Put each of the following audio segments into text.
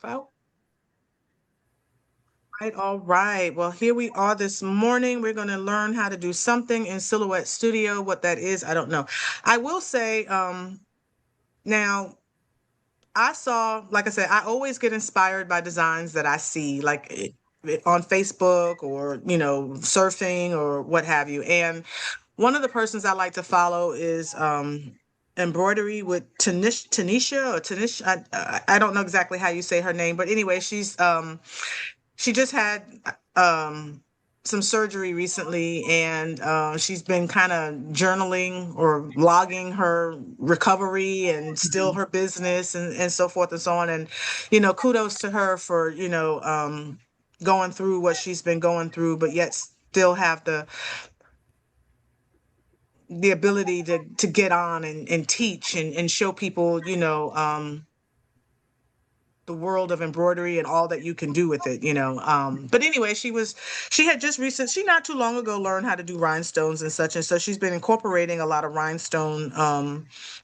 All right, all right. Well, here we are this morning. We're going to learn how to do something in Silhouette Studio. What that is, I don't know. I will say, now I saw, like I said, I always get inspired by designs that I see, like on Facebook or, surfing or what have you. And one of the persons I like to follow is embroidery with Tanisha or Tanish. I don't know exactly how you say her name, but anyway, she just had um some surgery recently, and she's been kind of journaling or logging her recovery and still Mhm. her business and so forth and so on. And kudos to her for going through what she's been going through, but yet still have the ability to get on and teach and show people the world of embroidery and all that you can do with it. But anyway, she had just she not too long ago learned how to do rhinestones and such, and so she's been incorporating a lot of rhinestone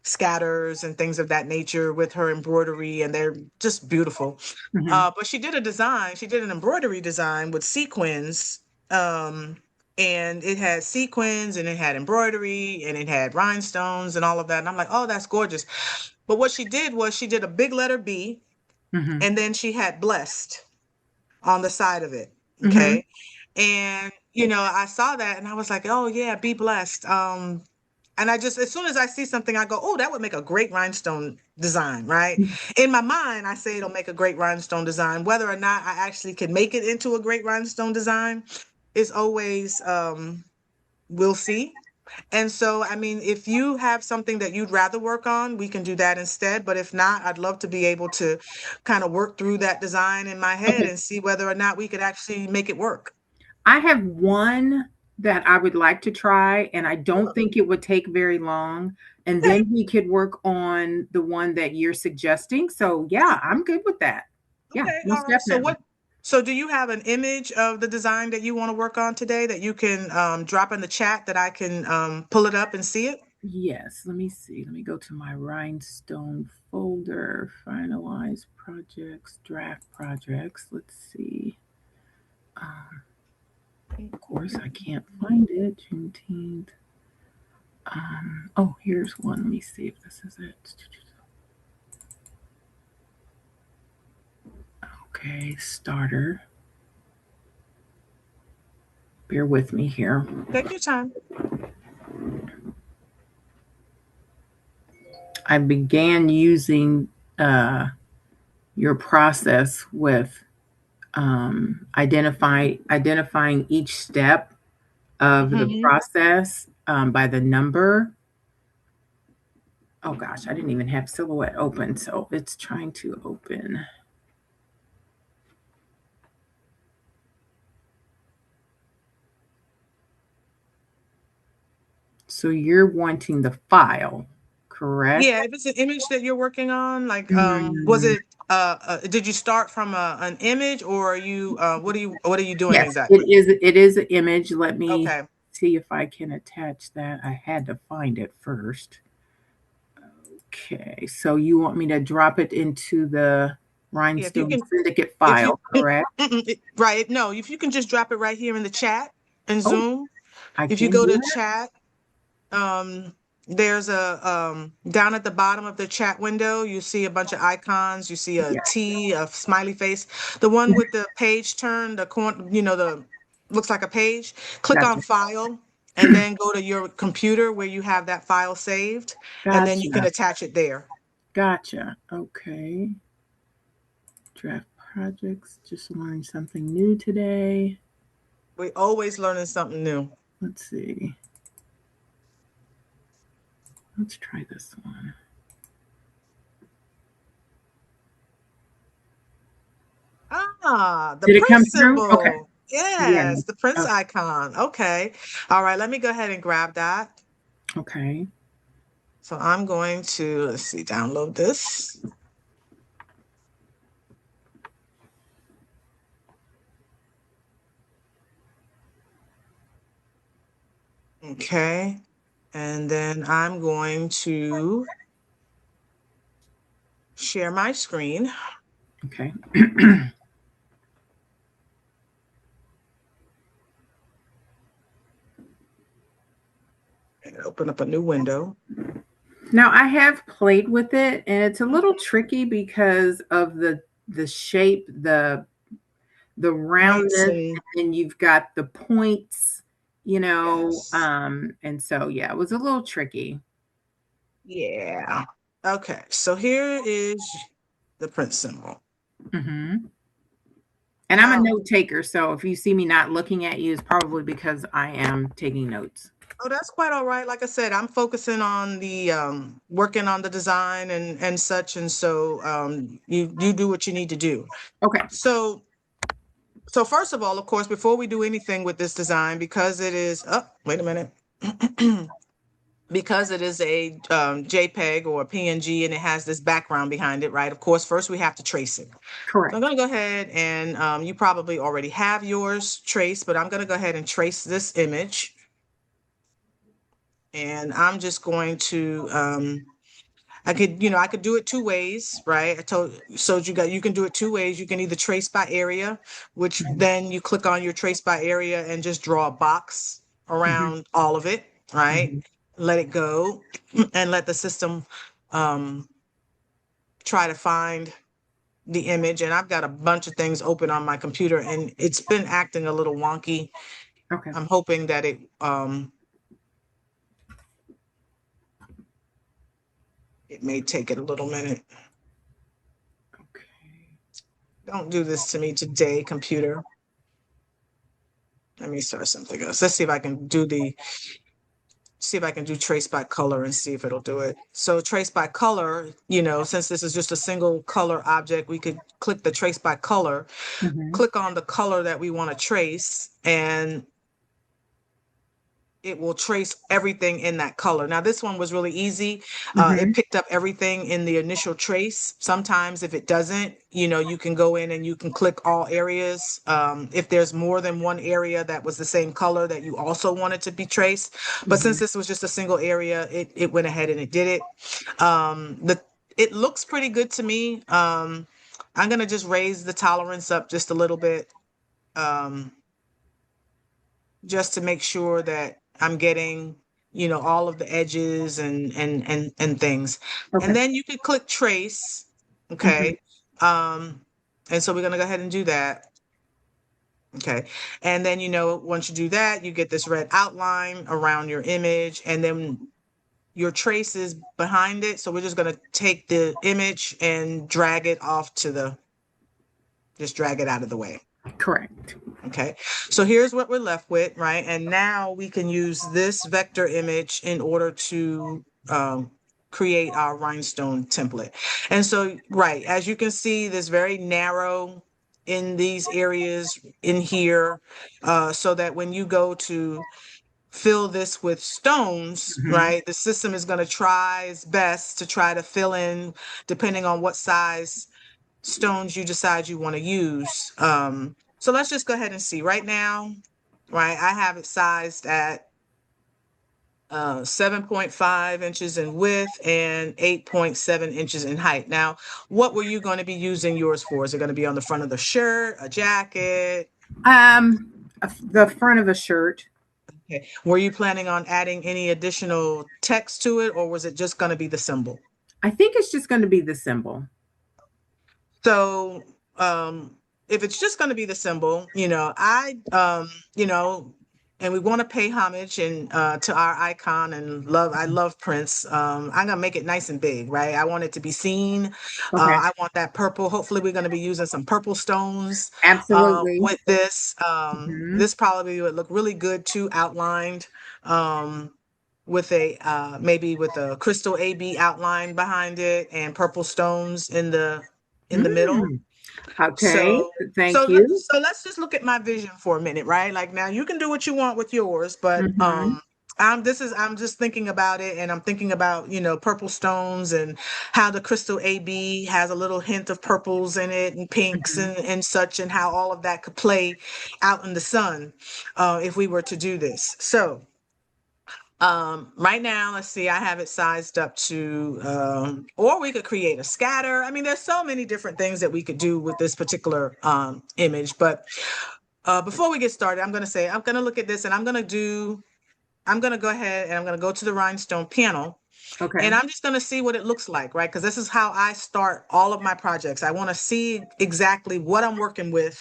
scatters and things of that nature with her embroidery, and they're just beautiful. Mhm. But she did an embroidery design with sequins, and it had sequins and it had embroidery and it had rhinestones and all of that, and I'm like, oh, that's gorgeous. But what she did was she did a big letter B, Mhm. and then she had blessed on the side of it. Mhm. Okay. And I saw that and I was like, oh yeah, be blessed. And I just, as soon as I see something, I go, oh, that would make a great rhinestone design, right? In my mind, I say it'll make a great rhinestone design. Whether or not I actually can make it into a great rhinestone design is always, we'll see. And so, I mean, if you have something that you'd rather work on, we can do that instead. But if not, I'd love to be able to kind of work through that design in my head Okay. and see whether or not we could actually make it work. I have one that I would like to try, and I don't think it would take very long. And Okay. then we could work on the one that you're suggesting. So, yeah, I'm good with that. Yeah, Okay. All most right. definitely. So do you have an image of the design that you want to work on today that you can drop in the chat that I can pull it up and see it? Yes, let me see. Let me go to my Rhinestone folder, finalize projects, draft projects. Let's see. Of course, I can't find it. Juneteenth. Oh, here's one. Let me see if this is it. Okay, starter. Bear with me here. Take your time. I began using uh, your process with identifying each step of the Hmm. process by the number. Oh gosh, I didn't even have Silhouette open, so it's trying to open. So you're wanting the file, correct? Yeah, if it's an image that you're working on, like, was Mm, it, did you start from an image, or are you, what are you doing yes, it exactly? is. It is an image. Let me Okay. see if I can attach that. I had to find it first. Okay, so you want me to drop it into the Yeah, if you Rhinestone can, Syndicate if you, file, correct? right, no, if you can just drop it right here in the chat and Oh, Zoom. I If you can go do to it. chat, there's a, down at the bottom of the chat window, you see a bunch of icons. You see a Yeah. T, a smiley face. The one with the page turned, the corner, looks like a page. Click on Gotcha. file and then go to your computer where you have that file saved, and then you can Gotcha. attach it there. Gotcha. Okay. Draft projects. Just learned something new today. We're always learning something new. Let's see. Let's try this one. The Did it come Prince through? Okay. symbol. Yeah. Yes, the Prince Okay. icon. Okay. All right, let me go ahead and grab that. Okay. So I'm going to, let's see, download this. Okay. And then I'm going to share my screen. Okay. And open up a new window. Now I have played with it, and it's a little tricky because of the shape, the Points roundness, and and you've got the points, yes. and so yeah, it was a little tricky. Yeah. Okay, so here is the print symbol. Hmm. And I'm a Now, note taker, so if you see me not looking at you, it's probably because I am taking notes. oh, that's quite all right. Like I said, I'm focusing on the working on the design and such, and so you do what you need to do. Okay. So first of all, of course, before we do anything with this design, because it is, oh, wait a minute. Because it is a JPEG or a PNG and it has this background behind it, right? Of course, first we have to trace it. So I'm Correct. going to go ahead and you probably already have yours traced, but I'm going to go ahead and trace this image. And I'm just going to, I could do it two ways, right? So you can do it two ways. You can either trace by area, which then you click on your trace by area and just draw a box Hmm. around all of it, right? Hmm. Let it go and let the system um, try to find the image. And I've got a bunch of things open on my computer and it's been acting a little wonky. Okay. I'm hoping that it may take it a little minute. Okay. Don't do this to me today, computer. Let me start something else. Let's see if I can do trace by color and see if it'll do it. So trace by color, since this is just a single color object, we could click the trace by color, Hmm. click on the color that we want to trace, and it will trace everything in that color. Now, this one was really easy. It Hmm. picked up everything in the initial trace. Sometimes if it doesn't, you can go in and you can click all areas. If there's more than one area that was the same color that you also wanted to be traced. But since Hmm. this was just a single area, it went ahead and it did it. It looks pretty good to me. I'm gonna just raise the tolerance up just a little bit. Um, just to make sure that I'm getting, all of the edges and things. And Okay. then you could click trace. Hmm. Okay. Um, and so we're gonna go ahead and do that. Okay. And then, once you do that, you get this red outline around your image and then your trace is behind it. So we're just gonna take the image and just drag it out of the way. Correct. Okay, so here's what we're left with, right? And now we can use this vector image in order to create our rhinestone template. And so, right, as you can see, this very narrow in these areas in here, so that when you go to fill this with stones, Hmm. right, the system is going to try its best to try to fill in, depending on what size stones you decide you want to use. So let's just go ahead and see right now, right? I have it sized at 7.5 inches in width and 8.7 inches in height. Now, what were you going to be using yours for? Is it going to be on the front of the shirt, a jacket? Um, the front of a shirt. Okay. Were you planning on adding any additional text to it, or was it just going to be the symbol? I think it's just going to be the symbol. So, if it's just going to be the symbol, and we want to pay homage and to our icon and love. I love Prince. I'm gonna make it nice and big, right? I want it to be seen. Okay. I want that purple. Hopefully, we're going to be using some purple stones Absolutely. with this. Hmm. This probably would look really good too, outlined. With a maybe with a crystal AB outline behind it and purple stones in the middle. Mm. Okay. So Thank you. let's just look at my vision for a minute, right? Like now you can do what you want with yours, but Hmm. I'm just thinking about it and I'm thinking about, purple stones and how the crystal AB has a little hint of purples in it and pinks Hmm. and such and how all of that could play out in the sun if we were to do this. So Right now, let's see, I have it sized up to, or we could create a scatter. I mean, there's so many different things that we could do with this particular image. But before we get started, I'm going to say, I'm going to look at this and I'm going to go ahead and I'm going to go to the rhinestone panel. Okay. And I'm just going to see what it looks like, right? Because this is how I start all of my projects. I want to see exactly what I'm working with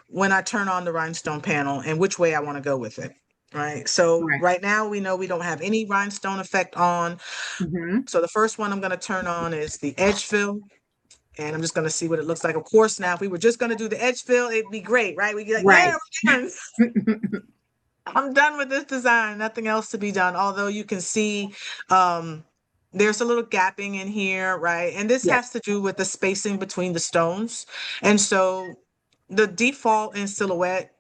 when I turn on the rhinestone panel and which way I want to go with it, right? So Right. right now we know we don't have any rhinestone effect on. Mm-hmm. So the first one I'm going to turn on is the edge fill. And I'm just going to see what it looks like. Of course, now if we were just going to do the edge fill, it'd be great, right? We'd be like, yeah, Right. we're done. I'm done with this design. Nothing else to be done. Although you can see um, there's a little gapping in here, right? And this Yes. has to do with the spacing between the stones. And so the default in Silhouette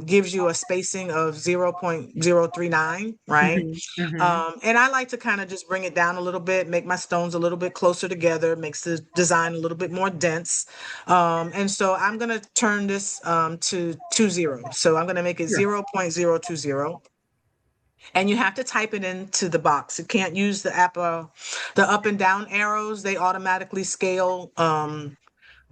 gives you a spacing of 0.039, right? Mm-hmm. Mm-hmm. And I like to kind of just bring it down a little bit, make my stones a little bit closer together, makes the design a little bit more dense. And so I'm going to turn this to 20. So I'm going to make it Sure. 0.020. And you have to type it into the box. You can't use the up and down arrows. They automatically scale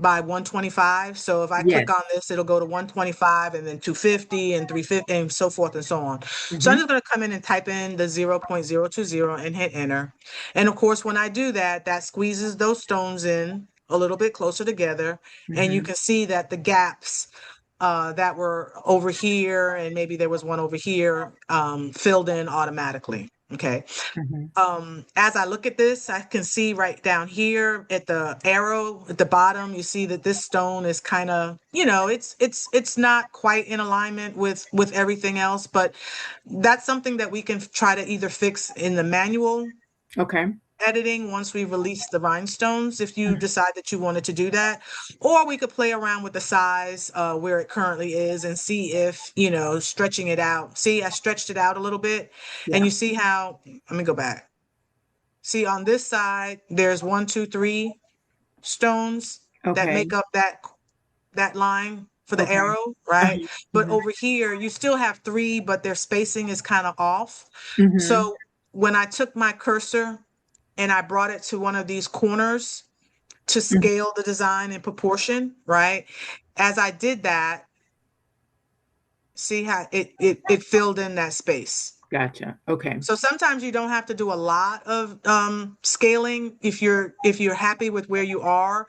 by 125. So if I click Yes. on this, it'll go to 125 and then 250 and 350 and so forth and so on. So I'm Mm-hmm. just going to come in and type in the 0.020 and hit enter. And of course, when I do that, that squeezes those stones in a little bit closer together. And you Mm-hmm. can see that the gaps that were over here and maybe there was one over here filled in automatically. Okay. Mm-hmm. As I look at this, I can see right down here at the arrow at the bottom, you see that this stone is kind of, it's not quite in alignment with everything else, but that's something that we can try to either fix in the manual Okay. editing once we release the rhinestones, if you decide that you wanted to do that, or we could play around with the size where it currently is and see if, stretching it out. See, I stretched it out a little bit, and Yeah. you see how, let me go back. See, on this side, there's one, two, three stones that Okay. make up that line for the Okay. arrow, right? Uh-huh. But Mm-hmm. over here, you still have three, but their spacing is kind of off. Mm-hmm. So when I took my cursor and I brought it to one of these corners to scale the design in proportion, right? As I did that, see how it filled in that space. Gotcha. Okay. So sometimes you don't have to do a lot of scaling if you're happy with where you are.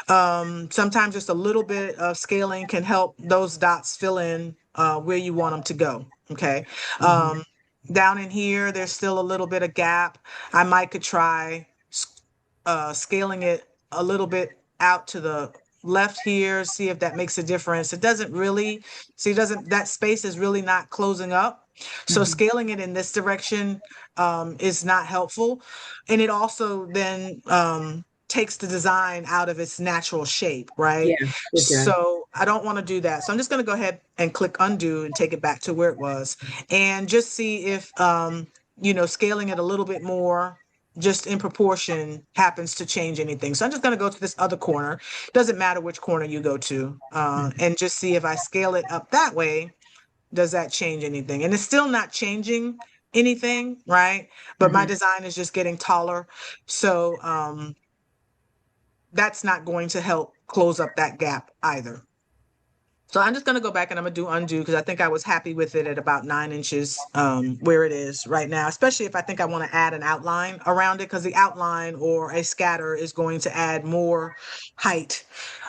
Sometimes just a little bit of scaling can help those dots fill in where you want them to go. Okay. Mm-hmm. Um, Down in here, there's still a little bit of gap. I might could try scaling it a little bit out to the left here, see if that makes a difference. It doesn't really, see, doesn't, that space is really not closing up. So Mm-hmm. scaling it in this direction is not helpful. And it also then takes the design out of its natural shape, right? Yeah, it does. So I don't want to do that. So I'm just going to go ahead and click undo and take it back to where it was and just see if, scaling it a little bit more just in proportion happens to change anything. So I'm just going to go to this other corner. Doesn't matter which corner you go to, Mhm. and just see if I scale it up that way, does that change anything? And it's still not changing anything, right? But my Mhm. design is just getting taller. So that's not going to help close up that gap either. So I'm just going to go back and I'm going to do undo because I think I was happy with it at about 9 inches where it is right now, especially if I think I want to add an outline around it because the outline or a scatter is going to add more height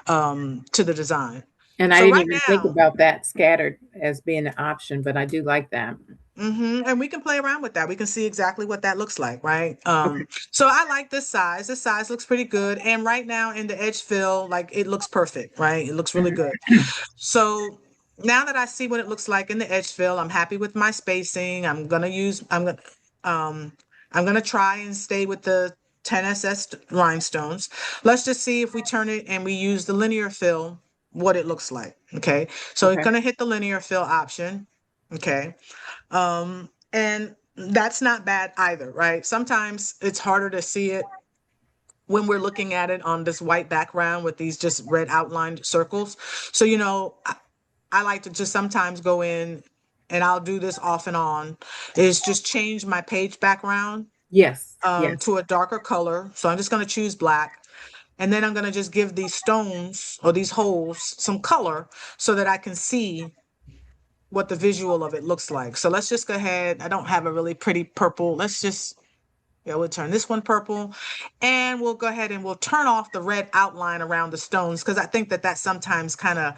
to the design. And I So didn't right even think now, about that scattered as being an option, but I do like that. and we can play around with that. We can see exactly what that looks like, right? Okay. So I like this size. This size looks pretty good. And right now in the edge fill, like it looks perfect, right? It looks really Mhm. good. So now that I see what it looks like in the edge fill, I'm happy with my spacing. Um, I'm gonna try and stay with the 10SS rhinestones. Let's just see if we turn it and we use the linear fill, what it looks like. Okay. So it's Okay. gonna hit the linear fill option. Okay. And that's not bad either, right? Sometimes it's harder to see it when we're looking at it on this white background with these just red outlined circles. So, I like to just sometimes go in and I'll do this off and on, is just change my page background Yes. Yes. to a darker color. So I'm just going to choose black. And then I'm going to just give these stones or these holes some color so that I can see what the visual of it looks like. So let's just go ahead. I don't have a really pretty purple. Let's just, yeah, we'll turn this one purple, and we'll go ahead and we'll turn off the red outline around the stones, because I think that that sometimes kind of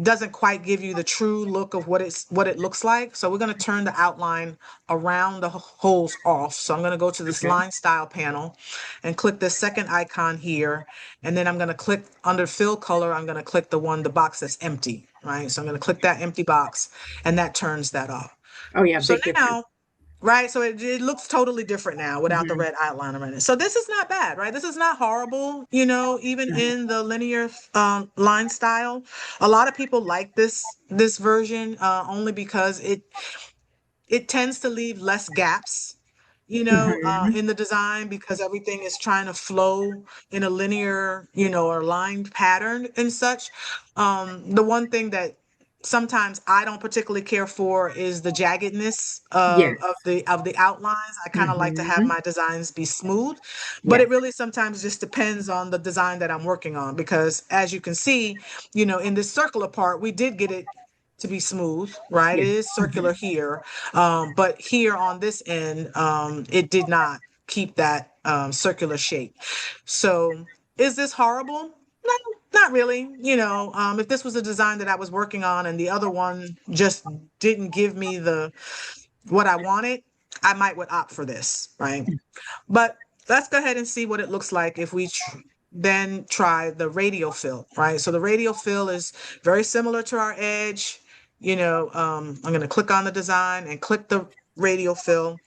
doesn't quite give you the true look of what it looks like. So we're going to turn the outline around the holes off. So I'm going to go to this Okay. line style panel and click the second icon here. And then I'm going to click under fill color. I'm going to click the box that's empty, right? So I'm going to click that empty box, and that turns that off. Oh yeah, So big difference. now, right, so it looks totally different now without the Hmm. red outline around it. So this is not bad, right? This is not horrible, even in the linear line style. A lot of people like this version only because it tends to leave less gaps, Hmm. in the design, because everything is trying to flow in a linear, or lined pattern and such. The one thing that sometimes I don't particularly care for is the jaggedness Yes. of the outlines. I kind of like to have Hmm. my designs be smooth, but it Yes. really sometimes just depends on the design that I'm working on, because as you can see, in this circular part, we did get it to be smooth, right? It Yes. is Hmm. circular here, but here on this end, it did not keep that circular shape. So, is this horrible? No, not really. If this was a design that I was working on and the other one just didn't give me the what I wanted, I might would opt for this, right? But let's go ahead and see what it looks like if we then try the radial fill, right? So the radial fill is very similar to our edge. I'm going to click on the design and click the radial fill.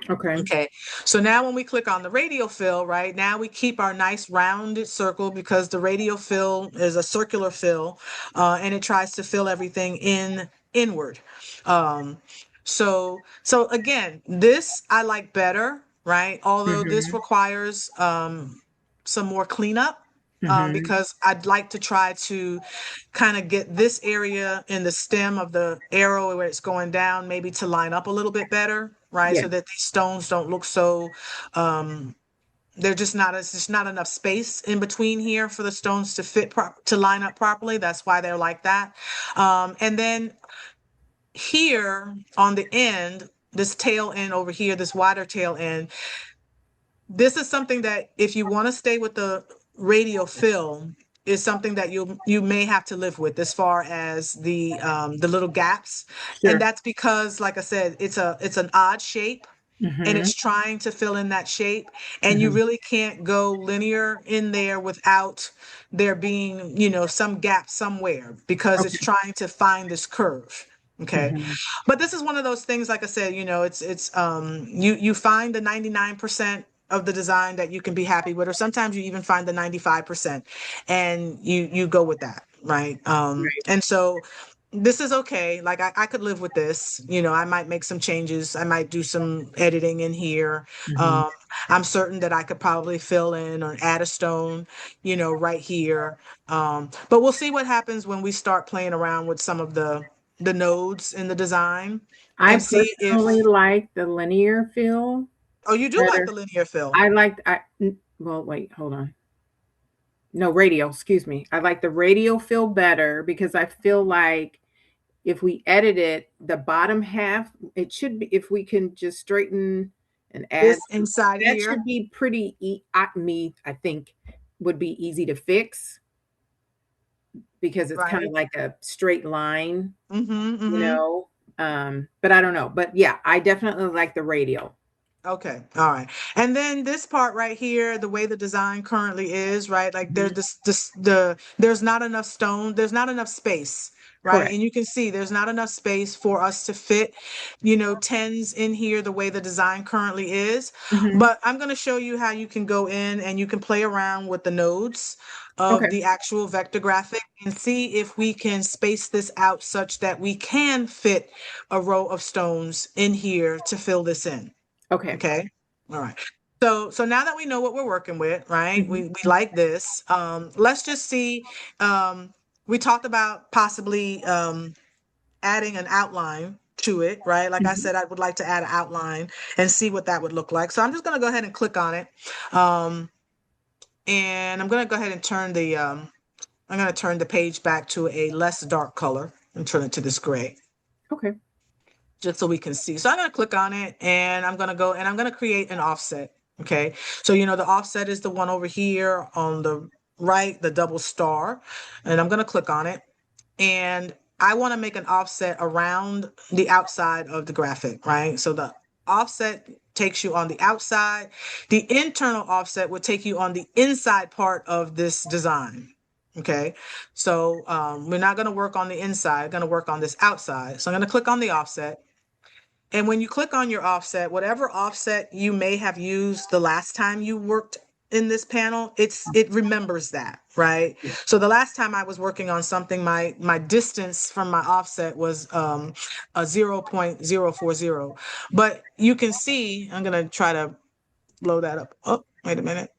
Okay. Okay, so now when we click on the radial fill, right, now we keep our nice rounded circle, because the radial fill is a circular fill, and it tries to fill everything inward. Um, so again, this I like better, right? Although this Hmm. requires some more cleanup, Hmm. because I'd like to try to kind of get this area in the stem of the arrow where it's going down, maybe to line up a little bit better, right? Yes. So that these stones don't look so, they're just not, it's just not enough space in between here for the stones to to line up properly. That's why they're like that. And then here on the end, this tail end over here, this wider tail end, this is something that if you want to stay with the radial fill, is something that you may have to live with, as far as the little gaps. And Sure. that's because, like I said, it's an odd shape, and Hmm. it's trying to fill in that shape, and you Hmm. really can't go linear in there without there being, some gap somewhere, because it's Okay. trying to find this curve. Okay. Hmm. But this is one of those things, like I said, it's you find the 99% of the design that you can be happy with, or sometimes you even find the 95%, and you go with that, right? Right. And so this is okay. Like I could live with this. I might make some changes. I might do some editing in here. Hmm. Um, I'm certain that I could probably fill in or add a stone, right here. But we'll see what happens when we start playing around with some of the nodes in the design, I and see personally if, like the linear feel oh, you do like better. the linear fill. I like well, wait, hold on. No, radio, excuse me. I like the radio feel better because I feel like if we edit it, the bottom half, it should be, if we can just straighten and add This inside that should here, be pretty I think would be easy to fix because it's kind right? of like a straight line, Mm-hmm, you mm-hmm. know. But I don't know. But yeah, I definitely like the radio. Okay. All right. And then this part right here, the way the design currently is, right? Like there's Mhm. there's not enough stone, there's not enough space, right? Correct. And you can see there's not enough space for us to fit, tens in here the way the design currently is. Hmm. But I'm going to show you how you can go in and you can play around with the nodes of Okay. the actual vector graphic and see if we can space this out such that we can fit a row of stones in here to fill this in. Okay. Okay. All right. So now that we know what we're working with, right? Hmm. We like this. Let's just see. We talked about possibly adding an outline to it, right? Like I Mhm. said, I would like to add an outline and see what that would look like. So I'm just going to go ahead and click on it. Um, and I'm going to go ahead and I'm going to turn the page back to a less dark color and turn it to this gray, Okay. just so we can see. So I'm going to click on it and I'm going to go and I'm going to create an offset. Okay. So, the offset is the one over here on the right, the double star, and I'm going to click on it. And I want to make an offset around the outside of the graphic, right? So the offset takes you on the outside. The internal offset would take you on the inside part of this design. Okay. So we're not going to work on the inside, going to work on this outside. So I'm going to click on the offset. And when you click on your offset, whatever offset you may have used the last time you worked in this panel, it remembers that, right? Yeah. So the last time I was working on something, my distance from my offset was a 0.040. But you can see, I'm gonna try to blow that up. Oh, wait a minute.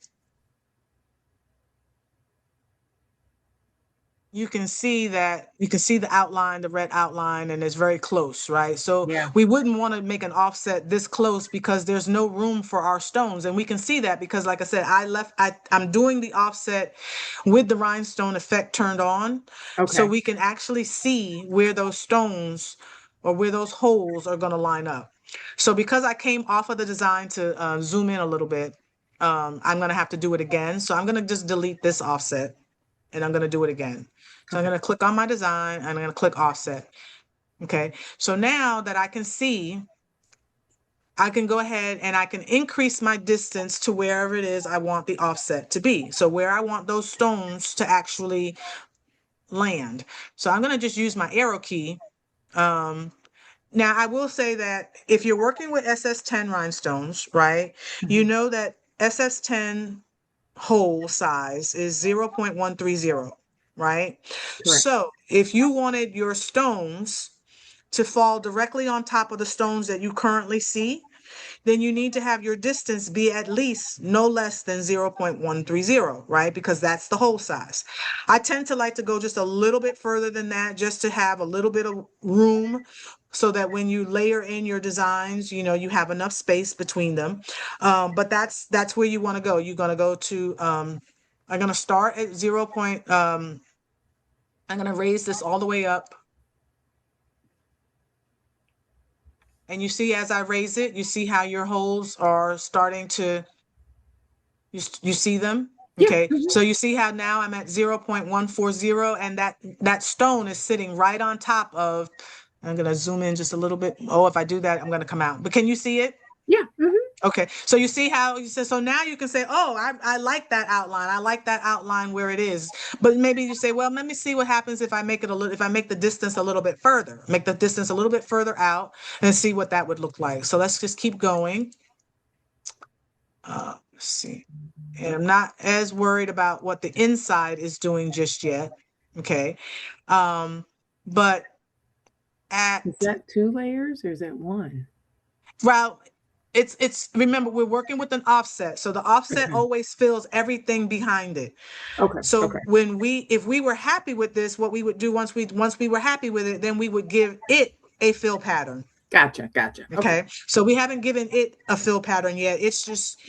You can see the outline, the red outline, and it's very close, right? So Yeah. we wouldn't want to make an offset this close because there's no room for our stones. And we can see that because, like I said, I'm doing the offset with the rhinestone effect turned on. So Okay. we can actually see where those stones or where those holes are going to line up. So because I came off of the design to zoom in a little bit, I'm going to have to do it again. So I'm going to just delete this offset and I'm going to do it again. So I'm Okay. going to click on my design and I'm going to click offset. Okay. So now that I can see, I can go ahead and I can increase my distance to wherever it is I want the offset to be. So where I want those stones to actually land. So I'm going to just use my arrow key. Um, Now I will say that if you're working with SS10 rhinestones, right, you Mhm. know that SS10 hole size is 0.130, right? Correct. So if you wanted your stones to fall directly on top of the stones that you currently see, then you need to have your distance be at least no less than 0.130, right? Because that's the hole size. I tend to like to go just a little bit further than that just to have a little bit of room so that when you layer in your designs, you have enough space between them. But that's where you want to go. You're going to go to, I'm going to start at 0. I'm going to raise this all the way up. And you see, as I raise it, you see how your holes are starting to, you see them? Yeah. Okay. Mhm. So you see how now I'm at 0.140 and that stone is sitting right on top of, I'm going to zoom in just a little bit. Oh, if I do that, I'm going to come out. But can you see it? Yeah. Mhm. Okay. So you see how you said, so now you can say, oh, I like that outline. I like that outline where it is. But maybe you say, well, let me see what happens if I make it a little, if I make the distance a little bit further, make the distance a little bit further out and see what that would look like. So let's just keep going. Let's see. And I'm not as worried about what the inside is doing just yet. Okay. Um, but Is at that two layers or is that one? well, it's remember we're working with an offset. So the offset Okay. always fills everything behind it. Okay. So Okay. if we were happy with this, what we would do once we were happy with it, then we would give it a fill pattern. Gotcha. Gotcha. Okay. Okay. So we haven't given it a fill pattern yet. It's just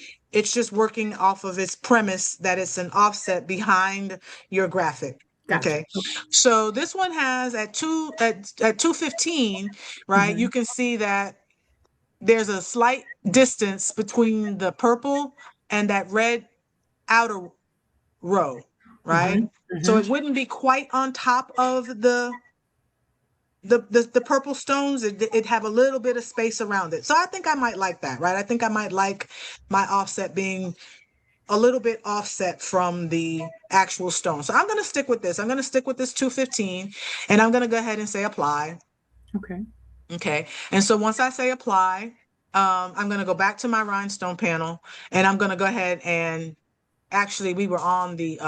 working off of its premise that it's an offset behind your graphic. Gotcha. Okay. Okay. So this one has at 215, right? You Mhm. can see that there's a slight distance between the purple and that red outer row, right? Mhm. So Mhm. it wouldn't be quite on top of the purple stones. It have a little bit of space around it. So I think I might like that, right? I think I might like my offset being a little bit offset from the actual stone. So I'm going to stick with this. I'm going to stick with this 215 and I'm going to go ahead and say apply. Okay. Okay. And so once I say apply, I'm going to go back to my rhinestone panel and I'm going to go ahead and actually we were on the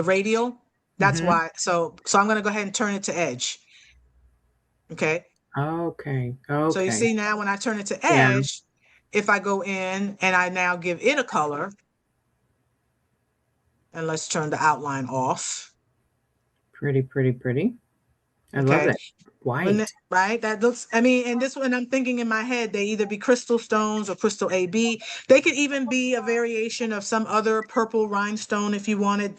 radial. That's Mhm. why. So I'm going to go ahead and turn it to edge. Okay. Okay. So you Okay. see now when I turn it to Yeah. edge, if I go in and I now give it a color, and let's turn the outline off. Pretty, pretty, pretty. I love Okay. that. White. Right, that looks, I mean, and this one I'm thinking in my head, they either be crystal stones or crystal AB. They could even be a variation of some other purple rhinestone if you wanted,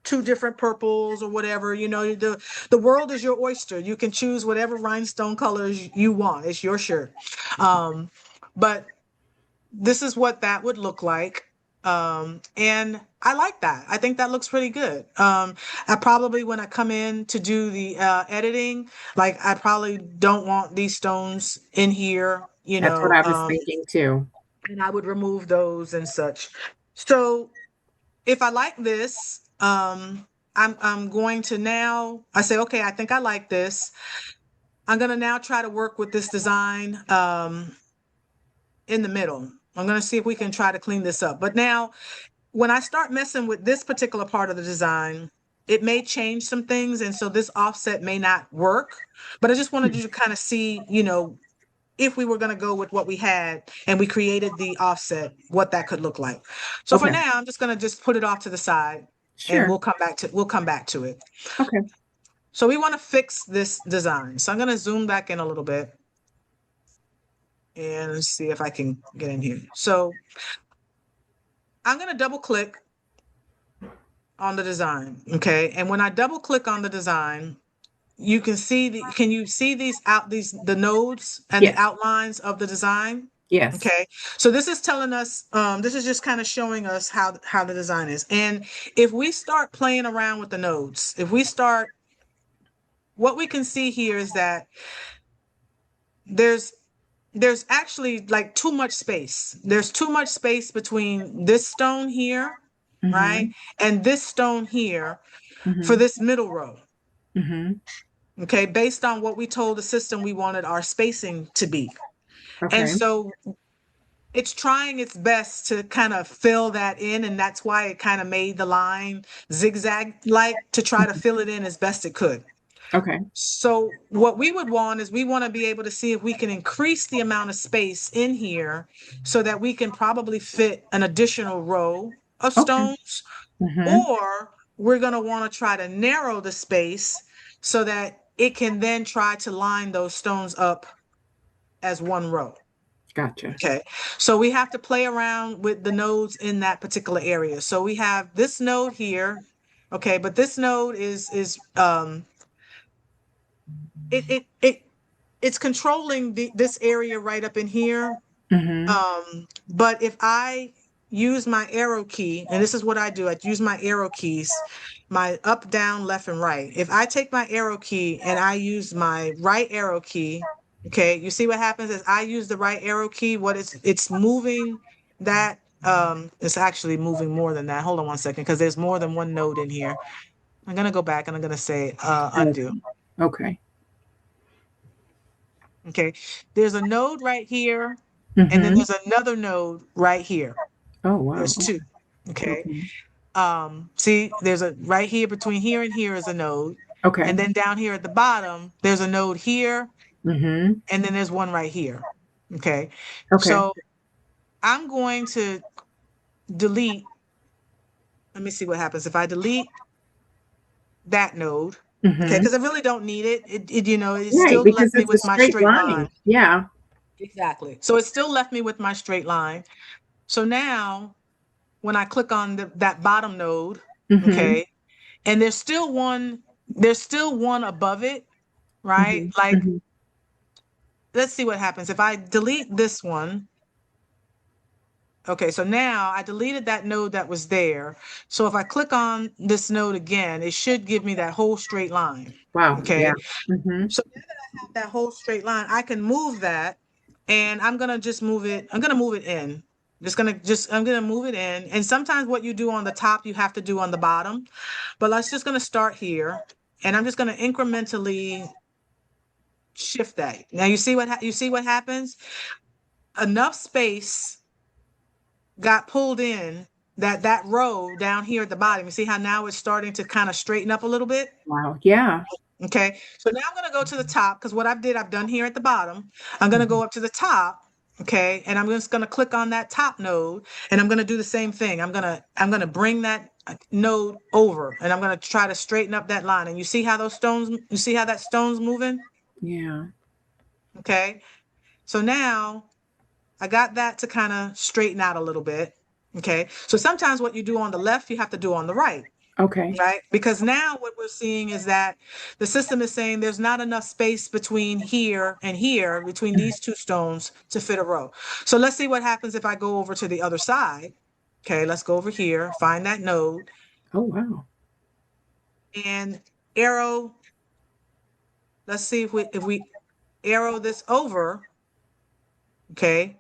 two different purples or whatever. The world is your oyster. You can choose whatever rhinestone colors you want. It's your shirt. But this is what that would look like. And I like that. I think that looks pretty good. I probably, when I come in to do the editing, like I probably don't want these stones in here, That's what I was thinking too. and I would remove those and such. So if I like this, I'm going to now, I say, okay, I think I like this. I'm gonna now try to work with this design in the middle. I'm gonna see if we can try to clean this up. But now, when I start messing with this particular part of the design, it may change some things, and so this offset may not work. But I just wanted you to kind of see, if we were going to go with what we had and we created the offset, what that could look like. So for Okay. now, I'm just going to just put it off to the side, and Sure. we'll come back to it. Okay. So we want to fix this design. So I'm going to zoom back in a little bit and see if I can get in here. So I'm going to double click on the design. Okay. And when I double click on the design, you can see can you see the nodes and the Yes. outlines of the design? Yes. Okay. So this is telling us, this is just kind of showing us how the design is. And if we start playing around with the nodes, what we can see here is that there's there's actually like too much space. There's too much space between this stone here, right? Mm-hmm. And this stone here for Mm-hmm. this middle row. Mm-hmm. Okay, based on what we told the system we wanted our spacing to be. And Okay. so it's trying its best to kind of fill that in. And that's why it kind of made the line zigzag like to try to fill it in as best it could. Okay. So what we would want is we want to be able to see if we can increase the amount of space in here so that we can probably fit an additional row of Okay. stones, Mm-hmm. or we're going to want to try to narrow the space so that it can then try to line those stones up as one row. Gotcha. Okay. So we have to play around with the nodes in that particular area. So we have this node here. Okay, but this node is it it it it's controlling this area right up in here. Mm-hmm. But if I use my arrow key, and this is what I do, I use my arrow keys, my up, down, left, and right. If I take my arrow key and I use my right arrow key, okay, you see what happens is I use the right arrow key, it's moving that, it's actually moving more than that. Hold on one second, because there's more than one node in here. I'm gonna go back and I'm gonna say undo. Okay. Okay. Okay, there's a node right here, and then Mm-hmm. there's another node right here. Oh wow. There's two. Okay. Okay. See, there's a right here between here and here is a node. Okay. And then down here at the bottom, there's a node here, Mm-hmm. and then there's one right here. Okay. Okay. So I'm going to delete, let me see what happens. If I delete that node, okay, Mm-hmm. because I really don't need it. It Right, still because left me it's a with my straight straight line. line. Yeah. Exactly. So it still left me with my straight line. So now when I click on that bottom node, Mm-hmm. okay, and there's still one above it, right? Mm-hmm. Like, Mm-hmm. let's see what happens. If I delete this one, okay, so now I deleted that node that was there. So if I click on this node again, it should give me that whole straight line. Wow. Yeah. Okay. Mm-hmm. So now that I have that whole straight line, I can move that, and I'm gonna just move it. I'm gonna move it in. I'm gonna move it in. And sometimes what you do on the top, you have to do on the bottom. But let's just gonna start here, and I'm just gonna incrementally shift that. Now you see what happens? Enough space got pulled in that row down here at the bottom. You see how now it's starting to kind of straighten up a little bit? Wow. Yeah. Okay. So now I'm going to go to the top, because what I've done here at the bottom, I'm going to Mhm. go up to the top, Okay. And I'm just going to click on that top node and I'm going to do the same thing. I'm going to bring that node over and I'm going to try to straighten up that line. And you see how you see how that stone's moving? Yeah. Okay. So now I got that to kind of straighten out a little bit. Okay. So sometimes what you do on the left, you have to do on the right. Okay. Right? Because now what we're seeing is that the system is saying there's not enough space between here and here, between these two stones to fit a row. So let's see what happens if I go over to the other side. Okay, let's go over here, find that node Oh, wow. and arrow. Let's see if we arrow this over, okay,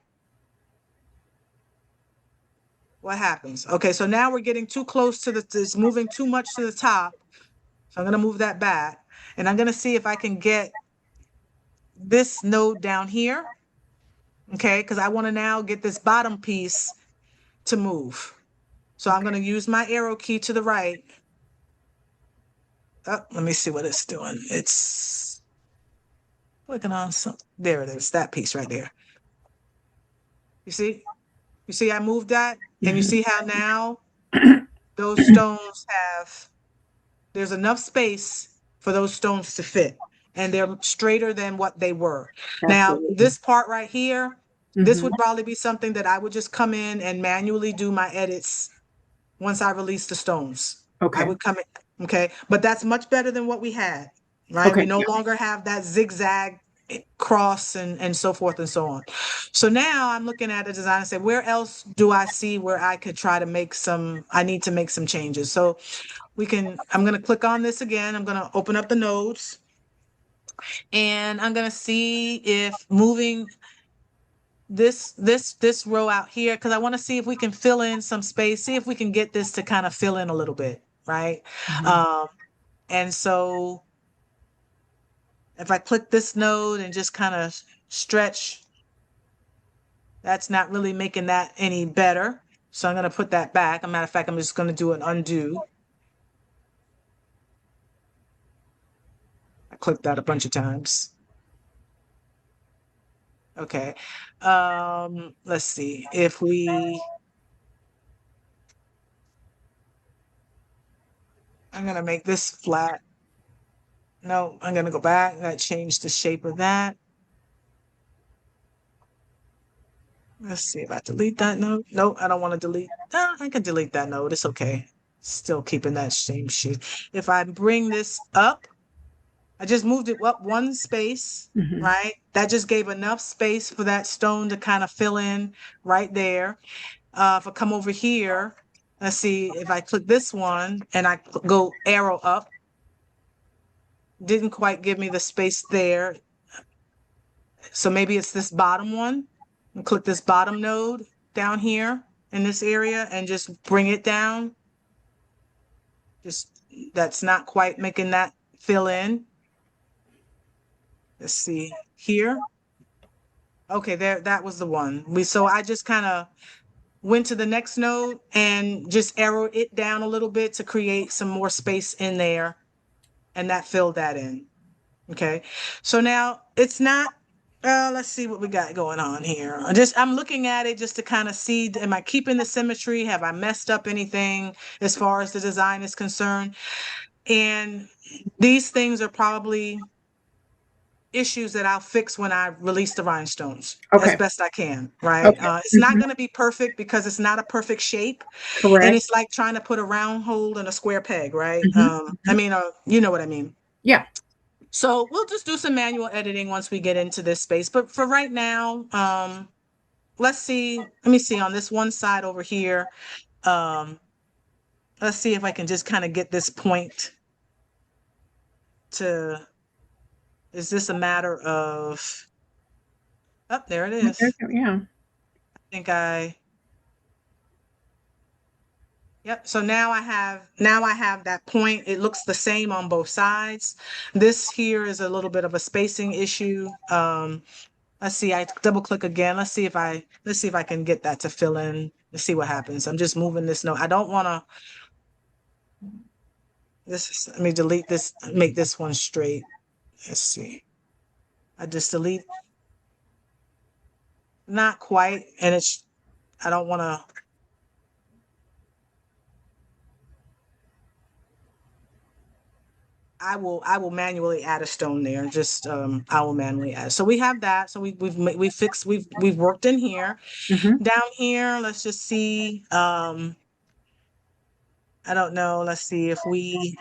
what happens? Okay, so now we're getting too close to it's moving too much to the top. So I'm going to move that back and I'm going to see if I can get this node down here. Okay, because I want to now get this bottom piece to move. So I'm going to use my arrow key to the right. Oh, let me see what it's doing. It's clicking on something. There it is, that piece right there. You see? You see I moved that? And you Hmm. see how now those stones there's enough space for those stones to fit. And they're straighter than what they were. Now, Absolutely. this part right here, this Hmm. would probably be something that I would just come in and manually do my edits once I release the stones. I Okay. would come in, okay? But that's much better than what we had, right? Okay. We no longer have that zigzag cross and so forth and so on. So now I'm looking at a design and say, where else do I see where I could try to I need to make some changes. So I'm going to click on this again. I'm going to open up the nodes and I'm going to see if moving this row out here because I want to see if we can fill in some space, see if we can get this to kind of fill in a little bit, right? Hmm. Um, and so if I click this node and just kind of stretch, that's not really making that any better. So I'm going to put that back. As a matter of fact, I'm just going to do an undo. I clicked that a bunch of times. Okay. Let's see if I'm going to make this flat. No, I'm going to go back. I'm going to change the shape of that. Let's see if I delete that node. Nope, I don't want to delete. I can delete that node. It's okay. Still keeping that same shape. If I bring this up, I just moved it up one space, Hmm. right? That just gave enough space for that stone to kind of fill in right there. If I come over here, let's see if I click this one and I go arrow up, didn't quite give me the space there. So maybe it's this bottom one. And click this bottom node down here in this area and just bring it down. Just that's not quite making that fill in. Let's see here. Okay, there, that was the one. So I just kind of went to the next node and just arrowed it down a little bit to create some more space in there. And that filled that in. Okay. So now it's not, let's see what we got going on here. I'm looking at it just to kind of see, am I keeping the symmetry? Have I messed up anything as far as the design is concerned? And these things are probably issues that I'll fix when I release the rhinestones as Okay. best I can, right? Okay. It's not Hmm. going to be perfect because it's not a perfect shape. And Correct. it's like trying to put a round hole in a square peg, right? Hmm. I Hmm. mean, you know what I mean. Yeah. So we'll just do some manual editing once we get into this space. But for right now, let me see on this one side over here. Um, let's see if I can just kind of get this point to, is this a matter of, oh, there it Okay. is. Yeah. I think yep. So now I have that point. It looks the same on both sides. This here is a little bit of a spacing issue. Let's see, I double click again. Let's see if I can get that to fill in. Let's see what happens. I'm just moving this note. I don't want to, let me delete this, make this one straight. Let's see. I just delete not quite, and I don't want to. I will manually add a stone there. Just I will manually add. So we have that. So we've fixed we've worked in here. Mm-hmm. Down here, let's just see. I don't know. Let's see if we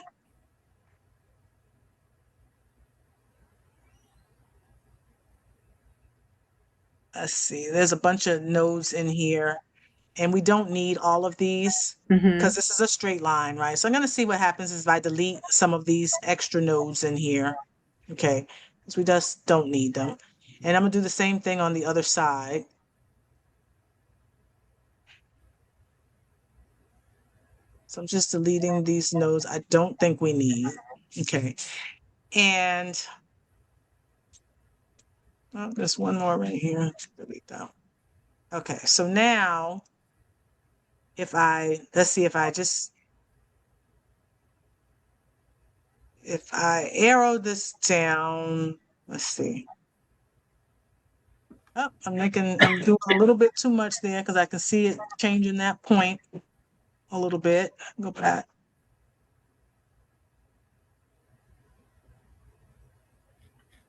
let's see. There's a bunch of nodes in here, and we don't need all of these Mm-hmm. because this is a straight line, right? So I'm gonna see what happens if I delete some of these extra nodes in here. Okay, because we just don't need them. And I'm gonna do the same thing on the other side. So I'm just deleting these nodes I don't think we need. Okay. And oh, there's one more right here. Delete that. Okay. So now let's see if I arrow this down, let's see. Oh, I'm doing a little bit too much there because I can see it changing that point a little bit. Go back.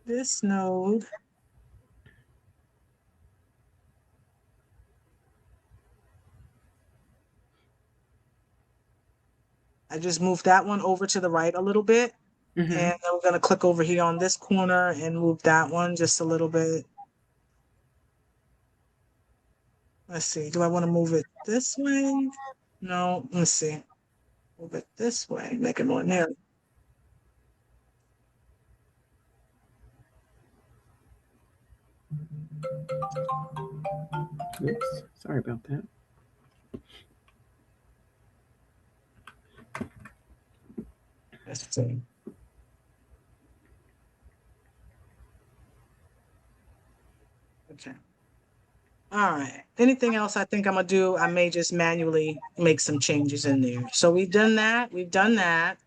This node, I just moved that one over to the right a little bit. And Mm-hmm. then we're going to click over here on this corner and move that one just a little bit. Let's see. Do I want to move it this way? No. Let's see. Move it this way. Make it more narrow. Oops. Sorry about that. Let's see. Okay. All right. Anything else I think I'm gonna do? I may just manually make some changes in there. So we've done that. We've done that.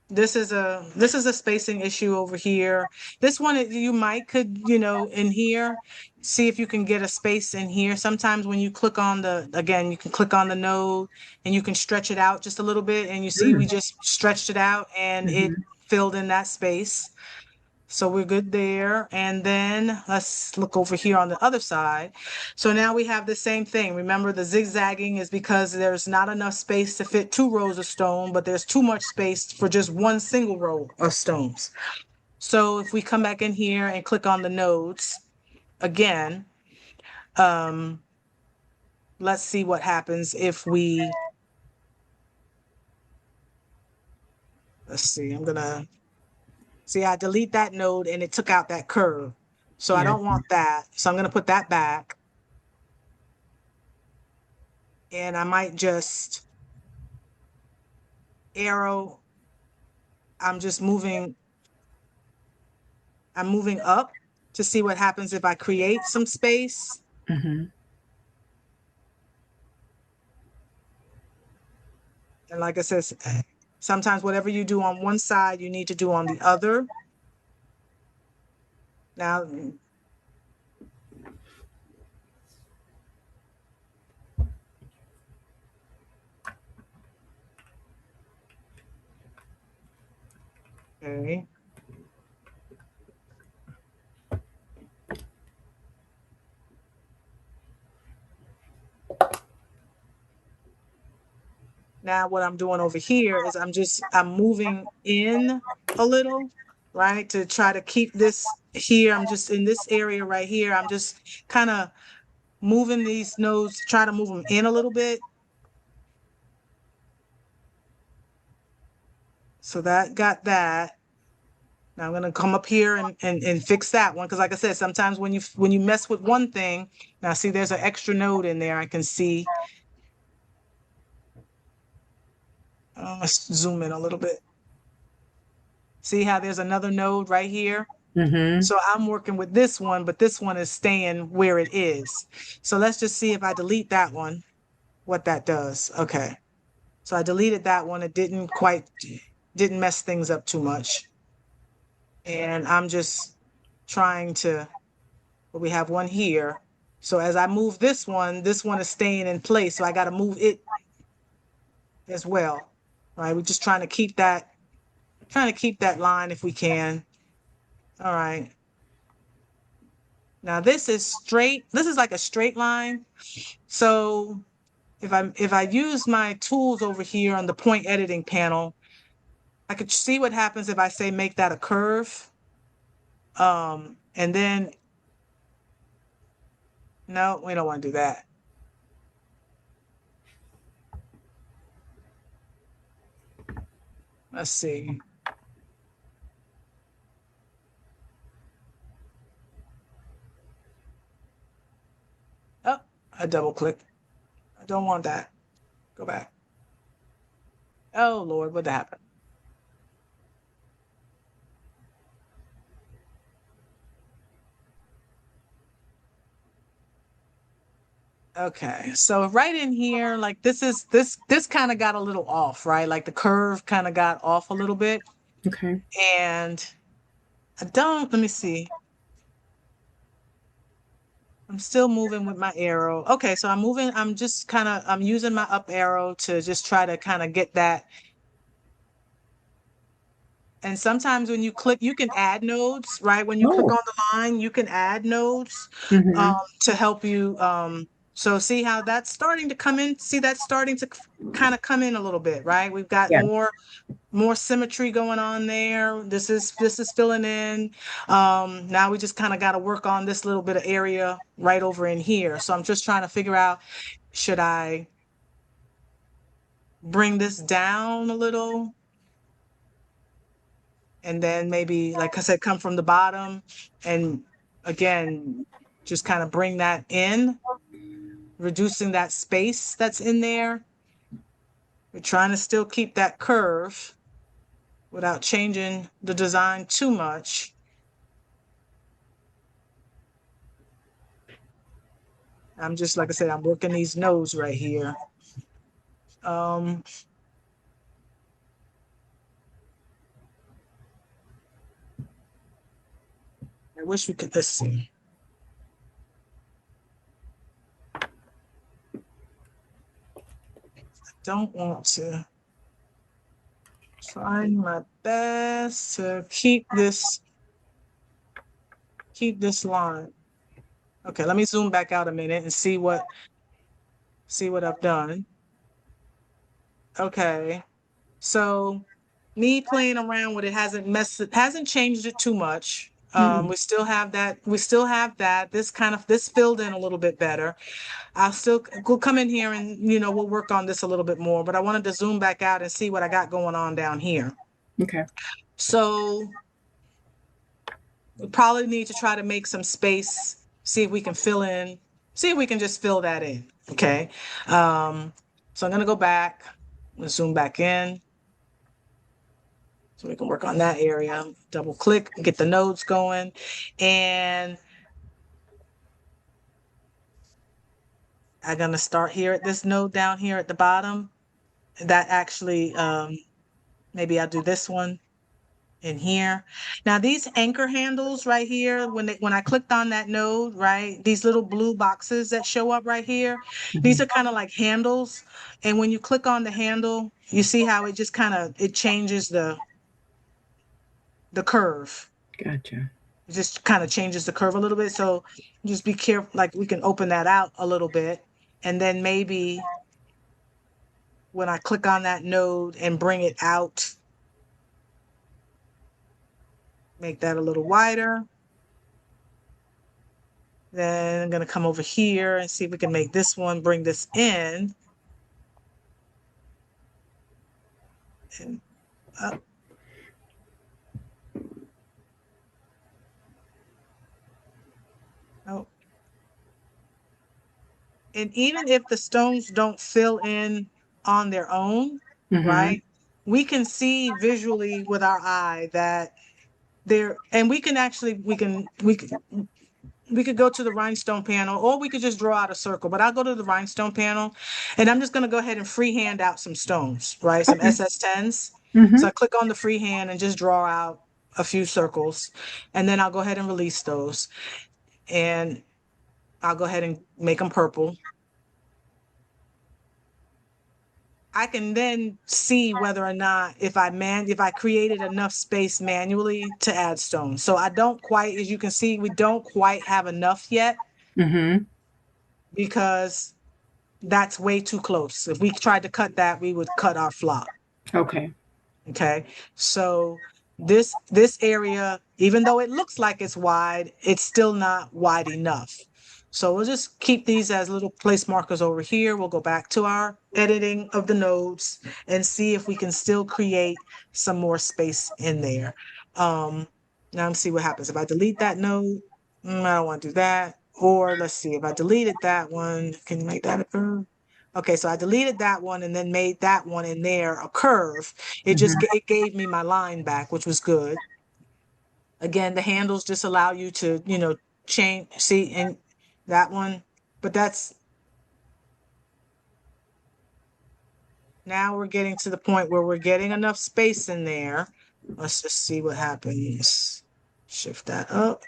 This is a spacing issue over here. This one you might could, in here, see if you can get a space in here. Sometimes when you click on again, you can click on the node and you can stretch it out just a little bit, and you see we just stretched it out and it Mm-hmm. filled in that space. So we're good there. And then let's look over here on the other side. So now we have the same thing. Remember, the zigzagging is because there's not enough space to fit two rows of stone, but there's too much space for just one single row of stones. So if we come back in here and click on the nodes again, um, let's see what happens if let's see, I delete that node and it took out that curve. So I Yeah. don't want that. So I'm going to put that back. And I might just arrow. I'm just I'm moving up to see what happens if I create some space. Mm-hmm. And like I said, sometimes whatever you do on one side, you need to do on the other. Now, okay. Now what I'm doing over here is I'm moving in a little, right? To try to keep this here. I'm just in this area right here. I'm just kind of moving these nodes, try to move them in a little bit. So that got that. Now I'm gonna come up here and fix that one because, like I said, sometimes when you mess with one thing, now see there's an extra node in there. I can see. Let's zoom in a little bit. See how there's another node right here. Mm-hmm. So I'm working with this one, but this one is staying where it is. So let's just see if I delete that one, what that does. Okay. So I deleted that one. It didn't mess things up too much. And I'm just trying to, we have one here. So as I move this one is staying in place. So I got to move it as well. Right. We're just trying to keep that line if we can. All right. Now this is straight. This is like a straight line. So if I use my tools over here on the point editing panel, I could see what happens if I say make that a curve. And then no, we don't want to do that. Let's see. Oh, I double click. I don't want that. Go back. Oh Lord, what happened? Okay, so right in here, like this kind of got a little off, right? Like the curve kind of got off a little bit. Okay. And let me see. I'm still moving with my arrow. Okay, so I'm using my up arrow to just try to kind of get that. And sometimes when you click, you can add nodes, right? When you click Oh. on the line, you can add nodes Mm-hmm. to help you. So see how that's starting to come in? See that's starting to kind of come in a little bit, right? We've got Yeah. more symmetry going on there. This is filling in. Now we just kind of got to work on this little bit of area right over in here. So I'm just trying to figure out, should I bring this down a little? And then maybe, like I said, come from the bottom and again, just kind of bring that in, reducing that space that's in there. We're trying to still keep that curve without changing the design too much. I'm just, like I said, I'm working these nodes right here. Um, I wish we could, let's see. Don't want to trying my best to keep this line. Okay, let me zoom back out a minute and see what I've done. Okay. So me playing around with it hasn't changed it too much. Mm-hmm. We still have that. This filled in a little bit better. I'll still go come in here and we'll work on this a little bit more, but I wanted to zoom back out and see what I got going on down here. Okay. So we probably need to try to make some space, see if we can see if we can just fill that in. Okay. So I'm gonna go back, zoom back in. So we can work on that area, double click, get the nodes going. And I'm gonna start here at this node down here at the bottom. That actually, maybe I'll do this one in here. Now these anchor handles right here, when I clicked on that node, right, these little blue boxes that show up right here, these Mm-hmm. are kind of like handles. And when you click on the handle, you see how it just it changes the curve. Gotcha. It just kind of changes the curve a little bit. So just be careful, like we can open that out a little bit. And then maybe when I click on that node and bring it out, make that a little wider. Then I'm going to come over here and see if we can make this one, bring this in. And up. Oh. And even if the stones don't fill in on their own, Mm-hmm. right? We can see visually with our eye that they're, and we can actually, we could go to the rhinestone panel or we could just draw out a circle, but I'll go to the rhinestone panel and I'm just going to go ahead and freehand out some stones, right? Some Okay. SS10s. Mm-hmm. So I click on the freehand and just draw out a few circles and then I'll go ahead and release those. And I'll go ahead and make them purple. I can then see whether or not if I created enough space manually to add stones. So I don't quite, as you can see, we don't quite have enough yet Mm-hmm. because that's way too close. If we tried to cut that, we would cut our flop. Okay. Okay. So this area, even though it looks like it's wide, it's still not wide enough. So we'll just keep these as little place markers over here. We'll go back to our editing of the nodes and see if we can still create some more space in there. Now let's see what happens. If I delete that node, I don't want to do that. Or let's see, if I deleted that one, can you make that a curve? Okay, so I deleted that one and then made that one in there a curve. Mm-hmm. It gave me my line back, which was good. Again, the handles just allow you to, change, see, and that one, but that's now we're getting to the point where we're getting enough space in there. Let's just see what happens. Shift that up.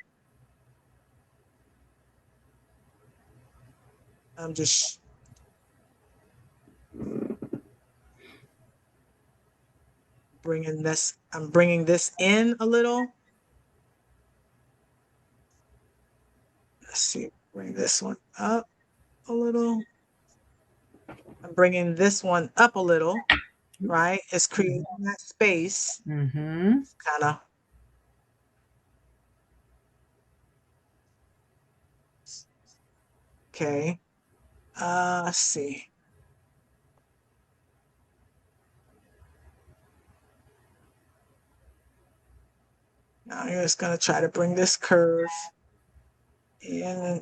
I'm just I'm bringing this in a little. Let's see, bring this one up a little. I'm bringing this one up a little, right? It's creating that space, Mm-hmm. kind of. Okay. Let's see. Now I'm just gonna try to bring this curve in.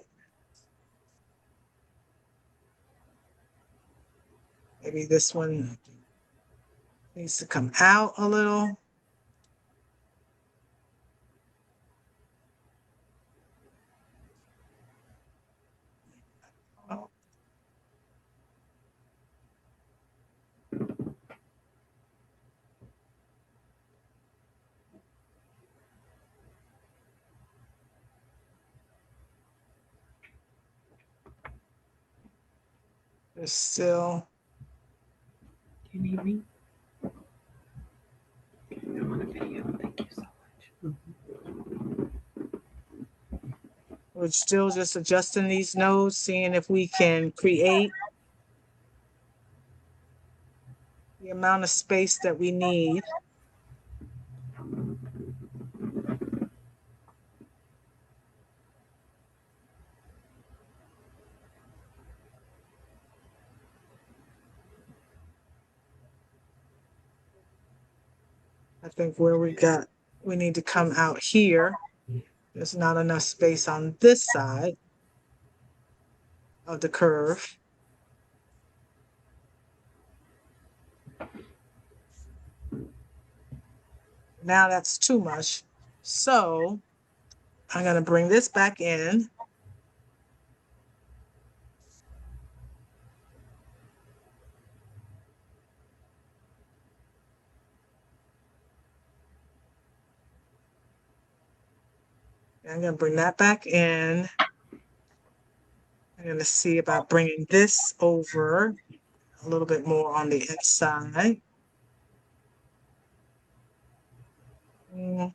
Maybe this one needs to come out a little. Oh, there's still. Do you need me? I'm on a video. Thank you so much. We're still just adjusting these nodes, seeing if we can create the amount of space that we need. I think we need to come out here. There's not enough space on this side of the curve. Now that's too much. So I'm going to bring this back in. I'm going to bring that back in. I'm going to see about bringing this over a little bit more on the inside. Mm,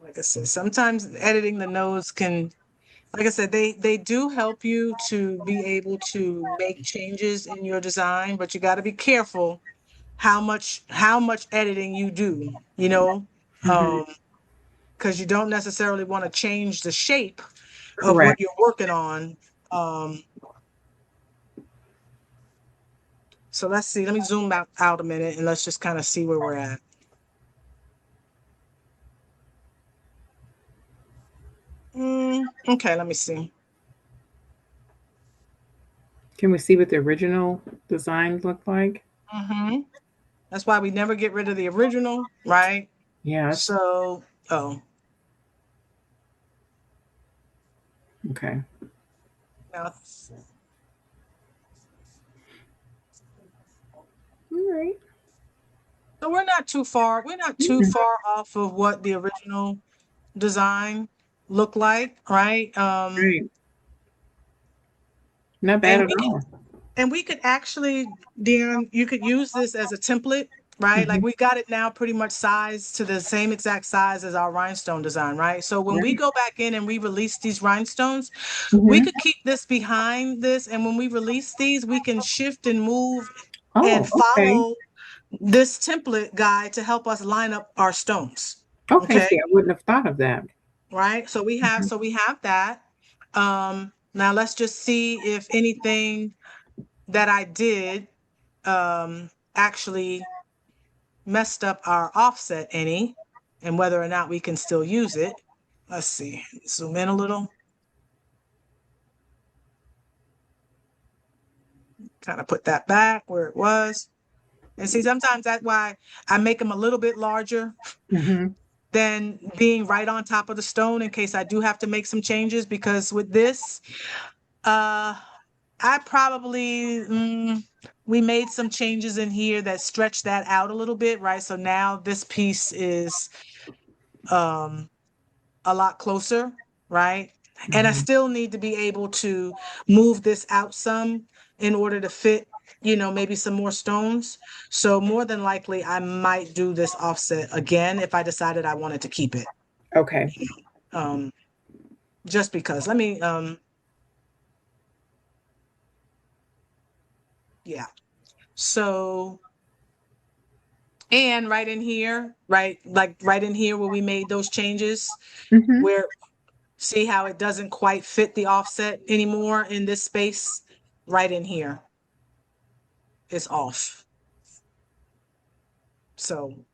Like I said, sometimes editing the nodes can, like I said, they do help you to be able to make changes in your design, but you got to be careful how much editing you do, Mm-hmm. um, because you don't necessarily want to change the shape of what Correct. you're working on. Um, so let's see. Let me zoom out a minute and let's just kind of see where we're at. Okay, let me see. Can we see what the original design looked like? hmm That's why we never get rid of the original, right? Yes. So, oh, Okay. now right. So we're not too Mhm. far off of what the original design looked like, right? Right. Not bad And at all. we could actually, Dion, you could use this as a template, right? Like Mhm. we got it now pretty much sized to the same exact size as our rhinestone design, right? So when we Right. go back in and we release these rhinestones, we Mhm. could keep this behind this. And when we release these, we can shift and move and Oh, okay. follow this template guide to help us line up our stones. Okay, Okay. see, I wouldn't have thought of that. Right. Mhm. So we have that. Now let's just see if anything that I did actually messed up our offset any and whether or not we can still use it. Let's see, zoom in a little, kind of put that back where it was. And see, sometimes that's why I make them a little bit larger Mhm. than being right on top of the stone in case I do have to make some changes. Because with this, uh, I probably, we made some changes in here that stretched that out a little bit, right? So now this piece is um, a lot closer, right? And I Mhm. still need to be able to move this out some in order to fit, maybe some more stones. So more than likely, I might do this offset again if I decided I wanted to keep it. Okay. Um, just because. Let me, yeah. So, and right in here, right, like right in here where we made those changes, Mhm. where see how it doesn't quite fit the offset anymore in this space, right in here is off. So,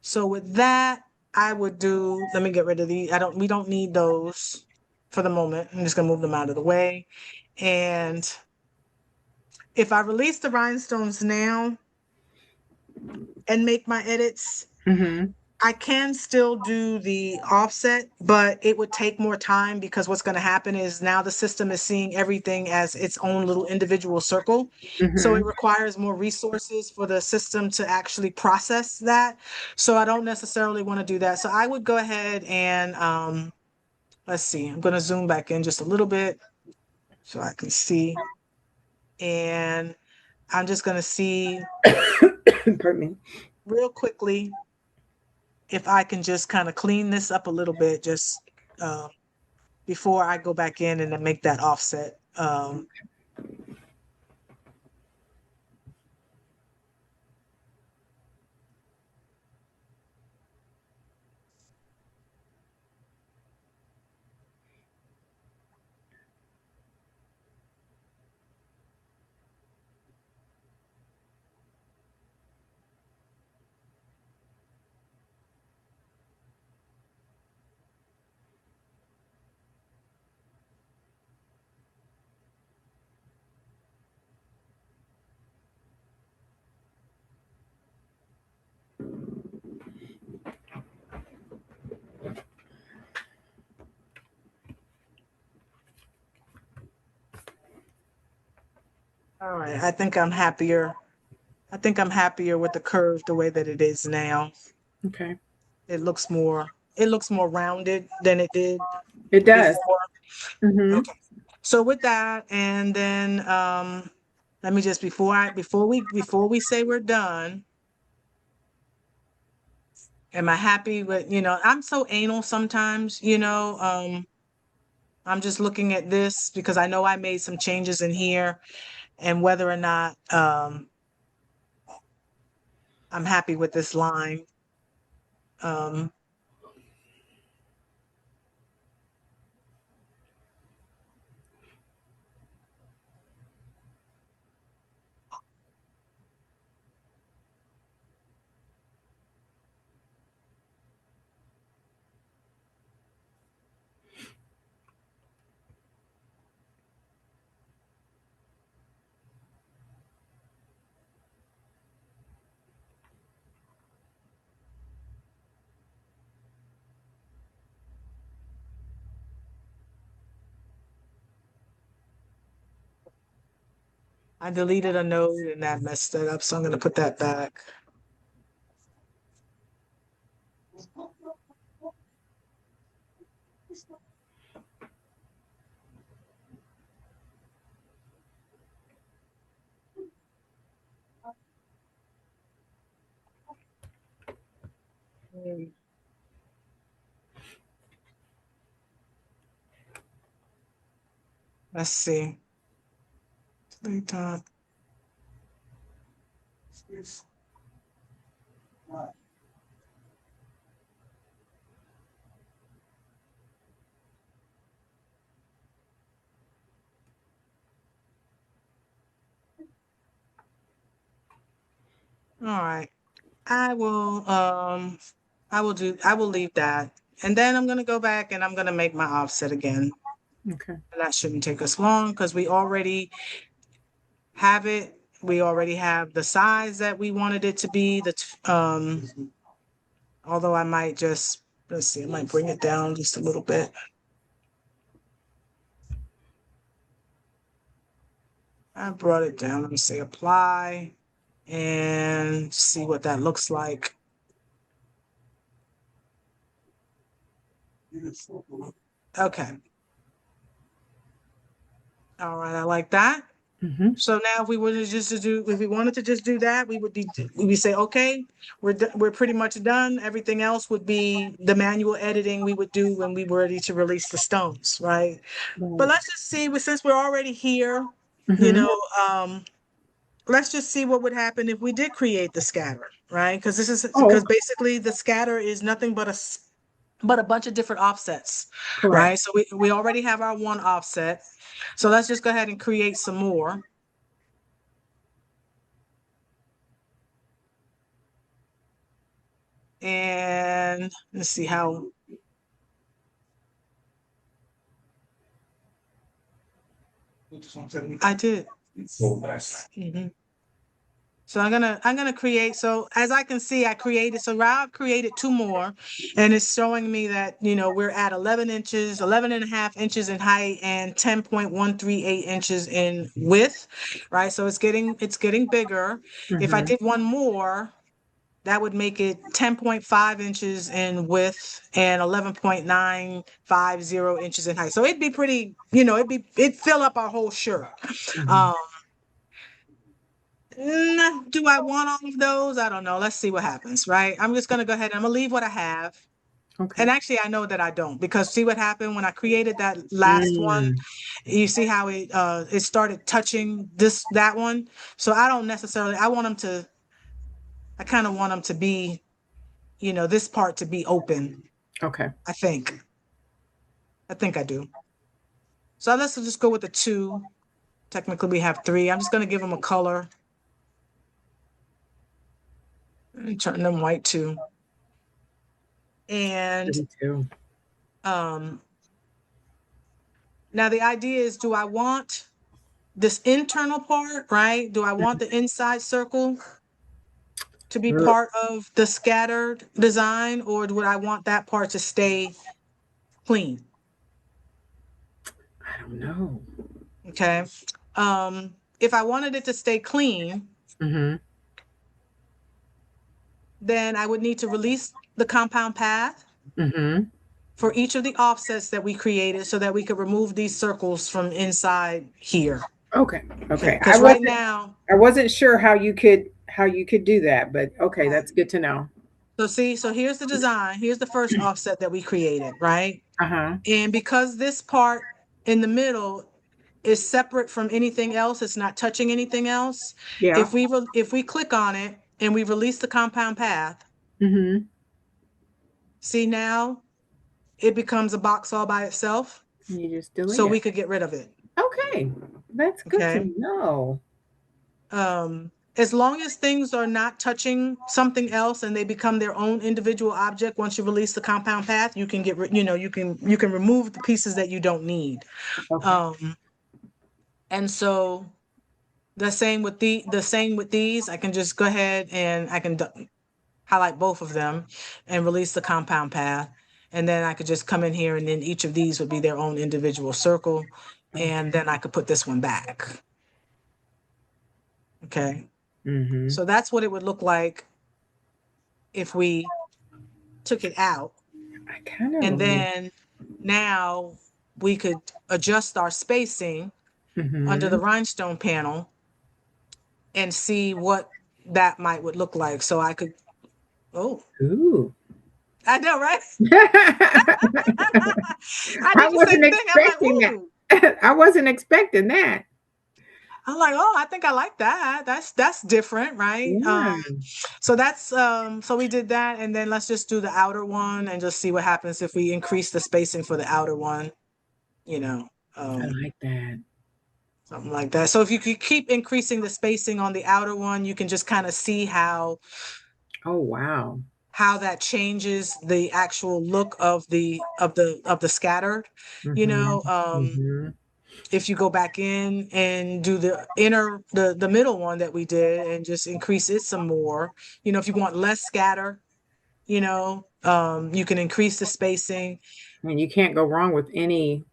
so with that, I would do, let me get rid of the, we don't need those for the moment. I'm just gonna move them out of the way. And if I release the rhinestones now and make my edits, Mhm. I can still do the offset, but it would take more time because what's going to happen is now the system is seeing everything as its own little individual circle. So it Mhm. requires more resources for the system to actually process that. So I don't necessarily want to do that. So I would go ahead and let's see, I'm going to zoom back in just a little bit so I can see. And I'm just going to see Pardon me. real quickly if I can just kind of clean this up a little bit, just uh, before I go back in and then make that offset. All right, I think I'm happier. I think I'm happier with the curve the way that it is now. Okay. It looks more rounded than it did It does. before. Mhm. Okay. So with that, and then let me just before we say we're done, am I happy with, I'm so anal sometimes, I'm just looking at this because I know I made some changes in here and whether or not I'm happy with this line. Um, I deleted a node and that messed it up, so I'm going to put that back. Let's see. Delete that. All right. I will leave that. And then I'm gonna go back and I'm gonna make my offset again. Okay. And that shouldn't take us long because we already have it. We already have the size that we wanted it to be. Although I might just, let's see, I might bring it down just a little bit. I brought it down. Let me say apply and see what that looks like. Okay. All right, I like that. Mm-hmm. So now if we were to just to do, if we wanted to just do that, we would say, okay, we're pretty much done. Everything else would be the manual editing we would do when we were ready to release the stones, right? But Right. let's just see, since we're already here, you Mm-hmm. know, let's just see what would happen if we did create the scatter, right? Oh, Because basically the scatter is nothing but a bunch of different offsets, correct. right? So we already have our one offset. So let's just go ahead and create some more. And let's see how I did. Mhm. So I'm gonna create. So as I can see, I created. So now I've created two more, and it's showing me that we're at 11 inches, 11 and a half inches in height, and 10.138 inches in width, right? So it's getting bigger. If I Mm-hmm. did one more, that would make it 10.5 inches in width and 11.950 inches in height. So it'd be pretty, it'd fill up our whole shirt. Mm-hmm. Um, do I want all of those? I don't know. Let's see what happens, right? I'm just gonna go ahead and I'm gonna leave what I have. Okay. And actually, I know that I don't because see what happened when I created that last one. Mm. You see how it started touching that one. So I don't necessarily. I want them to. I kind of want them to be, this part to be open. Okay. I think. I think I do. So let's just go with the two. Technically, we have three. I'm just gonna give them a color and turn them white too. And Me too. um, now the idea is, do I want this internal part, right? Do I want the inside circle to be Ugh, part of the scattered design, or would I want that part to stay clean? I don't know. Okay. If I wanted it to stay clean, Mm-hmm. then I would need to release the compound path Mm-hmm. for each of the offsets that we created so that we could remove these circles from inside here. Okay. Okay. Okay. Because right now, I wasn't sure how you could do that, but okay, right. that's good to know. So here's the design. Here's the first offset that we created, right? Uh-huh. And because this part in the middle is separate from anything else, it's not touching anything else. Yeah. If we click on it and we release the compound path, Mm-hmm. see now it becomes a box all by itself. You just delete So it. we could get rid of it. Okay. That's good Okay. to know. As long as things are not touching something else and they become their own individual object, once you release the compound path, you can you can remove the pieces that you don't need. Okay. Um, and so the same with these. I can just go ahead and I can highlight both of them and release the compound path. And then I could just come in here and then each of these would be their own individual circle. And Okay. then I could put this one back. Okay. Mm-hmm. So that's what it would look like if we took it out. I kind And of. then now we could adjust our spacing under Mm-hmm. the rhinestone panel and see what that might would look like. So I could, oh, Ooh. I know, right? I I did the same wasn't thing. I'm like, expecting ooh. that. I wasn't expecting that. I'm like, oh, I think I like that. That's different, right? Yeah, So that's so we did that, and then let's just do the outer one and just see what happens if we increase the spacing for the outer one, you know, I um, like that. something like that. So if you could keep increasing the spacing on the outer one, you can just kind of see Oh, wow. how that changes the actual look of the scattered, you Mm-hmm. know. Mm-hmm. If you go back in and do the middle one that we did and just increase it some more, if you want less scatter, you can increase the spacing. And you can't go wrong with any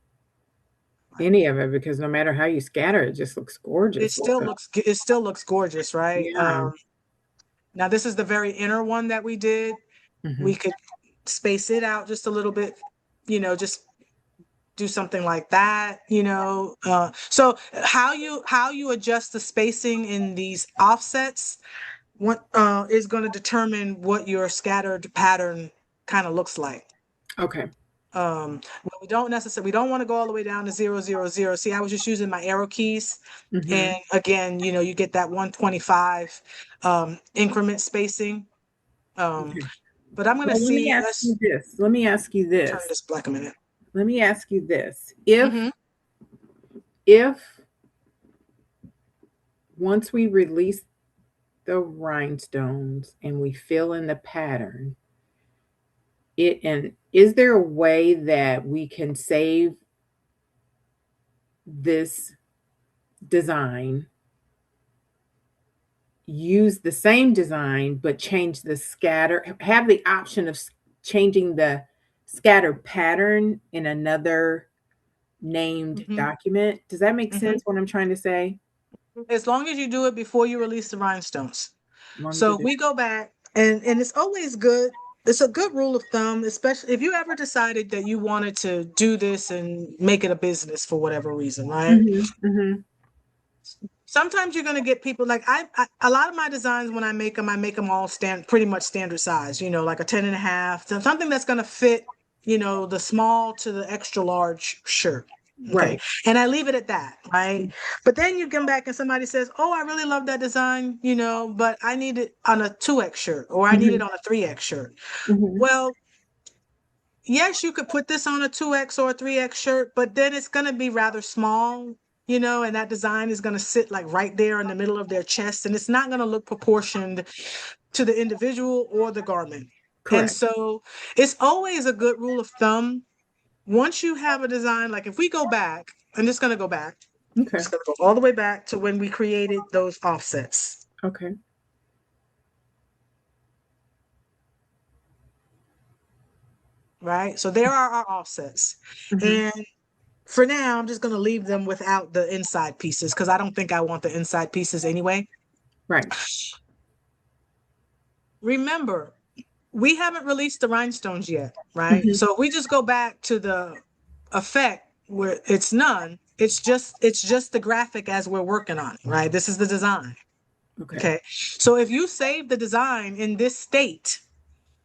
of it because no matter how you scatter, it just looks it gorgeous. still So, looks it still looks gorgeous, right? yeah. Now this is the very inner one that we did. Mm-hmm. We could space it out just a little bit, just do something like that. So how you adjust the spacing in these offsets, what is going to determine what your scattered pattern kind of looks like. Okay. We don't want to go all the way down to 0, 0, 0. See, I was just using my arrow keys, Mm-hmm. and again, you get that 125 increment spacing. um Okay. but I'm going to Well, let me see, ask you let's this. Let me ask you turn this. this black a minute. Let me ask you this. If Mm-hmm. if once we release the rhinestones and we fill in the pattern, and is there a way that we can save this design, use the same design but change the scatter, have the option of changing the scatter pattern in another named Mm-hmm. document? Does that make Mm-hmm. sense what I'm trying to say? As long as you do it before you release the rhinestones. As long as So you if do. we go back, and it's always good. It's a good rule of thumb, especially if you ever decided that you wanted to do this and make it a business for whatever reason, right? Mm-hmm, mm-hmm, Sometimes you're going to get people like a lot of my designs, when I make them all pretty much standard size, like a 10 and a half, something that's going to fit, the small to the extra large shirt. Okay. right. And I leave it at that, right? But then you come back and somebody says, oh, I really love that design, but I need it on a 2X shirt, or I need it Mm-hmm, on a 3X shirt. mm-hmm. Well, yes, you could put this on a 2X or a 3X shirt, but then it's going to be rather small, and that design is going to sit like right there in the middle of their chest, and it's not going to look proportioned to the individual or the garment. And Correct. so it's always a good rule of thumb. Once you have a design, like if we go back, I'm just going to go back, Okay. just going to go all the way back to when we created those offsets, Okay. right? So there are our offsets. Mm-hmm. And for now, I'm just going to leave them without the inside pieces because I don't think I want the inside pieces anyway. Right. Remember, we haven't released the rhinestones yet, right? Mm-hmm. So if we just go back to the effect where it's none, it's just the graphic as we're working on it, right? This is the design. Okay. Okay. So if you save the design in this state,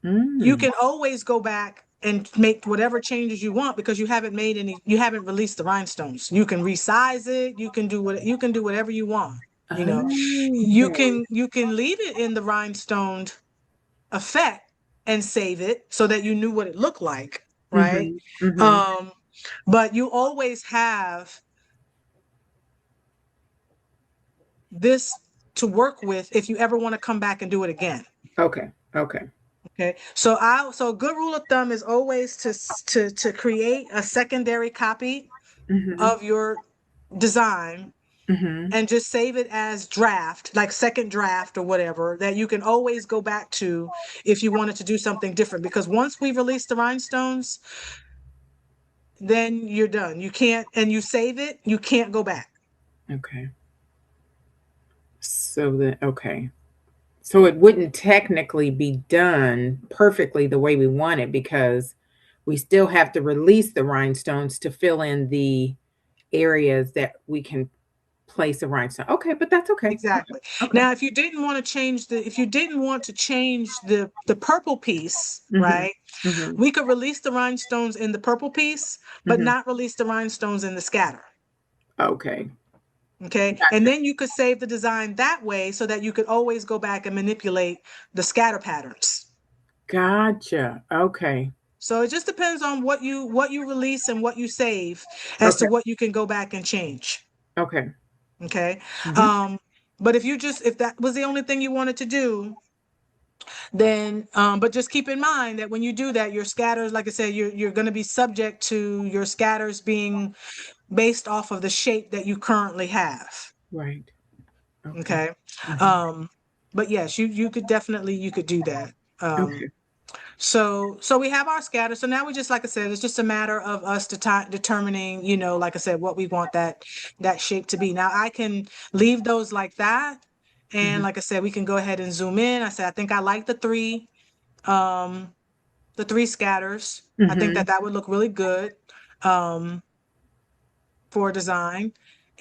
you Mm. can always go back and make whatever changes you want because you haven't released the rhinestones. You can resize it, you can do whatever you want. Oh, You okay. can leave it in the rhinestoned effect and save it so that you knew what it looked like, right? Mm-hmm. Mm-hmm. Um, but you always have this to work with if you ever want to come back and do it again. Okay. Okay. Okay. So a good rule of thumb is always to create a secondary copy Mm-hmm. of your design Mm-hmm. and just save it as draft, like second draft or whatever, that you can always go back to if you wanted to do something different. Because once we release the rhinestones, then you're done. You can't, and you save it, you can't go back. Okay. Okay. So it wouldn't technically be done perfectly the way we want it because we still have to release the rhinestones to fill in the areas that we can place a rhinestone. Okay, but that's okay. Exactly. Okay. Now, if you didn't want to change if you didn't want to change the purple piece, Mhm. right? Mhm. We could release the rhinestones in the purple piece, but Mhm. not release the rhinestones in the scatter. Okay. Okay. And Gotcha. then you could save the design that way so that you could always go back and manipulate the scatter patterns. Gotcha. Okay. So it just depends on what you release and what you save as to Okay. what you can go back and change. Okay. Okay. Mhm. Um, but if that was the only thing you wanted to do, then but just keep in mind that when you do that, your scatters, like I said, you're going to be subject to your scatters being based off of the shape that you currently have. Right. Okay. Okay. Mhm. Um, but yes, you could definitely you could do that. Okay. So we have our scatter. So now we just, like I said, it's just a matter of us determining, like I said, what we want that shape to be. Now I can leave those like that. And Mhm. like I said, we can go ahead and zoom in. I said, I think I like um, the three scatters. I think Mhm. that would look really good, um, for design.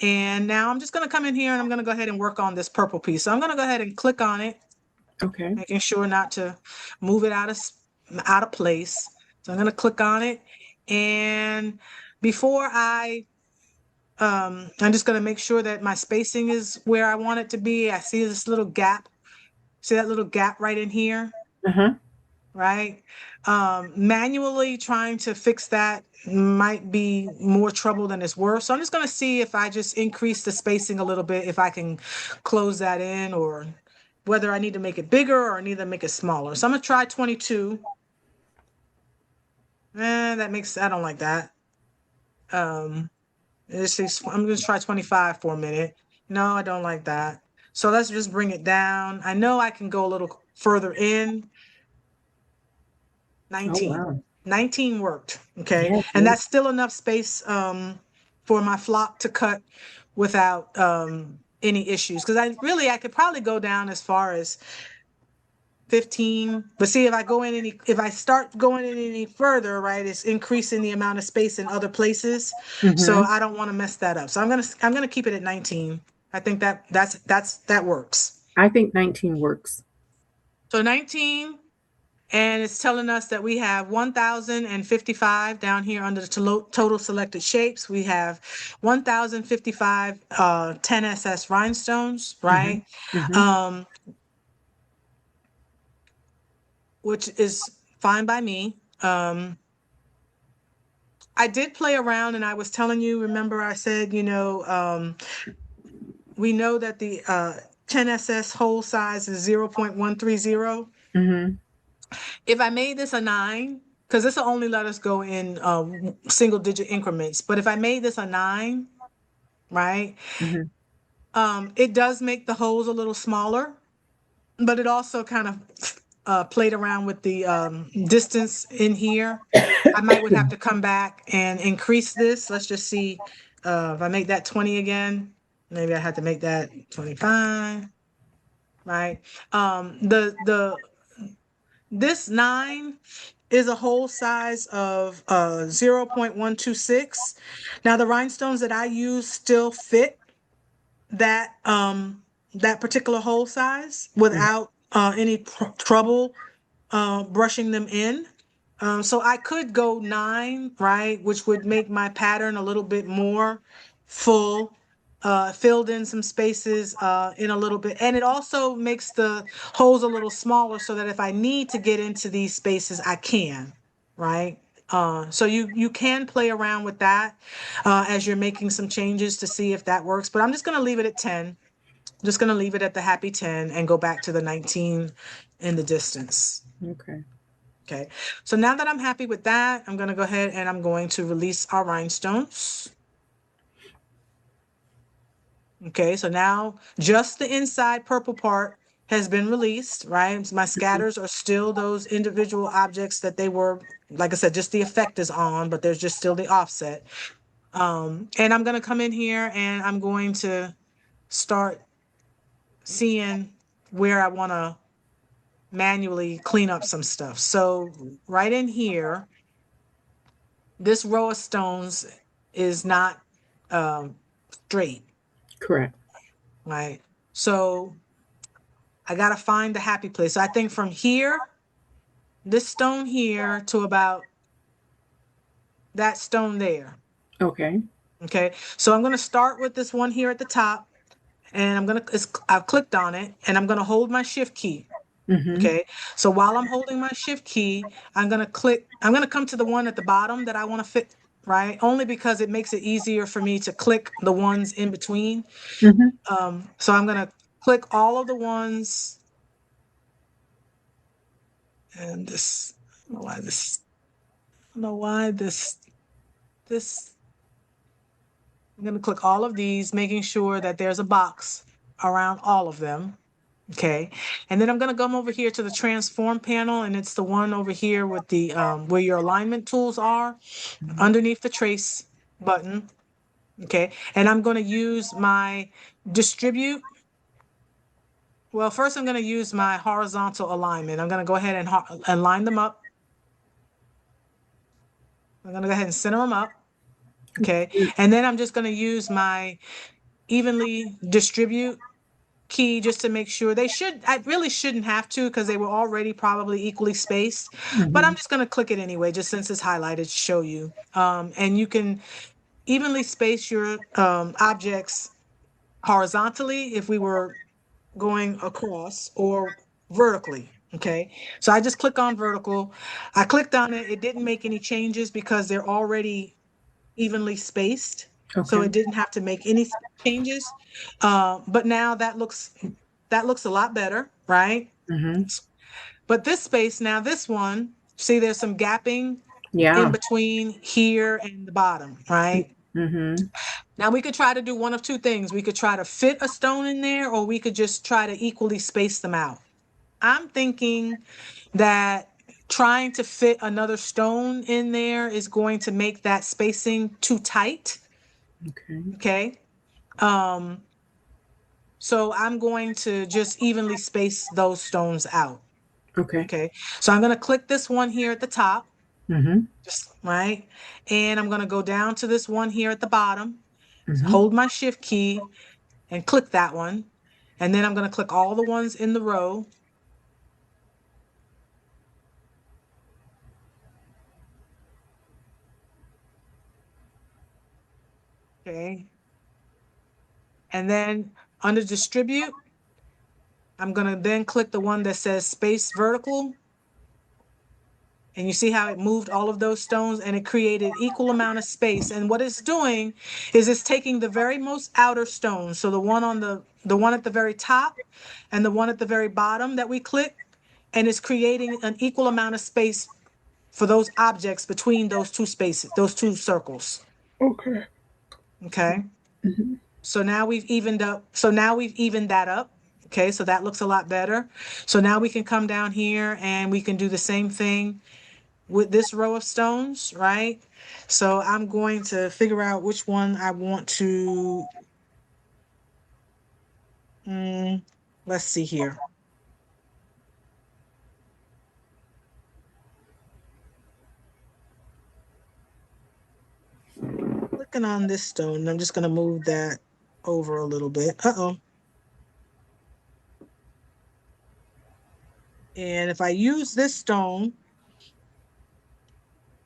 And now I'm just going to come in here and I'm going to go ahead and work on this purple piece. So I'm going to go ahead and click on it, Okay. making sure not to move it out of place. So I'm going to click on it. And before I'm just going to make sure that my spacing is where I want it to be. I see this little gap. See that little gap right in here? Uh-huh. Right? Manually trying to fix that might be more trouble than it's worth. So I'm just going to see if I just increase the spacing a little bit, if I can close that in, or whether I need to make it bigger or I need to make it smaller. So I'm going to try 22. I don't like that. Um, I'm going to try 25 for a minute. No, I don't like that. So let's just bring it down. I know I can go a little further in. Oh 19. wow. 19 worked. Okay. Yeah, And good. that's still enough space for my flock to cut without any issues. Because I could probably go down as far as 15. But see, if I start going in any further, right, it's increasing the amount of space in other places. So Mhm. I don't want to mess that up. So I'm gonna keep it at 19. I think that works. I think 19 works. So 19. And it's telling us that we have 1,055 down here under the total selected shapes. We have 1,055 10SS rhinestones, Mhm. right? Mhm. Um, which is fine by me. I did play around and I was telling you, remember I said, we know that the 10SS hole size is 0.130. Mhm. If I made this a 9, because this will only let us go in single digit increments, but if I made this a 9, right, Mhm. it does make the holes a little smaller, but it also kind of played around with the distance in here. I might would have to come back and increase this. Let's just see if I make that 20 again. Maybe I had to make that 25, right? The This 9 is a whole size of 0.126. Now the rhinestones that I use still fit that particular hole size Mhm. without any trouble brushing them in. So I could go 9, right, which would make my pattern a little bit more full, filled in some spaces in a little bit. And it also makes the holes a little smaller so that if I need to get into these spaces, I can, right? So you can play around with that as you're making some changes to see if that works. But I'm just going to leave it at 10. Just going to leave it at the happy 10 and go back to the 19 in the distance. Okay. Okay, so now that I'm happy with that, I'm going to go ahead and I'm going to release our rhinestones. Okay, so now just the inside purple part has been released, right? My Mhm. scatters are still those individual objects that they were, like I said, just the effect is on, but there's just still the offset. And I'm going to come in here and I'm going to start seeing where I want to manually clean up some stuff. So right in here, this row of stones is not straight, Correct. right? So I got to find the happy place. So I think from here, this stone here to about that stone there. Okay. Okay. So I'm going to start with this one here at the top, and I've clicked on it, and I'm going to hold my shift key. Mm-hmm. Okay. So while I'm holding my shift key, I'm going to come to the one at the bottom that I want to fit, right? Only because it makes it easier for me to click the ones in between. Mm-hmm. So I'm going to click all of the ones, and I don't know why I don't know why this, I'm going to click all of these, making sure that there's a box around all of them. Okay. And then I'm going to come over here to the transform panel, and it's the one over here with the where your alignment tools are underneath the trace button. Okay. And I'm going to use my distribute. Well, first I'm going to use my horizontal alignment. I'm going to go ahead and line them up. I'm going to go ahead and center them up. Okay. And then I'm just going to use my evenly distribute key just to make sure I really shouldn't have to because they were already probably equally spaced, but I'm Mm-hmm. just going to click it anyway, just since it's highlighted to show you. And you can evenly space your objects horizontally if we were going across, or vertically. Okay. So I just click on vertical. I clicked on it. It didn't make any changes because they're already evenly spaced. So Okay. it didn't have to make any changes. But now that looks a lot better, right? Mm-hmm. But this space now, this one, see, there's some gapping in Yeah. between here and the bottom, right? Mm-hmm. Now we could try to do one of two things. We could try to fit a stone in there, or we could just try to equally space them out. I'm thinking that trying to fit another stone in there is going to make that spacing too tight. Okay. Okay. Um, so I'm going to just evenly space those stones out. Okay. Okay. So I'm going to click this one here at the top, Mm-hmm. just right. And I'm going to go down to this one here at the bottom, Mm-hmm. hold my shift key and click that one. And then I'm going to click all the ones in the row. Okay. And then under distribute, I'm going to then click the one that says space vertical. And you see how it moved all of those stones and it created equal amount of space. And what it's doing is it's taking the very most outer stones. So the one at the very top and the one at the very bottom that we click, and it's creating an equal amount of space for those objects between those two spaces, those two circles. Okay. Okay. Mm-hmm. So now we've evened that up. Okay, so that looks a lot better. So now we can come down here and we can do the same thing with this row of stones, right? So I'm going to figure out which one I want to, mm, let's see here. Clicking on this stone, I'm just going to move that over a little bit. Uh-oh. And if I use this stone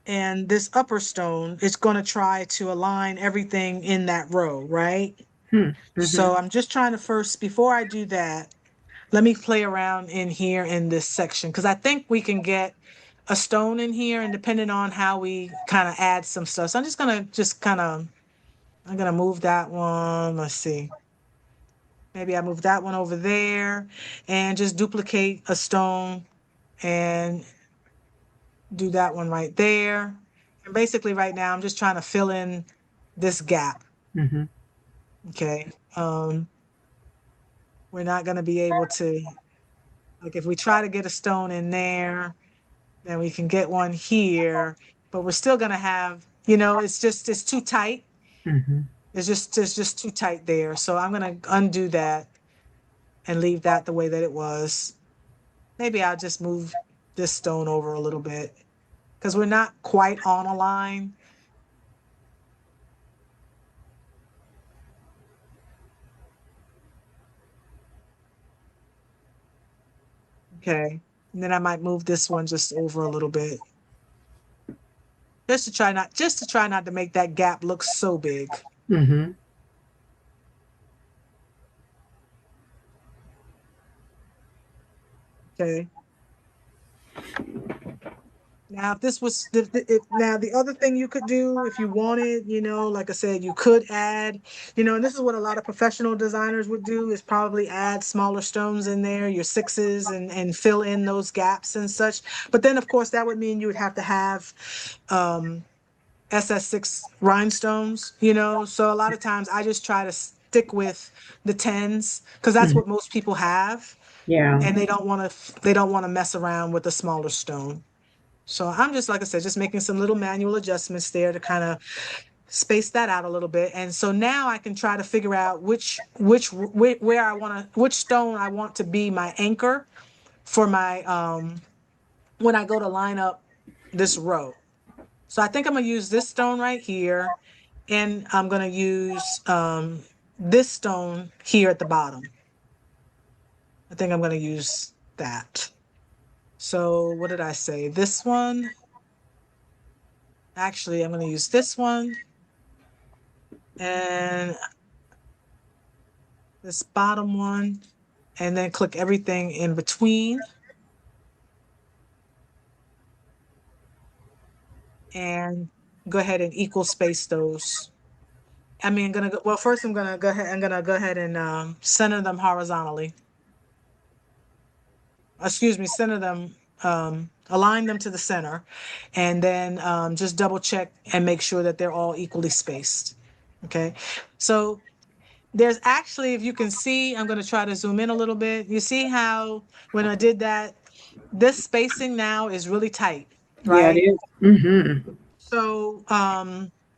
and this upper stone, it's going to try to align everything in that row, right? Mm-hmm. So I'm just trying to first, before I do that, let me play around in here in this section because I think we can get a stone in here, and depending on how we kind of add some stuff. So I'm just kind of I'm gonna move that one. Let's see. Maybe I move that one over there and just duplicate a stone and do that one right there. And basically right now I'm just trying to fill in this gap. Mm-hmm. Okay. We're not gonna be able to, like, if we try to get a stone in there, then we can get one here, but we're still gonna have, it's too tight. Mm-hmm. It's just too tight there. So I'm gonna undo that and leave that the way that it was. Maybe I'll just move this stone over a little bit because we're not quite on a line. Okay. And then I might move this one just over a little bit. Just to try not to make that gap look so big. Mm-hmm. Okay. Now, if this was now the other thing you could do if you wanted, like I said, you could add, and this is what a lot of professional designers would do is probably add smaller stones in there, your sixes, and fill in those gaps and such. But then, of course, that would mean you would have to have SS6 rhinestones, So a lot of times I just try to stick with the tens because that's Mm-hmm. what most people have, Yeah. and they don't want to mess around with a smaller stone. So I'm just, like I said, just making some little manual adjustments there to kind of space that out a little bit. And so now I can try to figure out where I want to, which stone I want to be my anchor for my, when I go to line up this row. So I think I'm going to use this stone right here, and I'm going to use, this stone here at the bottom. I think I'm going to use that. So what did I say? This one, actually, I'm going to use this one. And this bottom one, and then click everything in between and go ahead and equal space those. I mean, first I'm gonna go ahead and center them horizontally. Excuse me, center them, align them to the center, and then just double check and make sure that they're all equally spaced. Okay, so there's actually, if you can see, I'm going to try to zoom in a little bit. You see how when I did that, this spacing now is really tight, Yeah, it right? is. Mm-hmm. So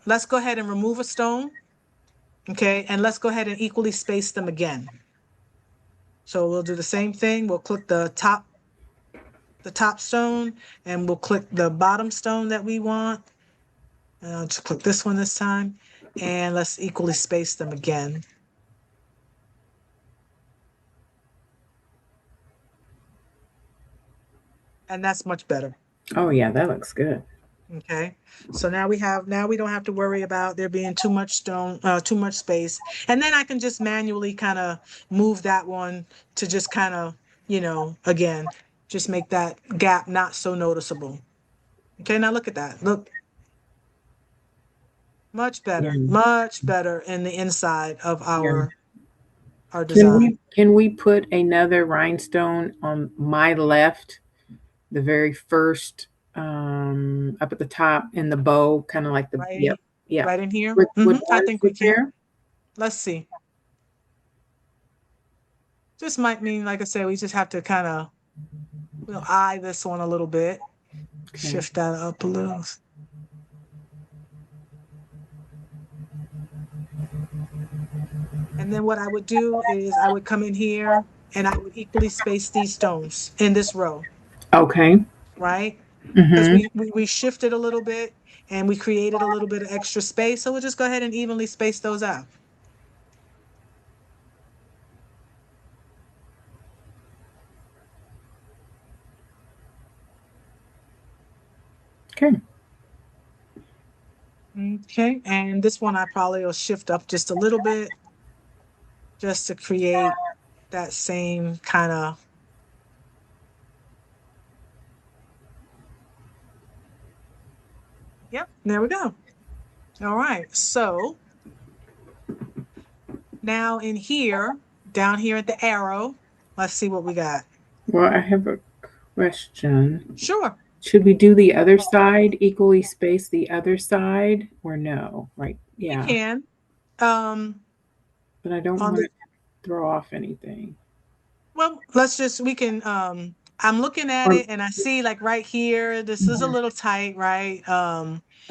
let's go ahead and remove a stone, okay? And let's go ahead and equally space them again. So we'll do the same thing. We'll click the top stone, and we'll click the bottom stone that we want. And I'll just click this one this time, and let's equally space them again. And that's much better. Oh yeah, that looks good. Okay, so now we don't have to worry about there being too much space. And then I can just manually kind of move that one to just kind of, again, just make that gap not so noticeable. Okay, now look at that. Look, Yeah. much better in the inside of Yeah. our Can design. we put another rhinestone on my left, the very first, up at the top in the bow, kind of like the, yep, Right, yep. right in here. Would I one think we fit can. there? Let's see. Just might mean, like I said, we just have to kind of, we'll eye this one a little bit, Okay. shift that up a little. And then what I would do is I would come in here and I would equally space these stones in this row, Okay. right? Because Mm-hmm. we shifted a little bit and we created a little bit of extra space. So we'll just go ahead and evenly space those out. Okay. Okay. And this one I probably will shift up just a little bit just to create that same kind of, yep, there we go. All right. So now in here, down here at the arrow, let's see what we got. Well, I have a question. Sure. Should we do the other side, equally space the other side, or no? Right. We Yeah. can. Um, But I don't on want the to throw off anything. Well, we can, I'm looking at Or, it and I see like right here, this is a mhm. little tight, right?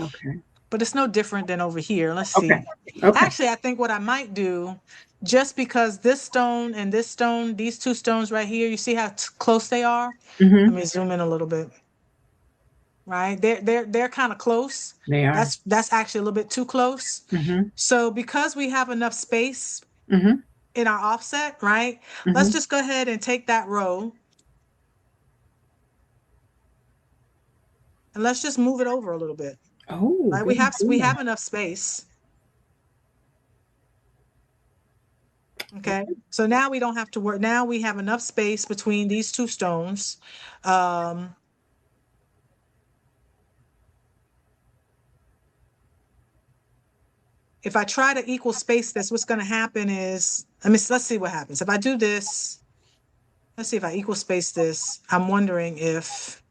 Okay. but it's no different than over here. Let's Okay. see. Okay. Actually, I think what I might do, just because this stone and this stone, these two stones right here, you see how close they are? Let Mm-hmm. me zoom in a little bit. Right? They're kind of close. They are. That's actually a little bit too close. Mm-hmm. So because we have enough space Mm-hmm. in our offset, right? Let's Mm-hmm. just go ahead and take that row and let's just move it over a little bit. Oh, Right? good We idea. have enough space. Okay. So now we don't have to work. Now we have enough space between these two stones. Um, if I try to equal space this, what's going to happen is, let's see what happens. If I do this, let's see if I equal space this. I'm wondering if,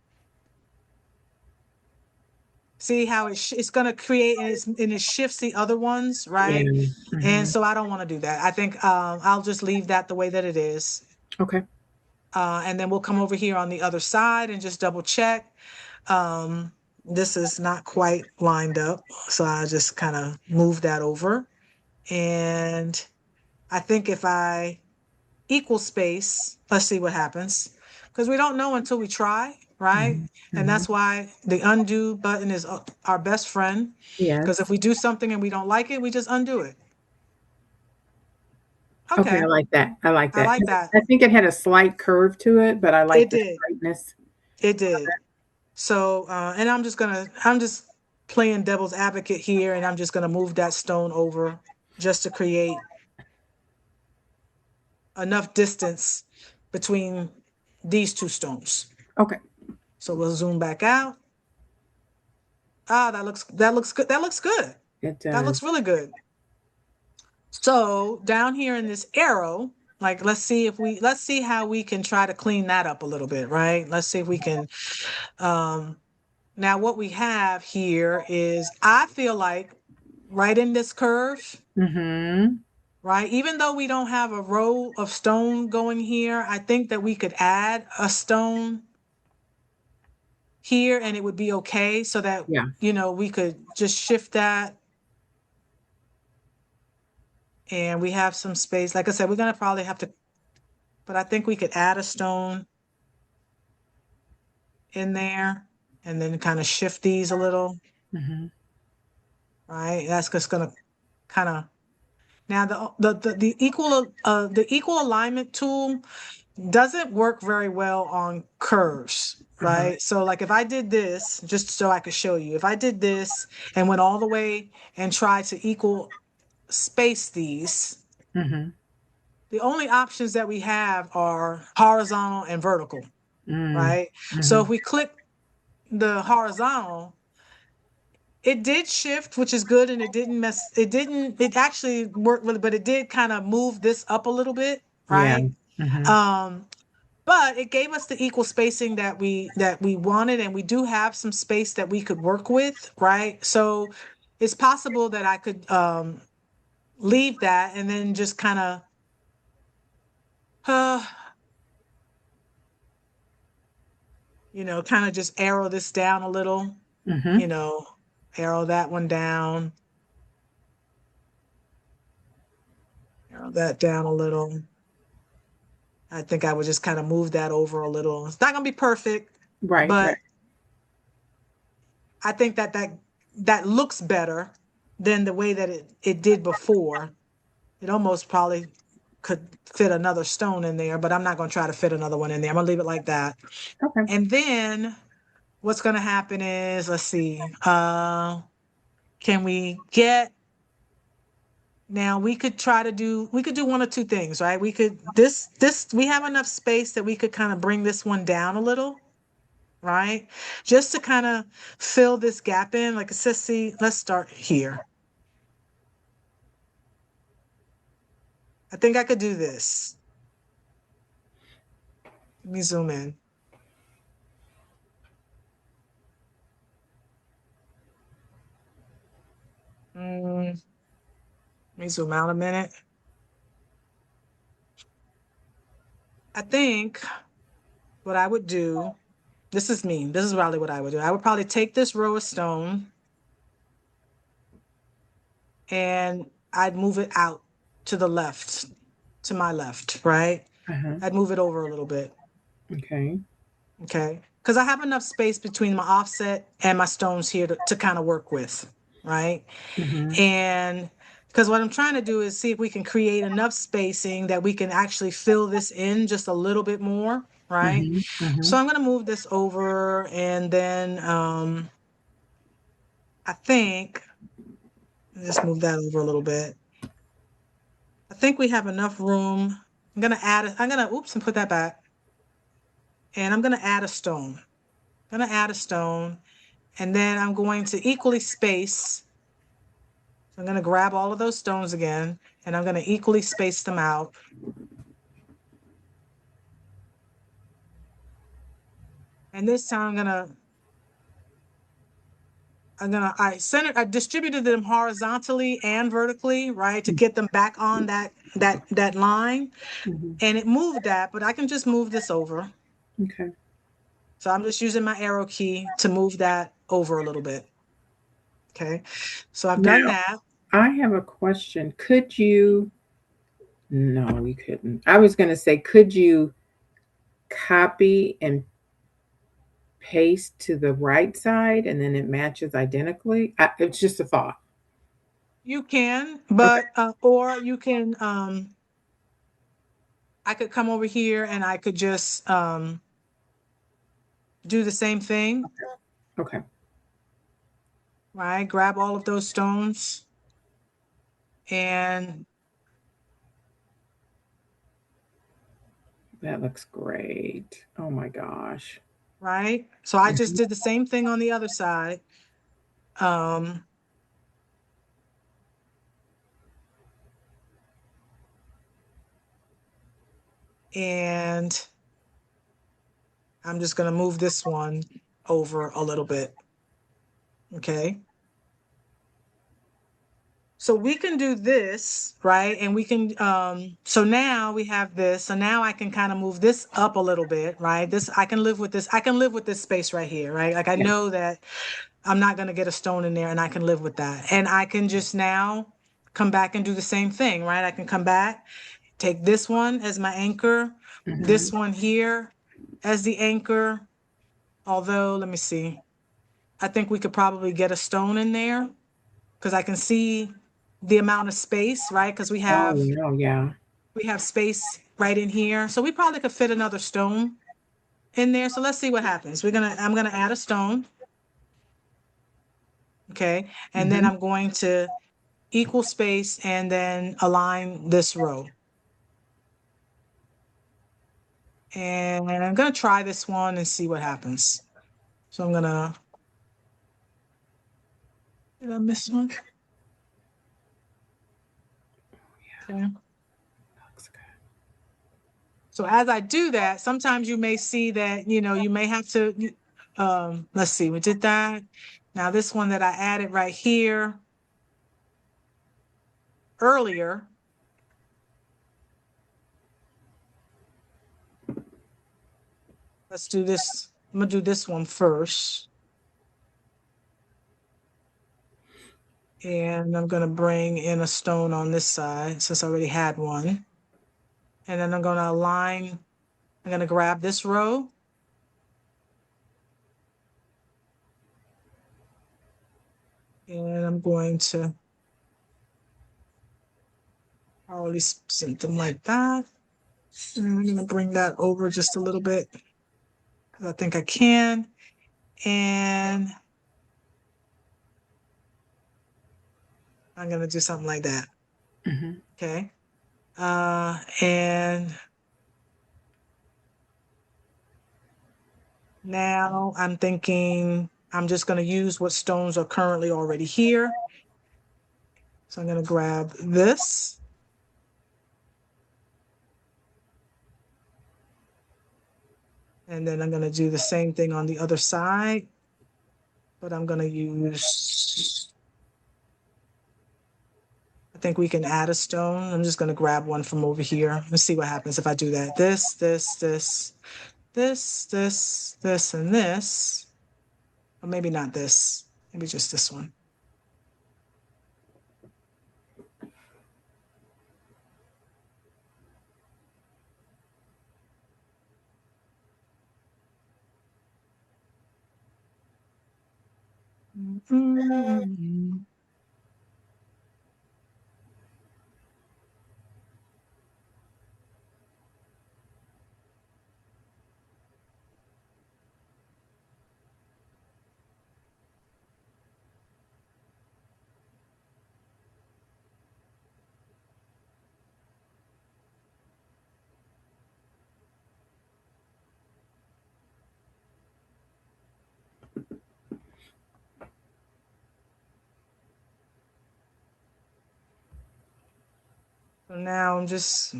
see how it's going to create and it shifts the other ones, Yeah. right? And Mm-hmm. so I don't want to do that. I think I'll just leave that the way that it is. Okay. And then we'll come over here on the other side and just double check. Um, this is not quite lined up, so I just kind of move that over. And I think if I equal space, let's see what happens. Because we don't know until we try, right? Mm-hmm. And Mm-hmm. that's why the undo button is our best friend. Because if Yes. we do something and we don't like it, we just undo it. Okay, I Okay, like that. I like I that. like that. I think it had a slight curve to it, but I like It the did. straightness. It did. So, and I'm just playing devil's advocate here, and I'm just gonna move that stone over just to create enough distance between these two stones. Okay. So we'll zoom back out. Ah, that looks good. That looks good. It That does. looks really good. So down here in this arrow, like let's see how we can try to clean that up a little bit, right? Let's see if we can um now what we have here is I feel like right in this curve, Mm-hmm. right? Even though we don't have a row of stone going here, I think that we could add a stone here and it would be okay so that, Yeah. we could just shift that and we have some space. Like I said, we're gonna probably have to, but I think we could add a stone in there and then kind of shift these a little, Mm-hmm. right? That's just gonna kind of now the equal alignment tool doesn't work very well on curves, Uh-huh. right? So like if I did this, just so I could show you, if I did this and went all the way and tried to equal space these, Mm-hmm. the only options that we have are horizontal and vertical, Mm. right? So Mm-hmm. if we click the horizontal, it did shift, which is good, and it actually worked really, but it did kind of move this up a little bit, Yeah. right? Mm-hmm. Um, but it gave us the equal spacing that we wanted, and we do have some space that we could work with, right? So it's possible that I could leave that and then just kind of uh, kind of just arrow this down a little, you Mm-hmm. know, arrow that one down, arrow that down a little. I think I would just kind of move that over a little. It's not gonna be perfect, Right. Right. but I think that looks better than the way that it did before. It almost probably could fit another stone in there, but I'm not gonna try to fit another one in there. I'm gonna leave it like that. Okay. And then what's gonna happen is, let's see, can we get now we could do one or two things, right? We could we have enough space that we could kind of bring this one down a little, right? Just to kind of fill this gap in. Like it says, see, let's start here. I think I could do this. Let me zoom in. Let me zoom out a minute. I think what I would do, this is me. This is probably what I would do. I would probably take this row of stone and I'd move it out to the left, to my left, right? Uh-huh. I'd move it over a little bit, Okay. okay? Because I have enough space between my offset and my stones here to kind of work with, right? Mm-hmm. And because what I'm trying to do is see if we can create enough spacing that we can actually fill this in just a little bit more, right? Mm-hmm. Mm-hmm. So I'm going to move this over, and then I think just move that over a little bit. I think we have enough room. I'm gonna, oops, and put that back. And I'm gonna add a stone. I'm gonna add a stone, and then I'm going to equally space. I'm gonna grab all of those stones again, and I'm gonna equally space them out. And this time I distributed them horizontally and vertically, right, to get them back on that line. Mm-hmm. And it moved that, but I can just move this over. Okay. So I'm just using my arrow key to move that over a little bit. Okay. So I've done Now, that. I have a question. Could you? No, you couldn't. I was going to say, could you copy and paste to the right side and then it matches identically? It's just a thought. You can, Okay. but or you can I could come over here and I could just do the same thing, Okay. right? Grab all of those stones and That looks great. Oh my gosh. right. So I just Mhm. did the same thing on the other side. Um and I'm just gonna move this one over a little bit. Okay. So we can do this, right? And we can, so now we have this. So now I can kind of move this up a little bit, right? This, I can live with this. I can live with this space right here, right? Like I Yeah. know that I'm not going to get a stone in there and I can live with that. And I can just now come back and do the same thing, right? I can come back, take this one as my anchor, this Hmm. one here as the anchor. Although, let me see. I think we could probably get a stone in there because I can see the amount of space, right? Because Oh, wow. Yeah. we have space right in here. So we probably could fit another stone in there. So let's see what happens. I'm gonna add a stone, okay? And then Hmm. I'm going to equal space and then align this row. And I'm gonna try this one and see what happens. So did I miss one? Okay. Looks good. So as I do that, sometimes you may see that, you may have to, let's see, we did that. Now this one that I added right here earlier, let's do this. I'm gonna do this one first. And I'm gonna bring in a stone on this side since I already had one. And then I'm gonna grab this row and I'm going to probably something like that. And I'm gonna bring that over just a little bit because I think I can. And I'm gonna do something like that. Hmm. Okay. And now I'm thinking I'm just gonna use what stones are currently already here. So I'm gonna grab this. And then I'm going to do the same thing on the other side, but I'm going to use, I think we can add a stone. I'm just going to grab one from over here and see what happens if I do that. This, and this. Or maybe not this, maybe just this one. Mm. So now I'm just,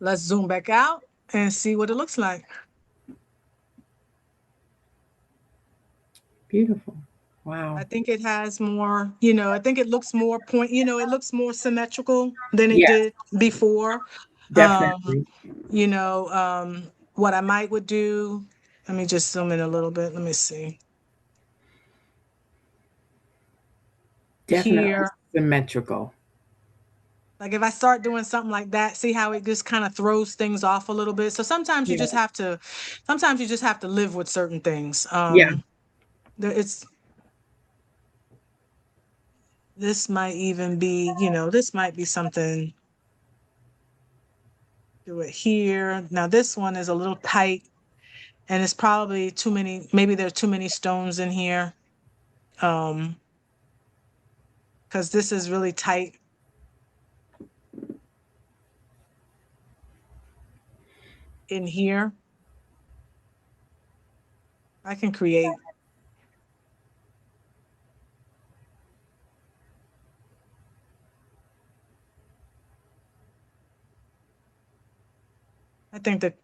let's zoom back out and see what it looks like. Beautiful. Wow. I think it has more, I think it looks more it looks more symmetrical than it Yes, did before. Um, definitely. you know, what I might would do, let me just zoom in a little bit. Let me see. Definitely Here, symmetrical. like if I start doing something like that, see how it just kind of throws things off a little bit. So Yeah. sometimes you just have to live with certain things. Yeah. It's this might even be, this might be something. Do it here. Now this one is a little tight and it's probably too many, maybe there are too many stones in here. Um, because this is really tight in here. I can create, I think that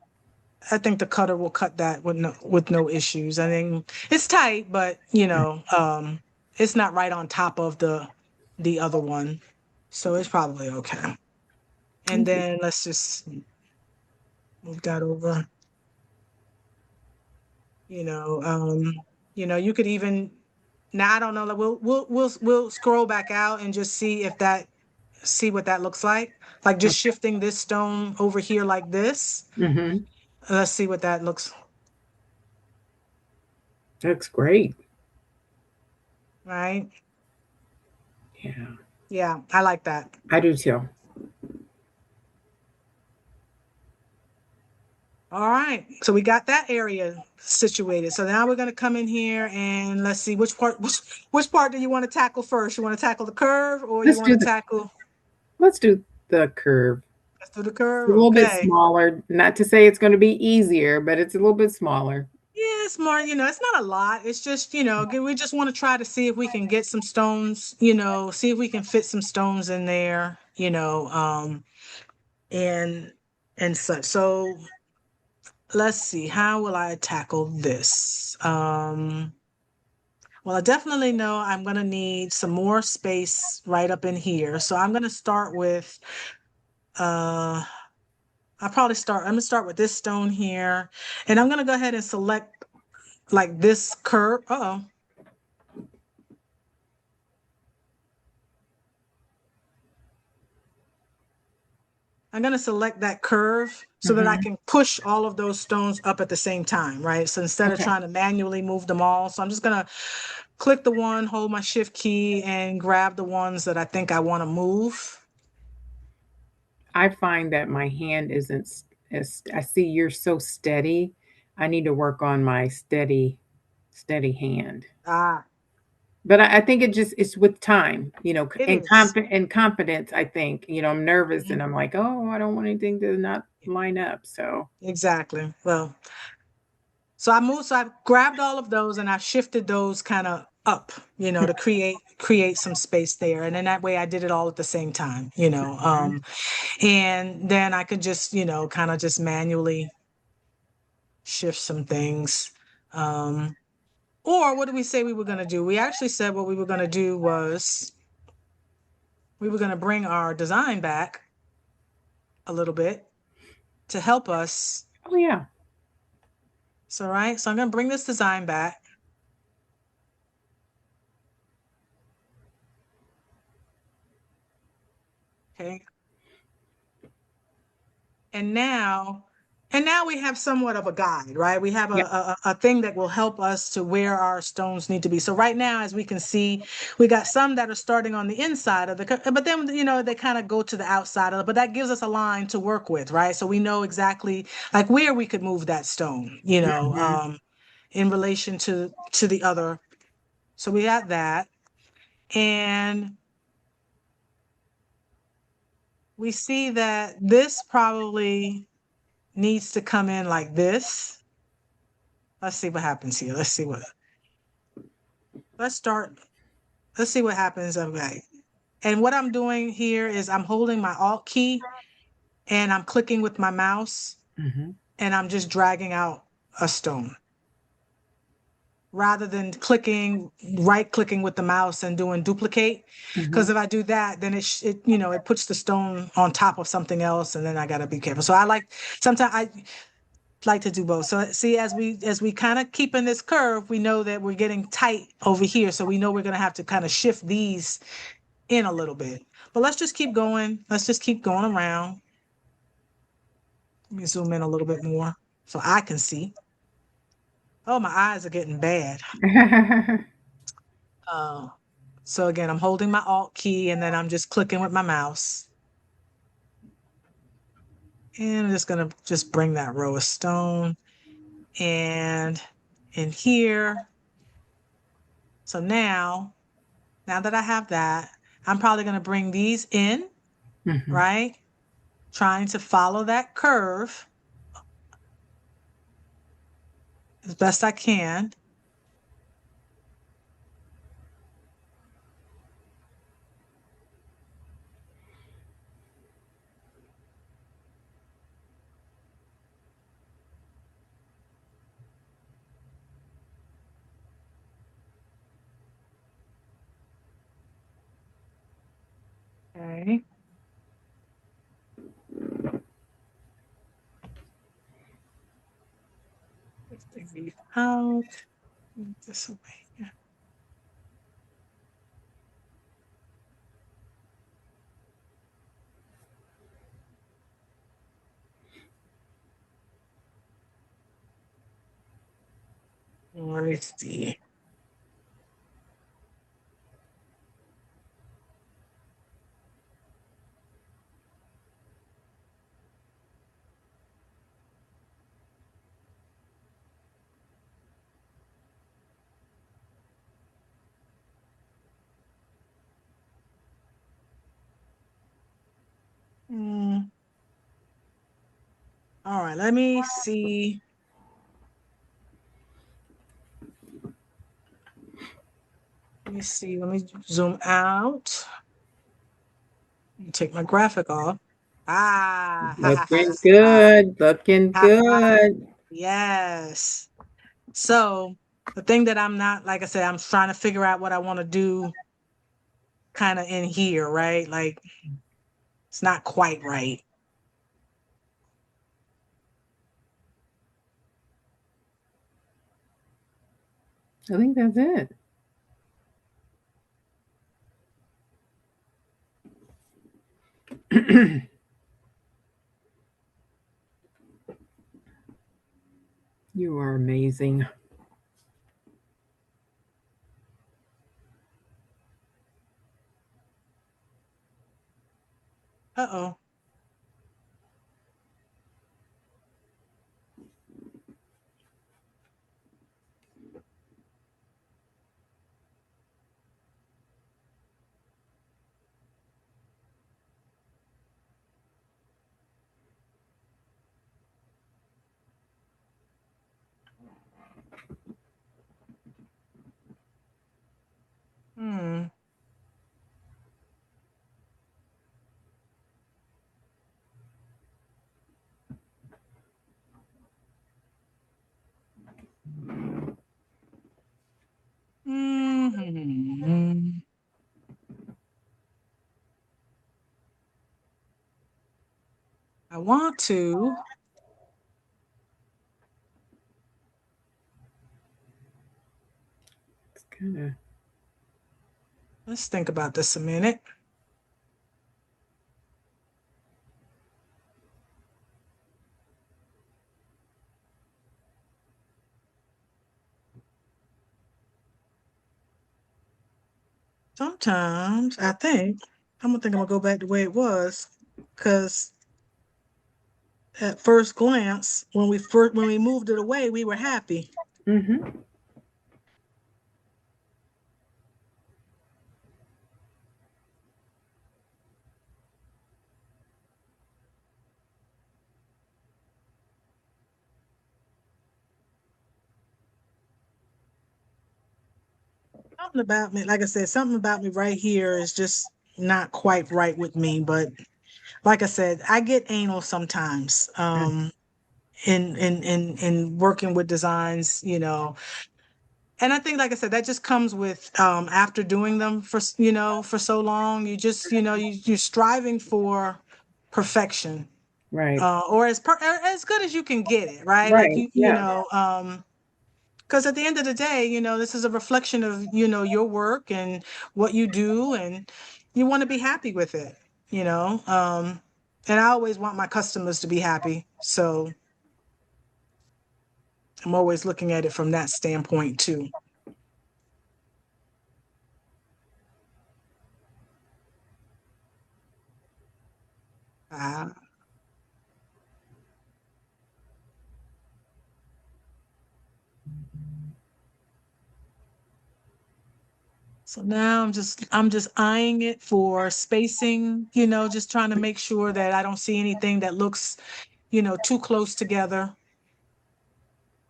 I think the cutter will cut that with no issues. I think it's tight, but it's not right on top of the other one. So it's probably okay. And Okay. then let's just move that over. You know, you could even now I don't know, like we'll scroll back out and just see what that looks like. Like just shifting this stone over here like this. Mm-hmm. Let's see what that looks That's great. right. Yeah, Yeah, I like that. I do too. All right. So we got that area situated. So now we're going to come in here and let's see which part do you want to tackle first? You want to tackle the curve or you Let's want do to the tackle let's do the curve. let's do the It's a curve? little bit Okay. smaller. Not to say it's going to be easier, but it's a little bit smaller. Yeah, it's more, it's not a lot. It's just, we just want to try to see if we can get some stones, see if we can fit some stones in there, and such. So let's see, how will I tackle this? Well, I definitely know I'm going to need some more space right up in here. So I'm going to start with, uh, I'm going to start with this stone here. And I'm going to go ahead and select like this curve. Uh-oh. I'm going to select that curve so that I Mm-hmm. can push all of those stones up at the same time, right? So instead of Okay. trying to manually move them all, so I'm just going to click the one, hold my shift key and grab the ones that I think I want to move. I find that my hand isn't as I see you're so steady. I need to work on my steady hand. Ah, But I think it's with time, it is. and confidence. I think I'm nervous Mhm. and I'm like, oh, I don't want anything to not line up. So Exactly. Well, so I've grabbed all of those and I've shifted those kind of up, to create some space there. And then that way I did it all at the same time, mhm. and then I could just, kind of just manually shift some things. Um, or what did we say we were going to do? We actually said what we were going to do was we were going to bring our design back a little bit to help us. Oh yeah, So, right. So I'm going to bring this design back. Okay. And now And now we have somewhat of a guide, right? We have Yep. a thing that will help us to where our stones need to be. So right now, as we can see, we got some that are starting on the inside of but then, they kind of go to the outside of it, but that gives us a line to work with, right? So we know exactly like where we could move that stone, Mhm. in relation to the other. So we got that. And we see that this probably needs to come in like this. Let's see what happens here. Let's start. Let's see what happens. Okay. And what I'm doing here is I'm holding my Alt key and I'm clicking with my mouse Mhm. and I'm just dragging out a stone rather than right clicking with the mouse and doing duplicate. Because Mhm. if I do that, then it puts the stone on top of something else, and then I got to be careful. So sometimes I like to do both. So see, as we kind of keep in this curve, we know that we're getting tight over here. So we know we're going to have to kind of shift these in a little bit. But let's just keep going. Let's just keep going around. Let me zoom in a little bit more so I can see. Oh, my eyes are getting bad. Uh, so again, I'm holding my Alt key and then I'm just clicking with my mouse. And I'm just gonna just bring that row of stone and in here. So now that I have that, I'm probably gonna bring these in, Mhm. right? Trying to follow that curve as best I can. Okay. Let's take these out. Move this away. Yeah. Let me see. Mm, all right, let me see. Let me see. Let me zoom out. Take my graphic off. Ah, ha ha ha Looking ha good. Looking ha ha. good. Yes. So the thing that I'm not, like I said, I'm trying to figure out what I want to do kind of in here, right? Like it's not quite right. I think that's it. You are amazing. Uh-oh. Hmm. Hmm. I want to. It's kind of. Let's think about this a minute. Sometimes I think I'm gonna go back the way it was, because at first glance, when we moved it away, we were happy. Mm-hmm. Something about me, like I said, something about me right here is just not quite right with me. But like I said, I get anal sometimes. In working with designs, and I think, like I said, that just comes with after doing them for so long. You just you're striving for perfection, Right. or as good as you can get it, right? Like Right. Yeah. because at the end of the day, this is a reflection of your work and what you do, and you want to be happy with it, you know. And I always want my customers to be happy, so I'm always looking at it from that standpoint too. Uh, so now I'm just eyeing it for spacing, just trying to make sure that I don't see anything that looks, too close together,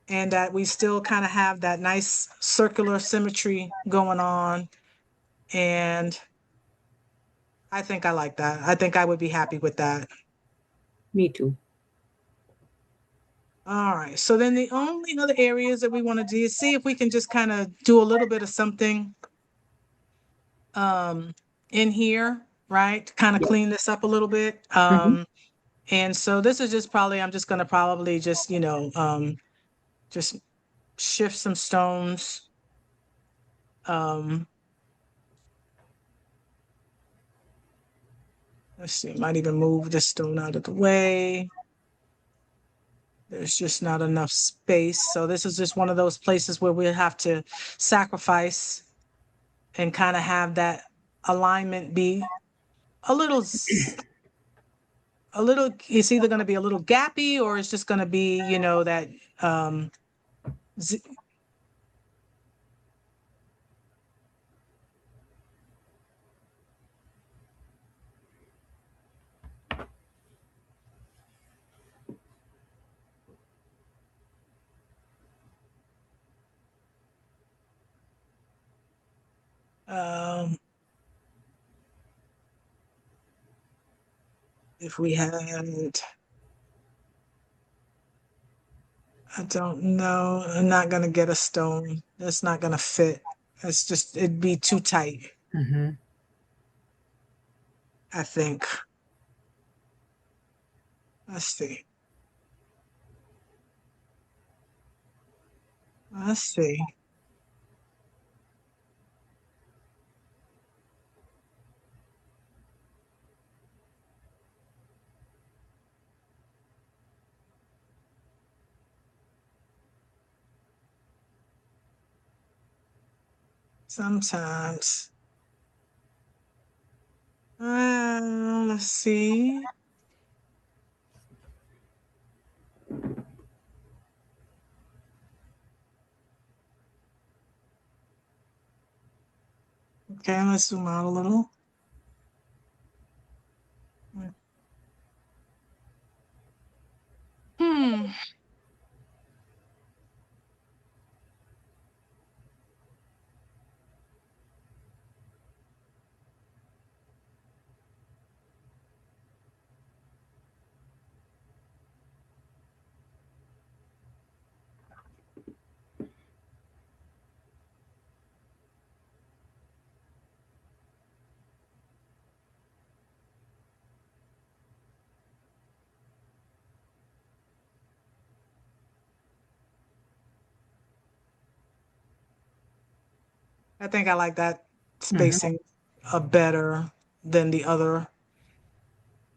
and that we still kind of have that nice circular symmetry going on. And I think I like that. I think I would be happy with that. Me too. All right. So then the only other areas that we want to do is see if we can just kind of do a little bit of something um in here, right? Kind of Yeah. clean this up a little bit. Mm-hmm. And so this is just probably, I'm just gonna probably just, just shift some stones. Um, let's see, might even move this stone out of the way. There's just not enough space. So this is just one of those places where we'll have to sacrifice and kind of have that alignment be a little, it's either going to be a little gappy, or it's just going to be, that, um, z- um, if we had, I don't know, I'm not going to get a stone. That's not going to fit. It'd be too tight, Mm-hmm. I think. Let's see. Let's see. Sometimes. Let's see. Okay, let's zoom out a little. Hmm. I think I like that Mm-hmm. spacing better than the other.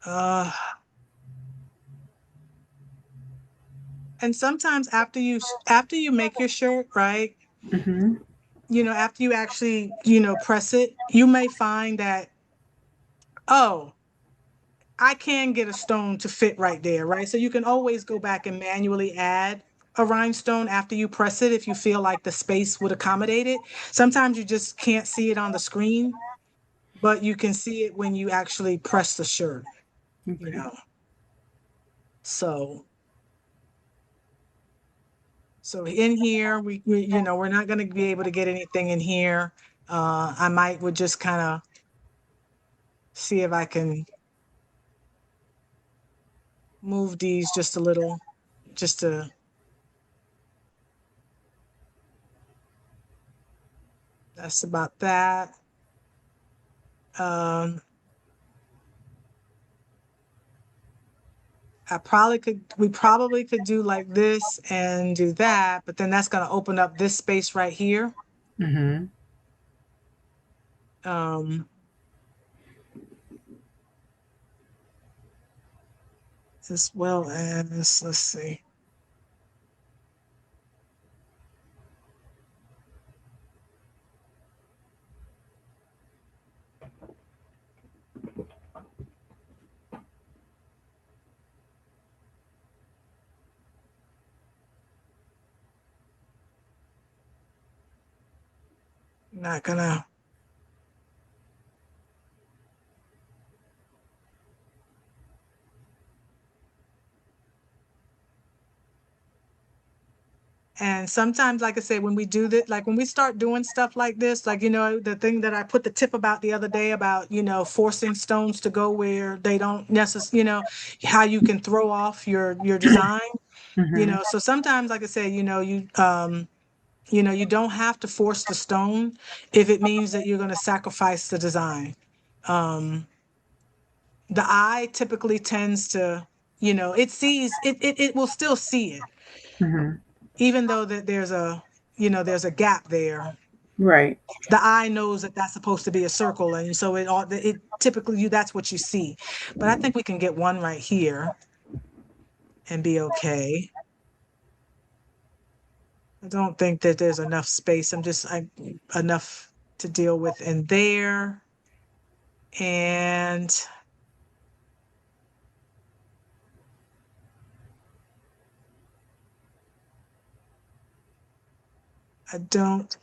Uh, and sometimes after you make your shirt, right? Mm-hmm. after you actually, press it, you may find that, oh, I can get a stone to fit right there, right? So you can always go back and manually add a rhinestone after you press it if you feel like the space would accommodate it. Sometimes you just can't see it on the screen, but you can see it when you actually press the shirt, you Okay. know. So so in here we're not going to be able to get anything in here. I might would just kind of see if I can move these just a little, just to, that's about that. Um, we probably could do like this and do that, but then that's going to open up this space right here. Mm-hmm. Um, as well as, let's see. Not gonna, and sometimes, like I said, when we do that, like when we start doing stuff like this, like, the thing that I put the tip about the other day about, forcing stones to go where they don't necessarily, how you can throw off your design, Mm-hmm. so sometimes, like I said, you don't have to force the stone if it means that you're going to sacrifice the design. Um, the eye typically tends to, it will still see it, Mm-hmm. even though that there's a gap there. Right. The eye knows that that's supposed to be a circle, and so it typically that's what you see. But I think we can get one right here and be okay. I don't think that there's enough space. Enough to deal with in there. And I don't,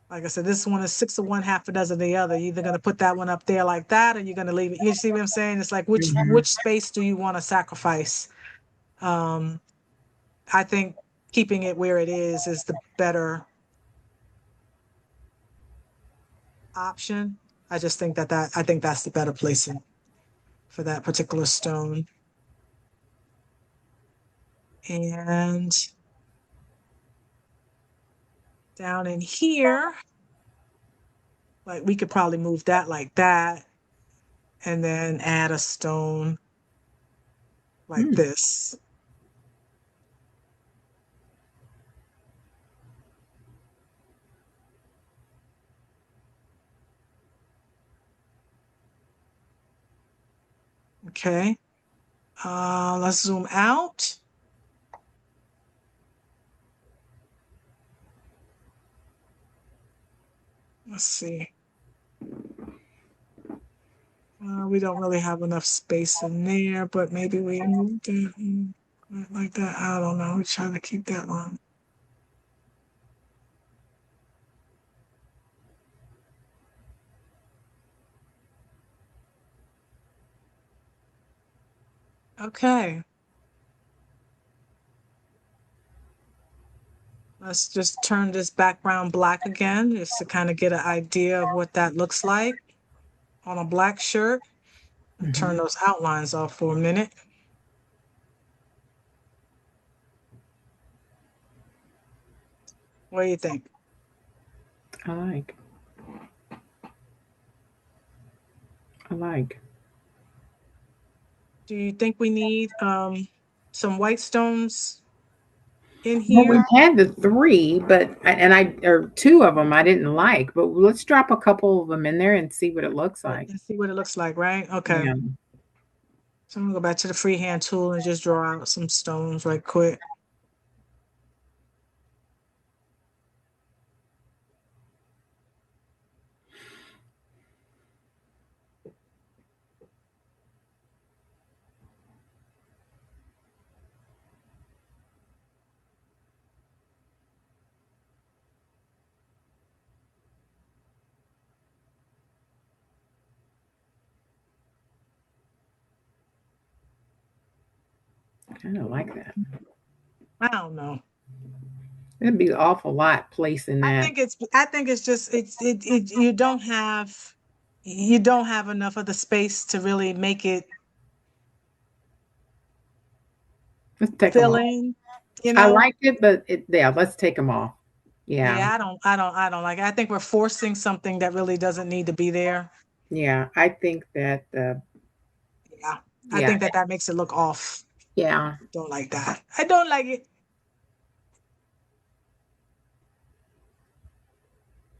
like I said, this one is six of one, half a dozen of the other. You're either going to put that one up there like that, or you're going to leave it. You see what I'm saying? It's like Mm-hmm. which space do you want to sacrifice? Um, I think keeping it where it is the better option. I just think I think that's the better placing for that particular stone. And down in here, like we could probably move that like that, and then add a stone like Mm. this. Okay. Let's zoom out. Let's see. We don't really have enough space in there, but maybe we moved it like that. I don't know. We're trying to keep that one. Okay. Let's just turn this background black again, just to kind of get an idea of what that looks like on a black shirt. And Mm-hmm. turn those outlines off for a minute. What do you think? I like. I like. Do you think we need some white stones in Well, we've here? had the three, but or two of them I didn't like, but let's drop a couple of them in there and see what it looks like. And see what it looks like, right? Okay. Yeah. So I'm gonna go back to the freehand tool and just draw out some stones right quick. kind of like that. I don't know. It'd be an awful lot placing that. I think it's just it you don't have enough of the space to really make it Let's take them fill off. in, you I know? liked it, but yeah, let's take them off. Yeah, Yeah, I don't like it. I think we're forcing something that really doesn't need to be there. yeah. I think that Yeah. I yeah, think that that makes it look off. yeah. Don't like that. I don't like it.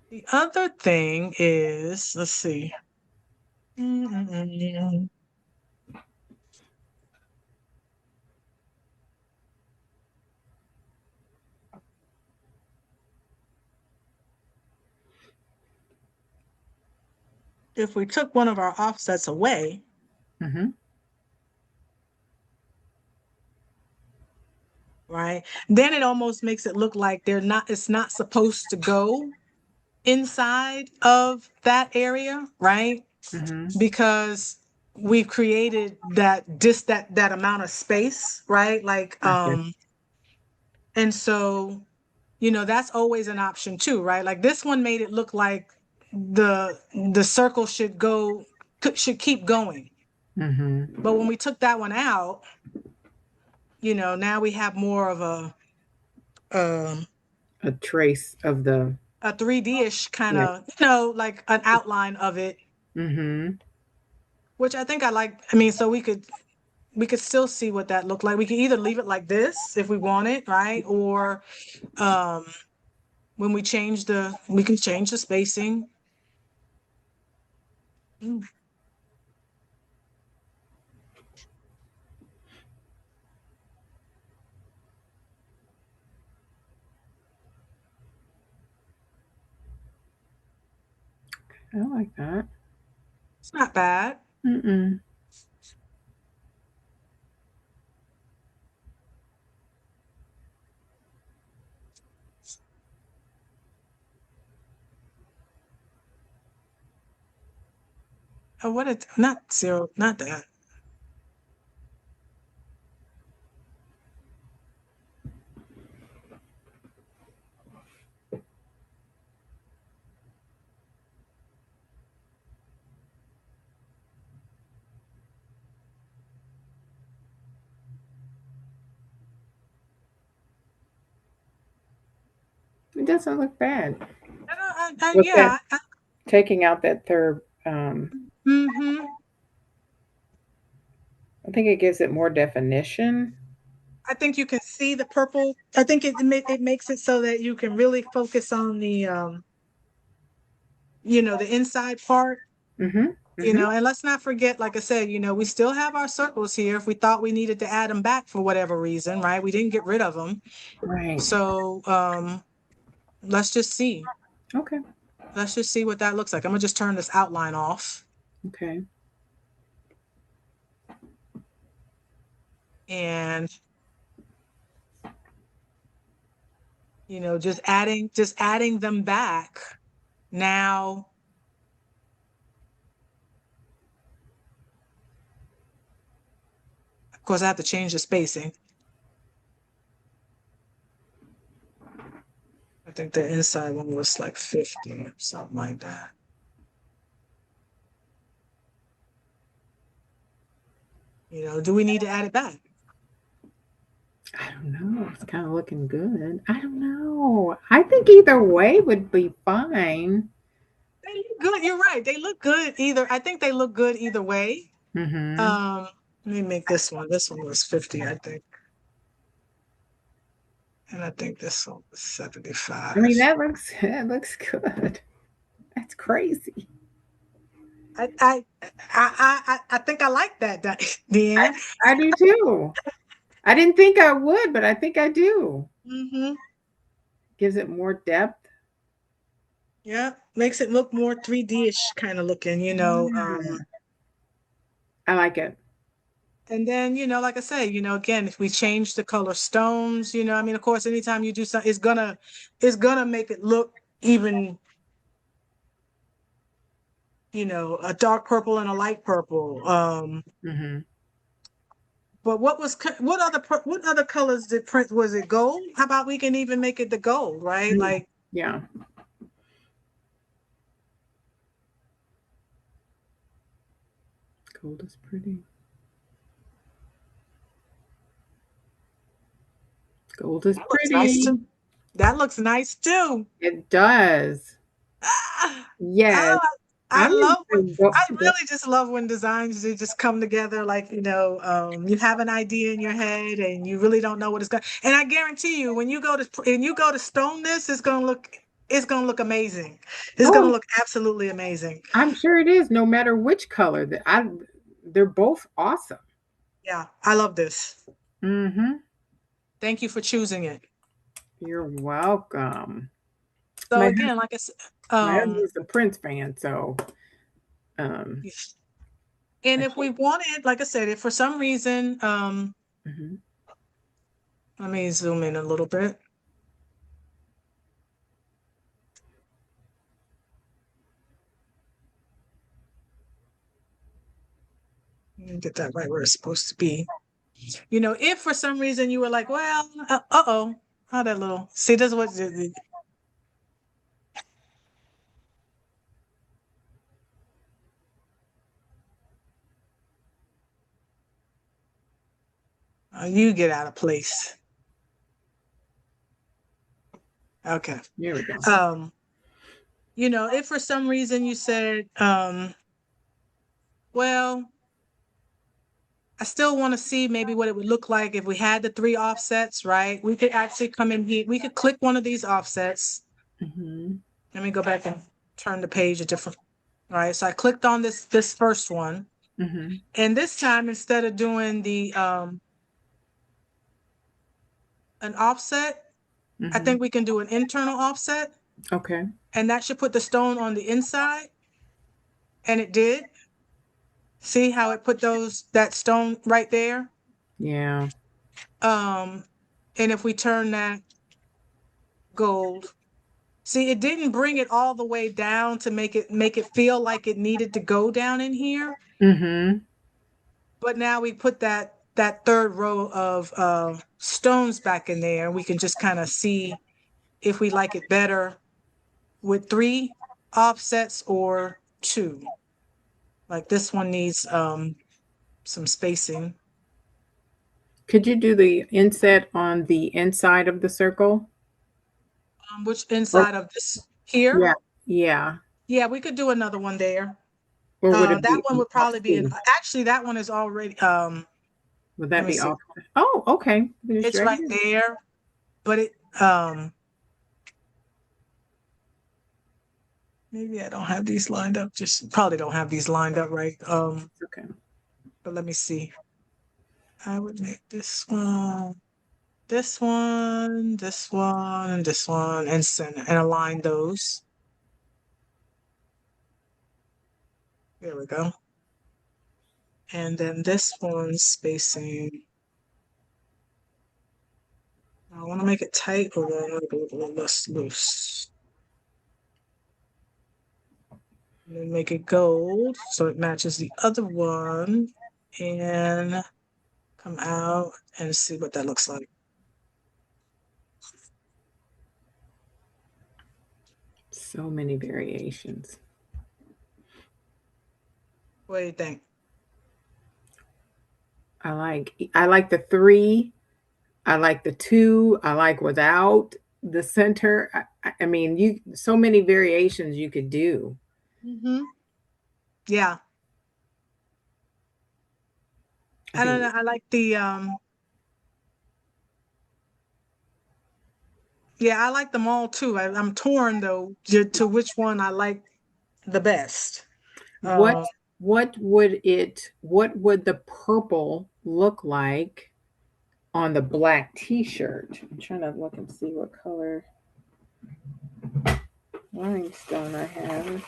The other thing is, let's see. Mm-mm-mm. If we took one of our offsets away, Hmm. right, then it almost makes it look like it's not supposed to go inside of that area, right? Hmm. Because we've created that amount of space, right? Like, Okay. and so, that's always an option too, right? Like this one made it look like the circle should keep going. Hmm. But when we took that one out, now we have more of um A trace of the. a 3D-ish kind Yeah. of, like an outline of it, Hmm. which I think I like. I mean, so we could still see what that looked like. We could either leave it like this if we want it, right? Or um when we can change the spacing. Mm, I like that. it's not bad. Mm-mm. Oh, not zero, not that. It doesn't look bad. With that, Yeah. taking out that third, Mm-hmm. I think it gives it more definition. I think you can see the purple. I think it makes it so that you can really focus on the inside part. Hmm. Hmm. And let's not forget, like I said, we still have our circles here. If we thought we needed to add them back for whatever reason, right? We didn't get rid of them. Right. So let's just see. Okay. Let's just see what that looks like. I'm gonna just turn this outline off Okay. and just adding them back. Now, of course, I have to change the spacing. I think the inside one was like 50 or something like that. Do we need to add it back? I don't know. It's kind of looking good. I don't know. I think either way would be fine. They look good. You're right. They look good either. I think they look good either way. Hmm. Um, Let me make this one. This one was 50, I think. And I think this one was I mean, 75. that looks good. That's crazy. I I I think I like that, Deanne. I do too. I didn't think I would, but I think I do. Mm-hmm. Gives it more depth. Yeah, makes it look more 3D-ish kind of looking. Mm. I like it. And then, like I say, again, if we change the color stones, I mean, of course, anytime you do something, it's gonna make it look even, a dark purple and a light purple. Hmm. But what other colors did print? Was it gold? How about we can even make it the gold, right? Like, Yeah. Gold is pretty. Gold is that looks nice pretty. too. That looks nice too. It does. Ah, Yes. oh, I I'm love when into go, I really just love when designs they just come together. Like, you have an idea in your head and you really don't know what it's going. And I guarantee you, when you go to stone this, it's gonna look amazing. It's gonna oh, look absolutely amazing. I'm sure it is, no matter which color. They're both awesome. Yeah, I love this. Mm-hmm. Thank you for choosing it. You're welcome. So My again, like I said, husband's a Prince fan, so um and I if we can't. wanted, like I said, if for some reason, Mhm. let me zoom in a little bit. Let me get that right where it's supposed to be. If for some reason you were like, well, uh-oh, how that little, see, this is what, you get out of place. Okay. There we go. If for some reason you said, well, I still want to see maybe what it would look like if we had the three offsets, right? We could actually come in here, we could click one of these offsets. Hmm. Let me go back and turn the page a different, all right? So I clicked on this first one. Hmm. And this time, instead of doing an offset, I Hmm. think we can do an internal offset, Okay. and that should put the stone on the inside. And it did. See how it put that stone right there? Yeah. Um, and if we turn that gold, see, it didn't bring it all the way down to make it feel like it needed to go down in here. Hmm. But now we put that third row of stones back in there, and we can just kind of see if we like it better with three offsets or two. Like this one needs some spacing. Could you do the inset on the inside of the circle? Which Or inside of this here? yeah, yeah. Yeah, we could do another one there. Or would it That be one would off probably be key? actually that one is already Would let that me be see. off? Oh, okay. We just It's drag right it in. there, but it maybe I don't have these lined up. Just probably don't have these lined up right. Okay. But let me see. I would make this one, this one, and this one, and send and align those. There we go. And then this one's spacing. I want to make it tight or a little less loose. And then make it gold so it matches the other one. And come out and see what that looks like. So many variations. What do you think? I like the three. I like the two. I like without the center. I mean, you so many variations you could do. Yeah. I I don't think know. I like the yeah, I like them all too. I'm torn though to which one I like the best. what Uh, what would the purple look like on the black t-shirt? I'm trying to look and see what color rhinestone I have.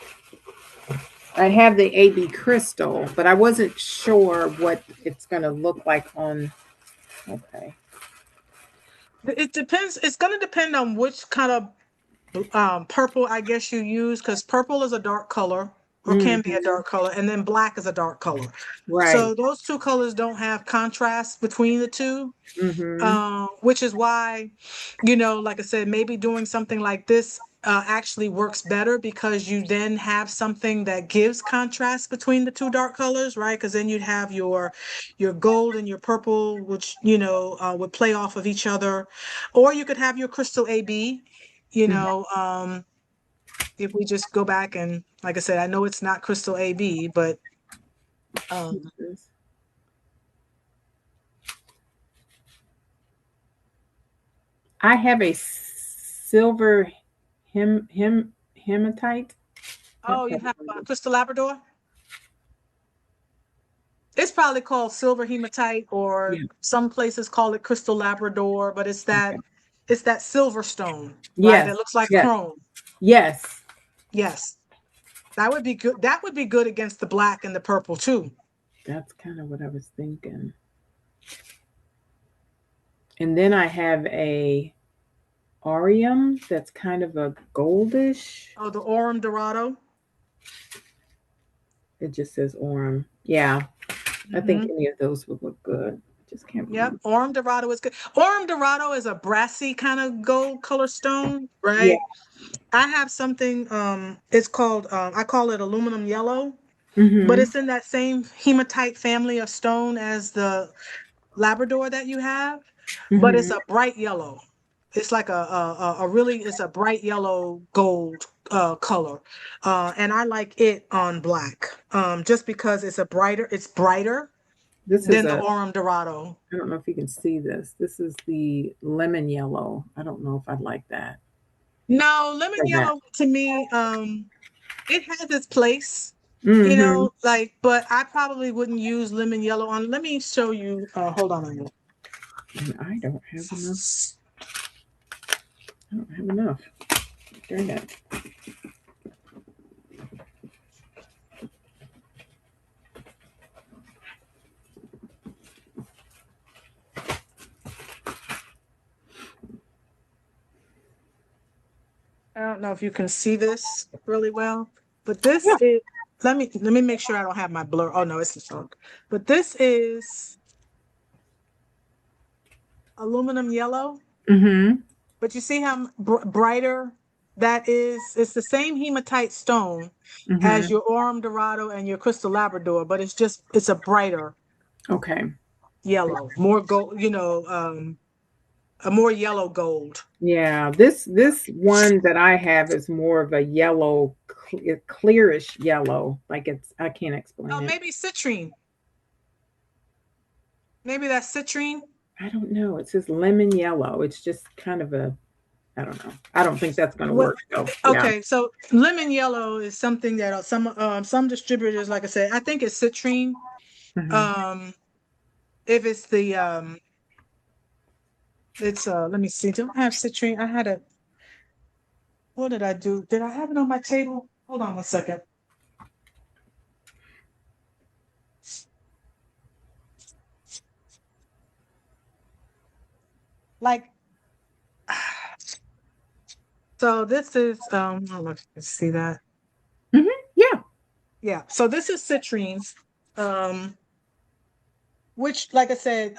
I have the AB crystal, but I wasn't sure what it's going to look like on. Okay. it depends. It's gonna depend on which kind of purple I guess you use because purple is a dark color. or can be a Mm-hmm. dark color, and then black is a dark color. Right. So those two colors don't have contrast between the two, Mm-hmm. which is why, you know, like I said, maybe doing something like this actually works better because you then have something that gives contrast between the two dark colors, right? Because then you'd have your gold and your purple, which, you know, would play off of each other, or you could have your crystal AB, you know, if we just go back and, like I said, I know it's not crystal AB, but um, Mm-hmm. I have a silver hematite. oh, That you probably have wouldn't crystal Labrador. It's probably called silver hematite, or yeah. some places call it crystal Labrador, but Okay. it's that silver stone, right? Yes. That looks like Yes. chrome. Yes. Yes, that would be good. That would be good against the black and the purple too. That's kind of what I was thinking. And then I have a Arium that's kind of a goldish. Oh, the Aurum Dorado. It just says Aurum. Yeah, I think Hmm. any of those would look good. Just can't Yep, remember. Aurum Dorado is good. Aurum Dorado is a brassy kind of gold color stone, Yeah. right? I have something. It's called. I call it aluminum yellow, but Mm-hmm. it's in that same hematite family of stone as the Labrador that you have, but it's Mm-hmm. a bright yellow. It's like a really, it's a bright yellow gold color, and I like it on black, just because it's brighter This is than the a. Aurum Dorado. I don't know if you can see this. This is the lemon yellow. I don't know if I'd like that. No, lemon Or that. yellow to me, it has its place, you Mm-hmm. know, like, but I probably wouldn't use lemon yellow on. Let me show you. Hold on a minute. And I don't have enough. I don't have enough. Darn it. I don't know if you can see this really well, but this Yeah. is, let me make sure I don't have my blur. Oh no, it's the phone. But this is aluminum yellow, Mm-hmm. but you see how brighter that is? It's the same hematite stone as Mm-hmm. your Aurum Dorado and your Crystal Labrador, but it's a brighter Okay. yellow, more gold, you know, a more yellow gold. Yeah, this one that I have is more of a yellow, clearish yellow. Like it's I can't explain Oh, it. maybe citrine. Maybe that's citrine. I don't know. It says lemon yellow. It's just kind of a I don't know. I don't think that's going to What? work though. Yeah. Okay, so lemon yellow is something that some distributors, like I said, I think it's citrine. Hmm. Um, if it's the it's let me see. Do I have citrine? I had a. What did I do? Did I have it on my table? Hold on one second. Like, so this is I don't know if you can see that. Hmm. Yeah. Yeah. So this is citrines, um, which, like I said,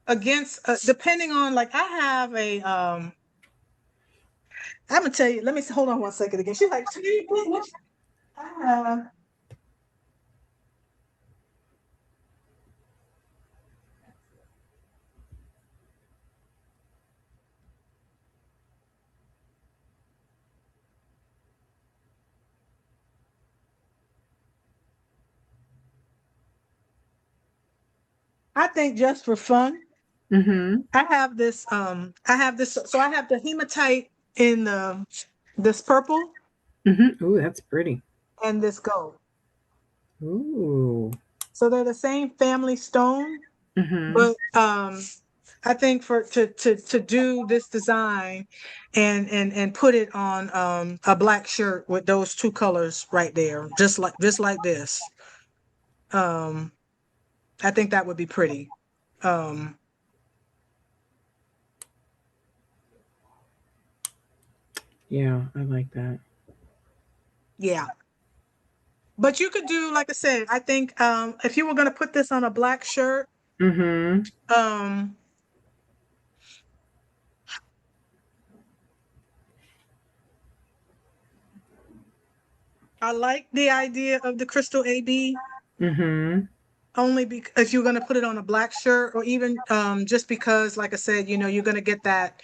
against depending on, like, I have a I'm gonna tell you. Let me hold on one second again. She's like, uh, I think just for fun, Hmm. I have this, so I have the hematite in the this purple Hmm. Ooh, that's pretty. and this gold. Ooh. So they're the same family stone, Hmm. but I think for to do this design and put it on a black shirt with those two colors right there, just like this. Um, I think that would be pretty. Um, Yeah, I like that. yeah. But you could do, like I said, I think if you were going to put this on a black shirt, Mm-hmm. um, I like the idea of the crystal AB Mm-hmm. only because if you're going to put it on a black shirt, or even just because, like I said, you're going to get that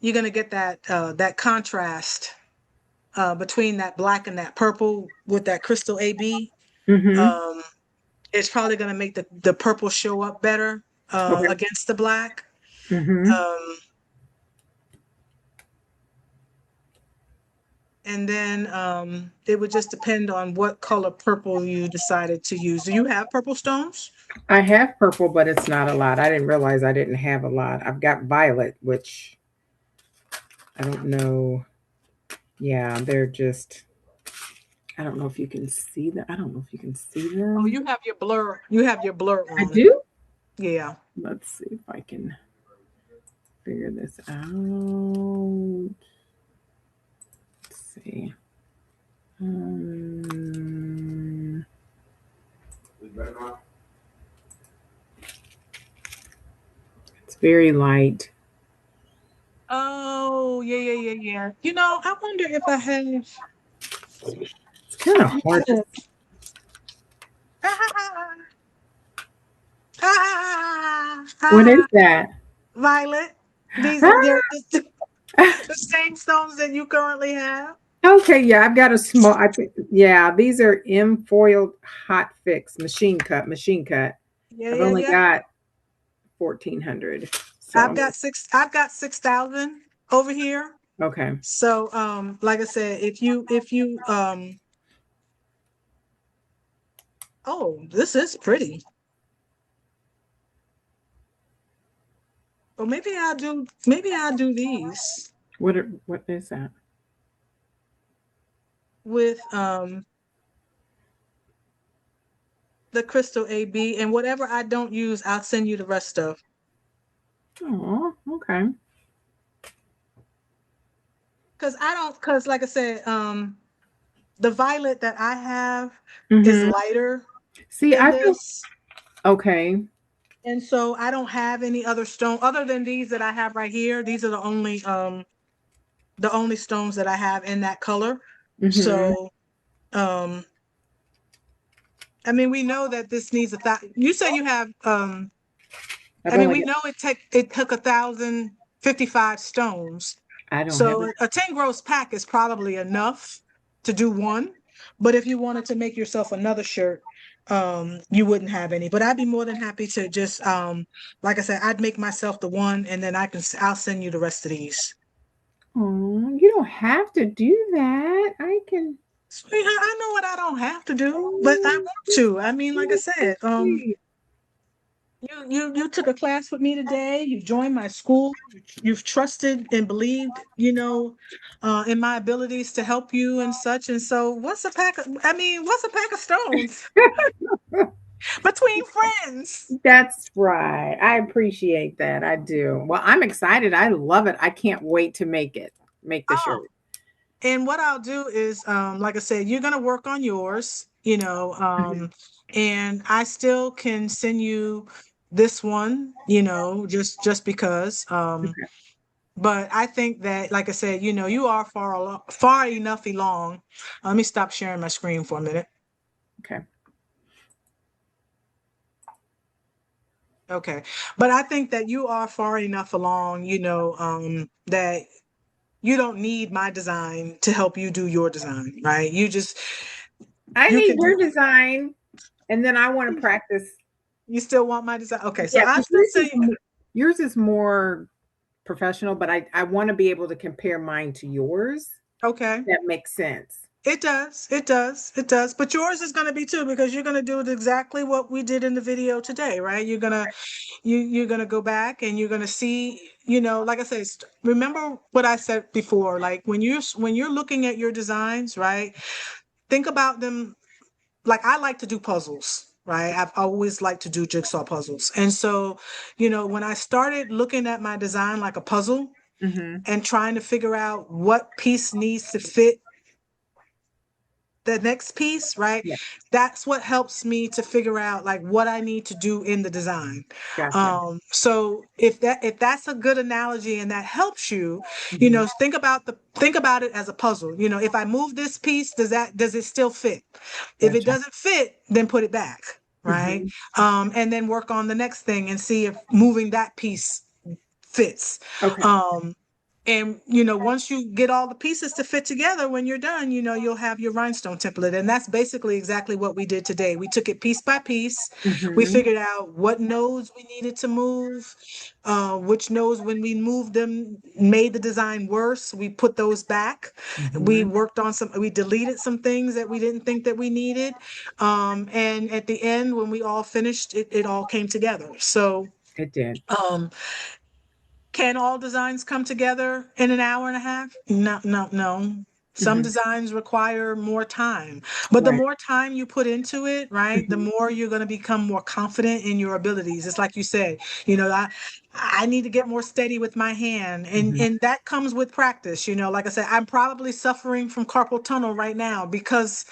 that contrast between that black and that purple with that crystal AB. Mm-hmm. Um, it's probably going to make the purple show up better Okay. against the black. Mm-hmm. Um, and then it would just depend on what color purple you decided to use. Do you have purple stones? I have purple, but it's not a lot. I didn't realize I didn't have a lot. I've got violet, which I don't know. Yeah, they're just, I don't know if you can see them. I don't know if you can see Oh, them. you have your blur. You have your blur I on. do. Yeah. Let's see if I can figure this out. Let's see. Um, it's very light. Oh, yeah, yeah, yeah, yeah. I wonder if I have. It's kind of hard to. Ah, ah, What is ah, that? Violet. These they're Ah! the same stones that you currently have. Okay, yeah, I've got a small. I think, yeah, these are M foiled hot fix machine cut. Yeah, I've yeah, only yeah. got 1,400. So I've got 6,000 over here. okay. So like I said, if you oh, this is pretty. Well, maybe I'll do these What is that? with the crystal AB, and whatever I don't use, I'll send you the rest of. Oh, okay. Cause like I said, the violet that I have is Mm-hmm. lighter See, than I feel this. okay. And so I don't have any other stone other than these that I have right here. These are the only stones that I have in that color. Mm-hmm. So um I mean we know that this needs you say you have I've I mean only we got, know it took 1,055 stones. I don't have it. So a 10 gross pack is probably enough to do one. But if you wanted to make yourself another shirt, you wouldn't have any. But I'd be more than happy to just like I said, I'd make myself the one, and then I'll send you the rest of these. Oh, you don't have to do that. I can. Sweetheart, I know what I don't have to do, but I Oh, want to. I mean, like I so said, sweet. you took a class with me today. You joined my school. You've trusted and believed, in my abilities to help you and such. And so, what's a pack of stones between friends? That's right. I appreciate that. I do. Well, I'm excited. I love it. I can't wait to make the Oh, shirt. and what I'll do is, like I said, you're gonna work on yours, Mhm. and I still can send you this one, just because. Okay. But I think that, like I said, you are far enough along. Let me stop sharing my screen for a minute. Okay. Okay. But I think that you are far enough along, that you don't need my design to help you do your design, right? I You need can do, your design, and then I want to practice. you still want my design? Okay. So Yeah, I because still say, yours is more professional, but I want to be able to compare mine to yours. okay. That makes sense. It does. It does. It does. But yours is going to be too, because you're going to do it exactly what we did in the video today, right? You're gonna go back and you're gonna see, like I said, remember what I said before. Like when you're looking at your designs, right? Think about them like I like to do puzzles, right? I've always liked to do jigsaw puzzles. And so, when I started looking at my design like a puzzle Hmm. and trying to figure out what piece needs to fit the next piece, right? Yeah. That's what helps me to figure out like what I need to do in the design. Gotcha. So if that's a good analogy and that helps you, Hmm. think about it as a puzzle. If I move this piece, does it still fit? If it Gotcha. doesn't fit, then put it back, right? Hmm. And then work on the next thing and see if moving that piece fits. Okay. Um, and once you get all the pieces to fit together, when you're done, you'll have your rhinestone template. And that's basically exactly what we did today. We took it piece by piece. We Hmm. figured out what nodes we needed to move, which nodes, when we moved them, made the design worse. We put those back. We Hmm. worked on we deleted some things that we didn't think that we needed. And at the end, when we all finished, it all came together. So, It did. um, can all designs come together in an hour and a half? No, no, no. Some Hmm. designs require more time, but the Right. more time you put into it, right, the Hmm. more you're going to become more confident in your abilities. It's like you said, I need to get more steady with my hand, and Hmm. that comes with practice. Like I said, I'm probably suffering from carpal tunnel right now because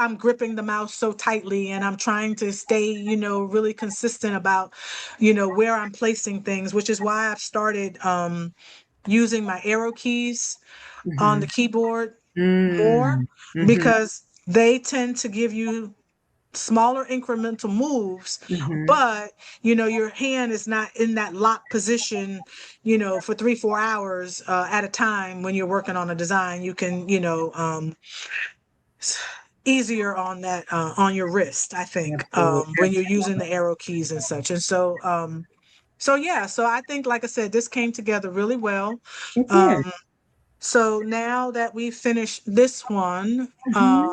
I'm gripping the mouse so tightly and I'm trying to stay, really consistent about, where I'm placing things, which is why I've started using my arrow keys on Hmm. the keyboard more, Mm. Hmm. because they tend to give you smaller incremental moves, Hmm. but your hand is not in that locked position, for 3-4 hours at a time. When you're working on a design, you can, easier on that, on your wrist, I think, Absolutely. when you're using Absolutely. the arrow keys and such. And so yeah, so I think, like I said, this came together really well. It did. um so now that we finished this one, Hmm.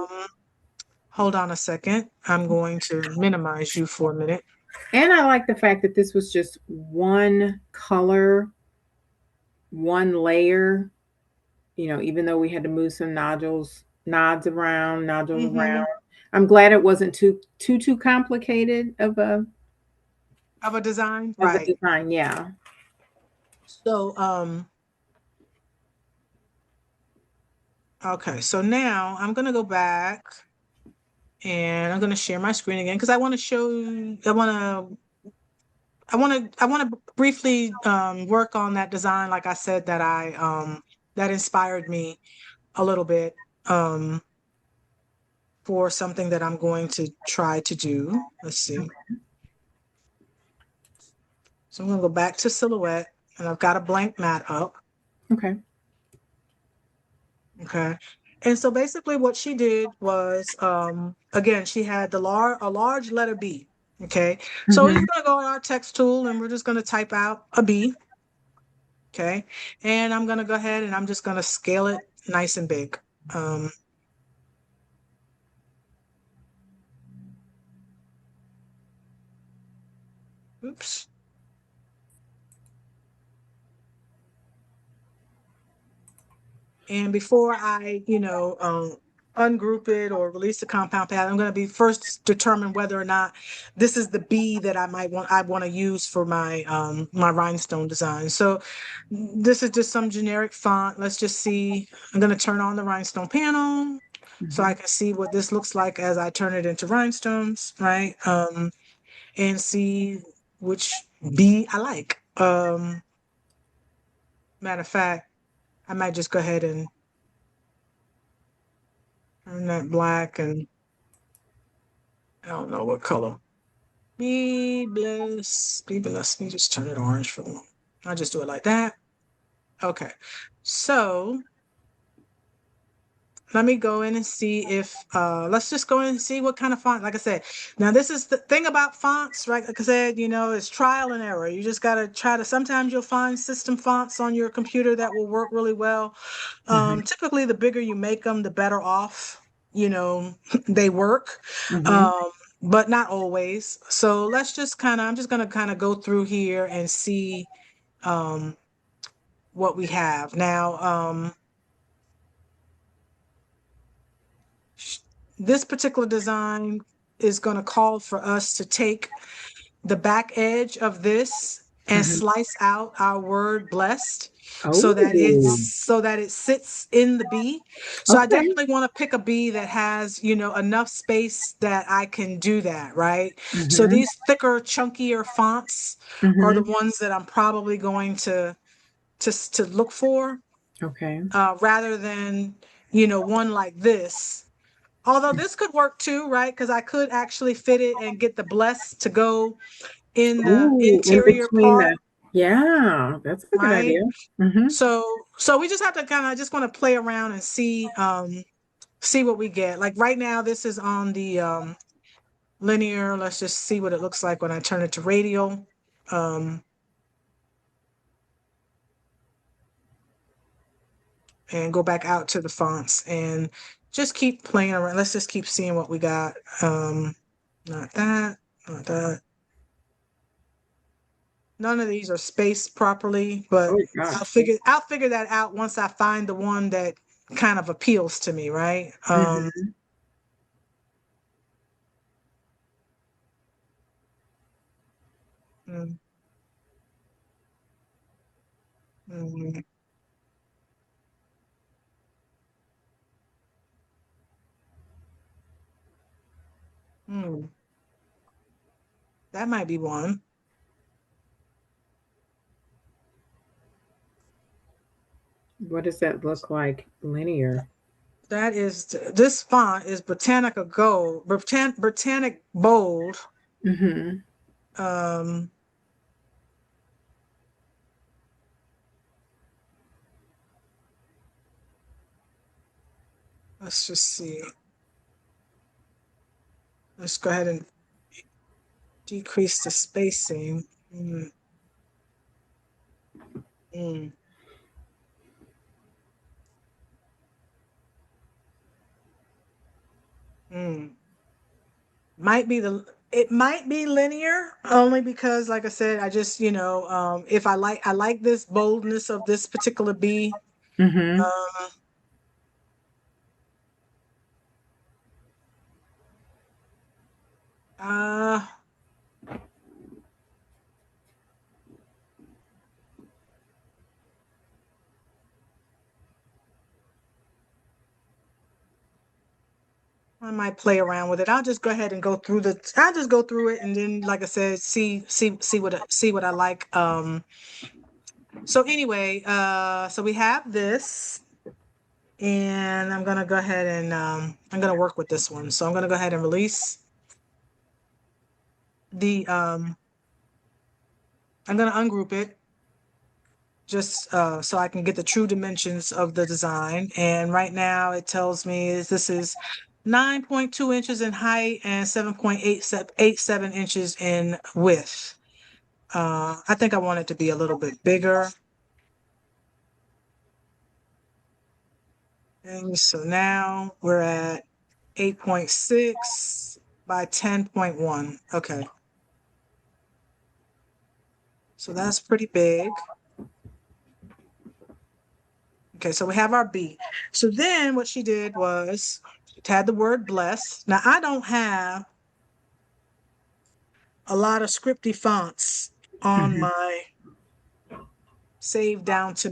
hold on a second, I'm going to minimize you for a minute. And I like the fact that this was just one color, one layer, even though we had to move some nodules Hmm. around. I'm glad it wasn't too complicated Of a design, of a right? design. Yeah. So okay, so now I'm gonna go back and I'm gonna share my screen again because I want to briefly work on that design, like I said, that inspired me a little bit, um, for something that I'm going to try to do. Let's see. So I'm gonna go back to Silhouette, and I've got a blank mat up. Okay. Okay. And so basically what she did was, again, she had a large letter B. Okay. So we're Hmm. just gonna go in our text tool and we're just gonna type out a B. Okay. And I'm going to go ahead and I'm just going to scale it nice and big. Um, oops. And before I, ungroup it or release the compound pad, I'm going to be first determine whether or not this is the B that I want to use for my rhinestone design. So this is just some generic font. Let's just see. I'm going to turn on the rhinestone panel so I Hmm. can see what this looks like as I turn it into rhinestones, right? And see which B I like. Matter of fact, I might just go ahead and turn that black, and I don't know what color. Be bless, be blessed. Let me just turn it orange for the moment. I'll just do it like that. Okay. So let me go in and see if let's just go in and see what kind of font. Like I said, now this is the thing about fonts, right? Like I said, it's trial and error. You just gotta try to, sometimes you'll find system fonts on your computer that will work really well. Hmm. Typically the bigger you make them, the better off, they work. Hmm. Um, but not always. So I'm just gonna kind of go through here and see um what we have. Now, this particular design is going to call for us to take the back edge of this and Mhm. slice out our word blessed Oh, so that it sits in the B. So I okay. definitely want to pick a B that has, you know, enough space that I can do that, right? So Mhm. these thicker, chunkier fonts are the Mhm. ones that I'm probably going to look for, Okay. rather than, you know, one like this. Although this could work too, right? Because I could actually fit it and get the bless to go in the Ooh, in interior between part, the yeah, that's a good right? idea. Mhm. So we just have to kind of, I just want to play around and see what we get. Like right now, this is on the linear. Let's just see what it looks like when I turn it to radial. Um, and go back out to the fonts and just keep playing around. Let's just keep seeing what we got. Not that, not that. None of these are spaced properly, but Oh gosh. I'll figure that out once I find the one that kind of appeals to me, right? Mhm. Mm, mm, mm. That might be one. What does that look like linear? That is this font is Britannica Gold, Britannic Bold. Mhm. Um, let's just see. Let's go ahead and decrease the spacing. Mm, mm, mm. Might be the it might be linear only because, like I said, I just, you know, if I like this boldness of this particular bee. Mhm. Um, uh, I might play around with it. I'll just go ahead and I'll just go through it and then, like I said, see what I like. So anyway, so we have this, and I'm gonna go ahead and I'm gonna work with this one. So I'm gonna go ahead and release the I'm gonna ungroup it just so I can get the true dimensions of the design. And right now it tells me this is 9.2 inches in height and 7.87 inches in width. I think I want it to be a little bit bigger. And so now we're at 8.6 by 10.1. Okay, so that's pretty big. Okay, so we have our B. So then what she did was it had the word bless. Now I don't have a lot of scripty fonts on Mhm. my saved down to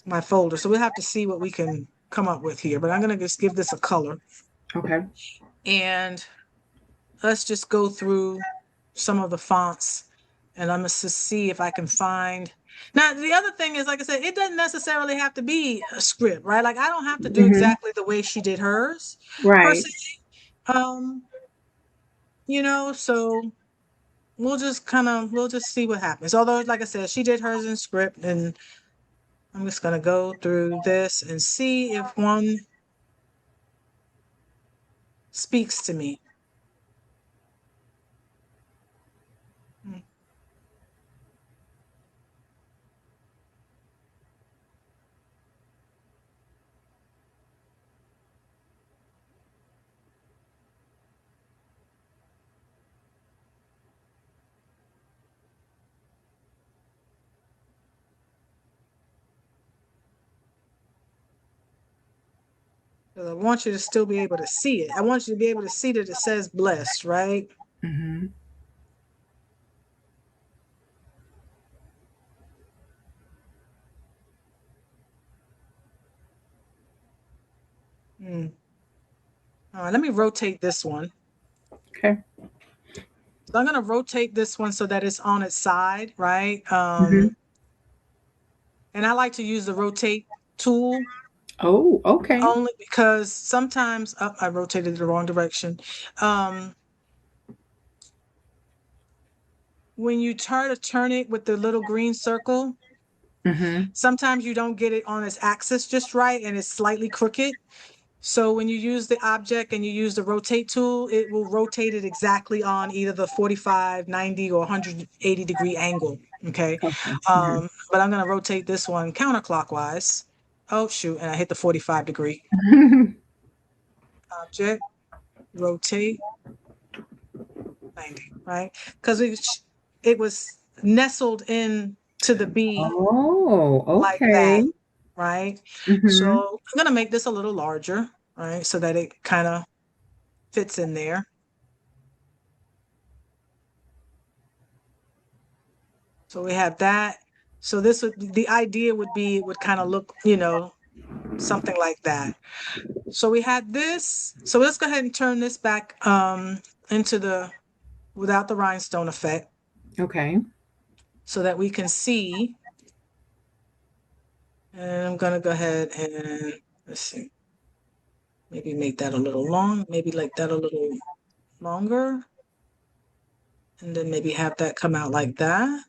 my folder. So we'll have to see what we can come up with here. But I'm gonna just give this a color. Okay. And let's just go through some of the fonts and I'm just to see if I can find. Now, the other thing is, like I said, it doesn't necessarily have to be a script, right? Like I don't have to do Mhm. exactly the way she did hers per Right. se. Um, you know, so we'll just see what happens. Although, like I said, she did hers in script, and I'm just gonna go through this and see if one speaks to me. Hmm. Because I want you to still be able to see it. I want you to be able to see that it says blessed, right? Mhm. Mm. All right, let me rotate this one. Okay. So I'm going to rotate this one so that it's on its side, right? Hmm. And I like to use the rotate tool Oh, okay. only because sometimes I rotated the wrong direction. Um, when you try to turn it with the little green circle, Hmm. sometimes you don't get it on its axis just right and it's slightly crooked. So when you use the object and you use the rotate tool, it will rotate it exactly on either the 45, 90, or 180-degree angle. Okay. Okay. Hmm. But I'm going to rotate this one counterclockwise. Oh, shoot. And I hit the 45-degree. Object, rotate, 90, right? Because it was nestled in to the B Oh, like that, okay. right? Hmm. So I'm going to make this a little larger, right? So that it kind of fits in there. So we have that. So the idea would be, it would kind of look, something like that. So we had this. So let's go ahead and turn this back into without the rhinestone effect Okay. so that we can see. And I'm gonna go ahead and let's see, maybe make that a little long, maybe like that a little longer, and then maybe have that come out like that.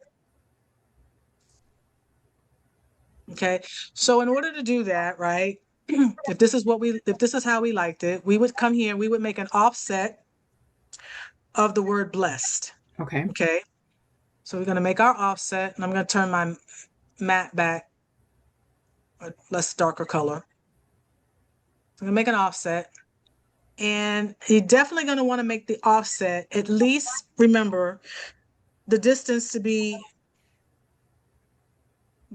Okay. So in order to do that, right? If this is how we liked it, we would come here, we would make an offset of the word blessed. Okay. Okay. So we're going to make our offset, and I'm going to turn my matte back a less darker color. So I'm going to make an offset, and you're definitely going to want to make the offset, at least remember the distance to be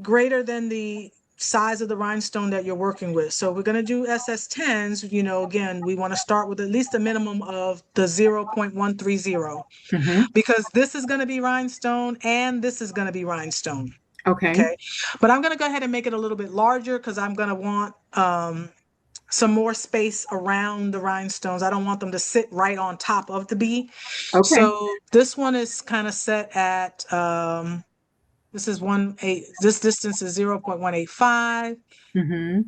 greater than the size of the rhinestone that you're working with. So we're going to do SS10s, again, we want to start with at least a minimum of the 0.130 Hmm. because this is going to be rhinestone and this is going to be rhinestone. Okay. Okay. But I'm going to go ahead and make it a little bit larger because I'm going to want some more space around the rhinestones. I don't want them to sit right on top of the bee. Okay. So this one is kind of set at this distance is 0.185. Hmm.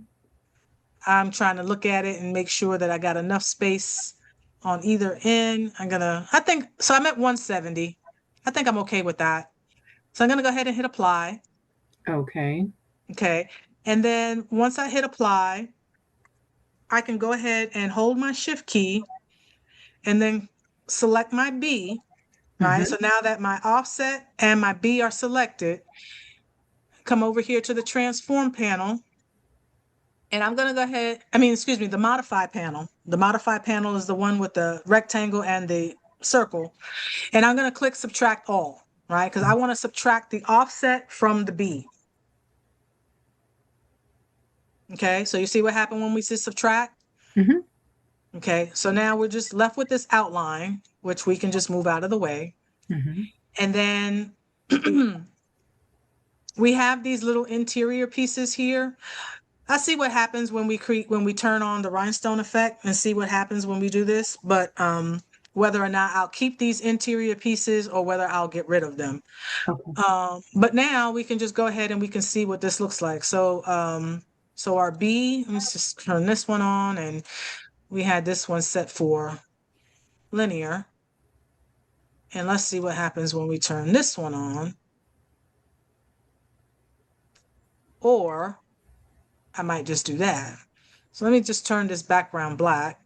I'm trying to look at it and make sure that I got enough space on either end. I'm at 170. I think I'm okay with that. So I'm gonna go ahead and hit apply. Okay. Okay. And then once I hit apply, I can go ahead and hold my shift key and then select my B, right? So Hmm. now that my offset and my B are selected, come over here to the transform panel. And I'm going to go ahead, excuse me, the modify panel. The modify panel is the one with the rectangle and the circle. And I'm going to click subtract all, right? Because I want to subtract the offset from the B. Okay, so you see what happened when we said subtract? Hmm. Okay, so now we're just left with this outline, which we can just move out of the way. Hmm. And then we have these little interior pieces here. I see what happens when we turn on the rhinestone effect and see what happens when we do this, but whether or not I'll keep these interior pieces or whether I'll get rid of them. Okay. But now we can just go ahead and we can see what this looks like. So our B, let's just turn this one on, and we had this one set for linear. And let's see what happens when we turn this one on. Or I might just do that. So let me just turn this background black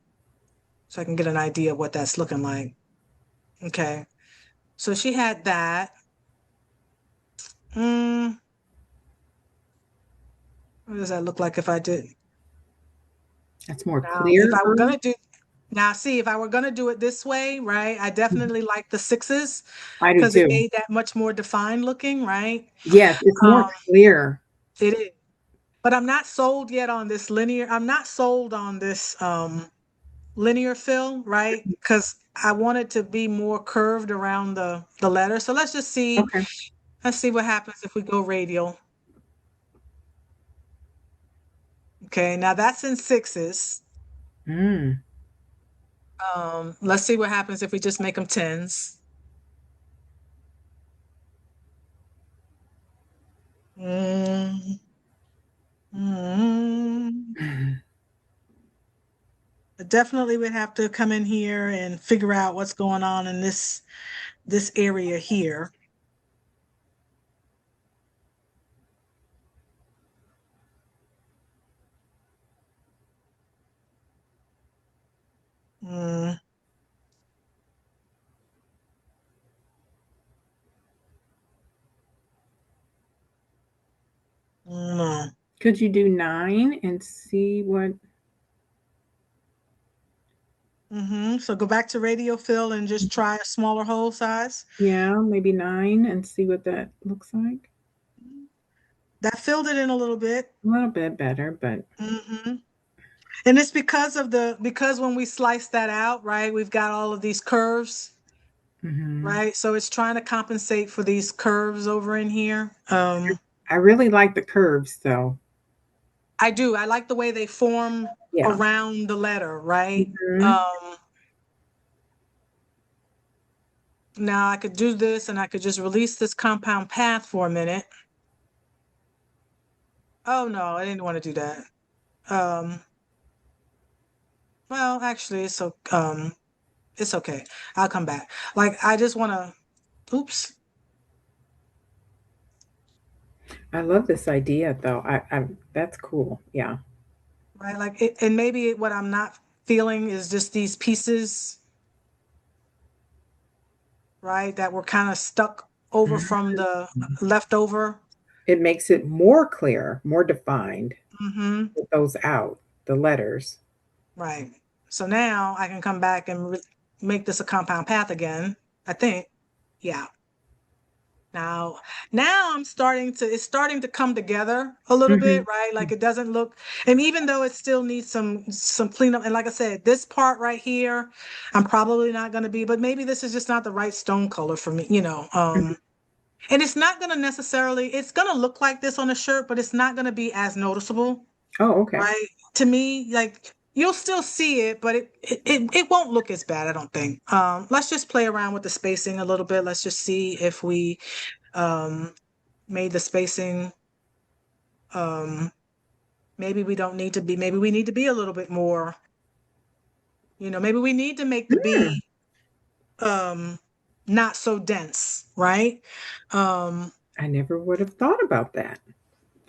so I can get an idea of what that's looking like. Okay. So she had that. Mm, what does that look like if I did? That's more Now, if clear. I were gonna do now, see, if I were gonna do it this way, right? I Mhm. definitely like the sixes I do because it too. made that much more defined looking, right? Yes, it's more Um, clear. it is. But I'm not sold yet on this linear. I'm not sold on this linear fill, right? Because I want it to be more curved around the letter. So let's just see. Okay. Let's see what happens if we go radial. Okay, now that's in sixes. Mm. Let's see what happens if we just make them tens. Mm, mm. I definitely would have to come in here and figure out what's going on in this area here. Mm, no. Could you do 9 and see what? So go back to radial fill and just try a smaller hole size. Yeah, maybe 9 and see what that looks like. That filled it in a little bit. A little bit better, but hmm And it's because of because when we slice that out, right, we've got all of these curves, hmm right? So it's trying to compensate for these curves over in here. I really like the curves though. I do. I like the way they form Yeah. around the letter, right? hmm Um, Now I could do this and I could just release this compound path for a minute. Oh no, I didn't want to do that. Um, well, actually, it's okay. I'll come back. Like I just want to. Oops. I love this idea though. I that's cool. Yeah. Right. And maybe what I'm not feeling is just these pieces, right, that were kind of stuck over Mhm. from the leftover. It makes it more clear, more defined Mm-hmm. with those out, the letters. Right. So now I can come back and make this a compound path again. I think. Yeah. Now, now it's starting to come together a little bit, hmm right? Like it doesn't look, and even though it still needs some cleanup, and like I said, this part right here, I'm probably not going to be, but maybe this is just not the right stone color for me, you know. And it's not going to necessarily, it's going to look like this on a shirt, but it's not going to be as noticeable, Oh, okay. right? To me, like you'll still see it, but it won't look as bad, I don't think. Let's just play around with the spacing a little bit. Let's just see if we um made the spacing um maybe we don't need to be maybe we need to be a little bit more, maybe we need to make the Mm, B um not so dense, right? um I never would have thought about that.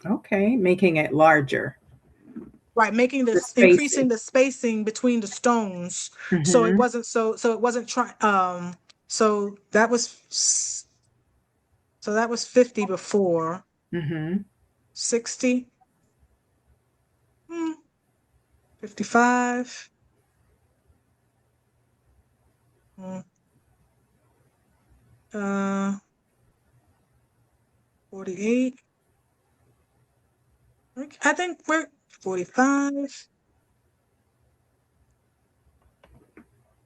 Okay, making it larger. right, making The this spacing. increasing the spacing between the stones so it hmm wasn't so it wasn't trying so that was 50 before. hmm 60. 55. mm, uh 48. I think we're 45,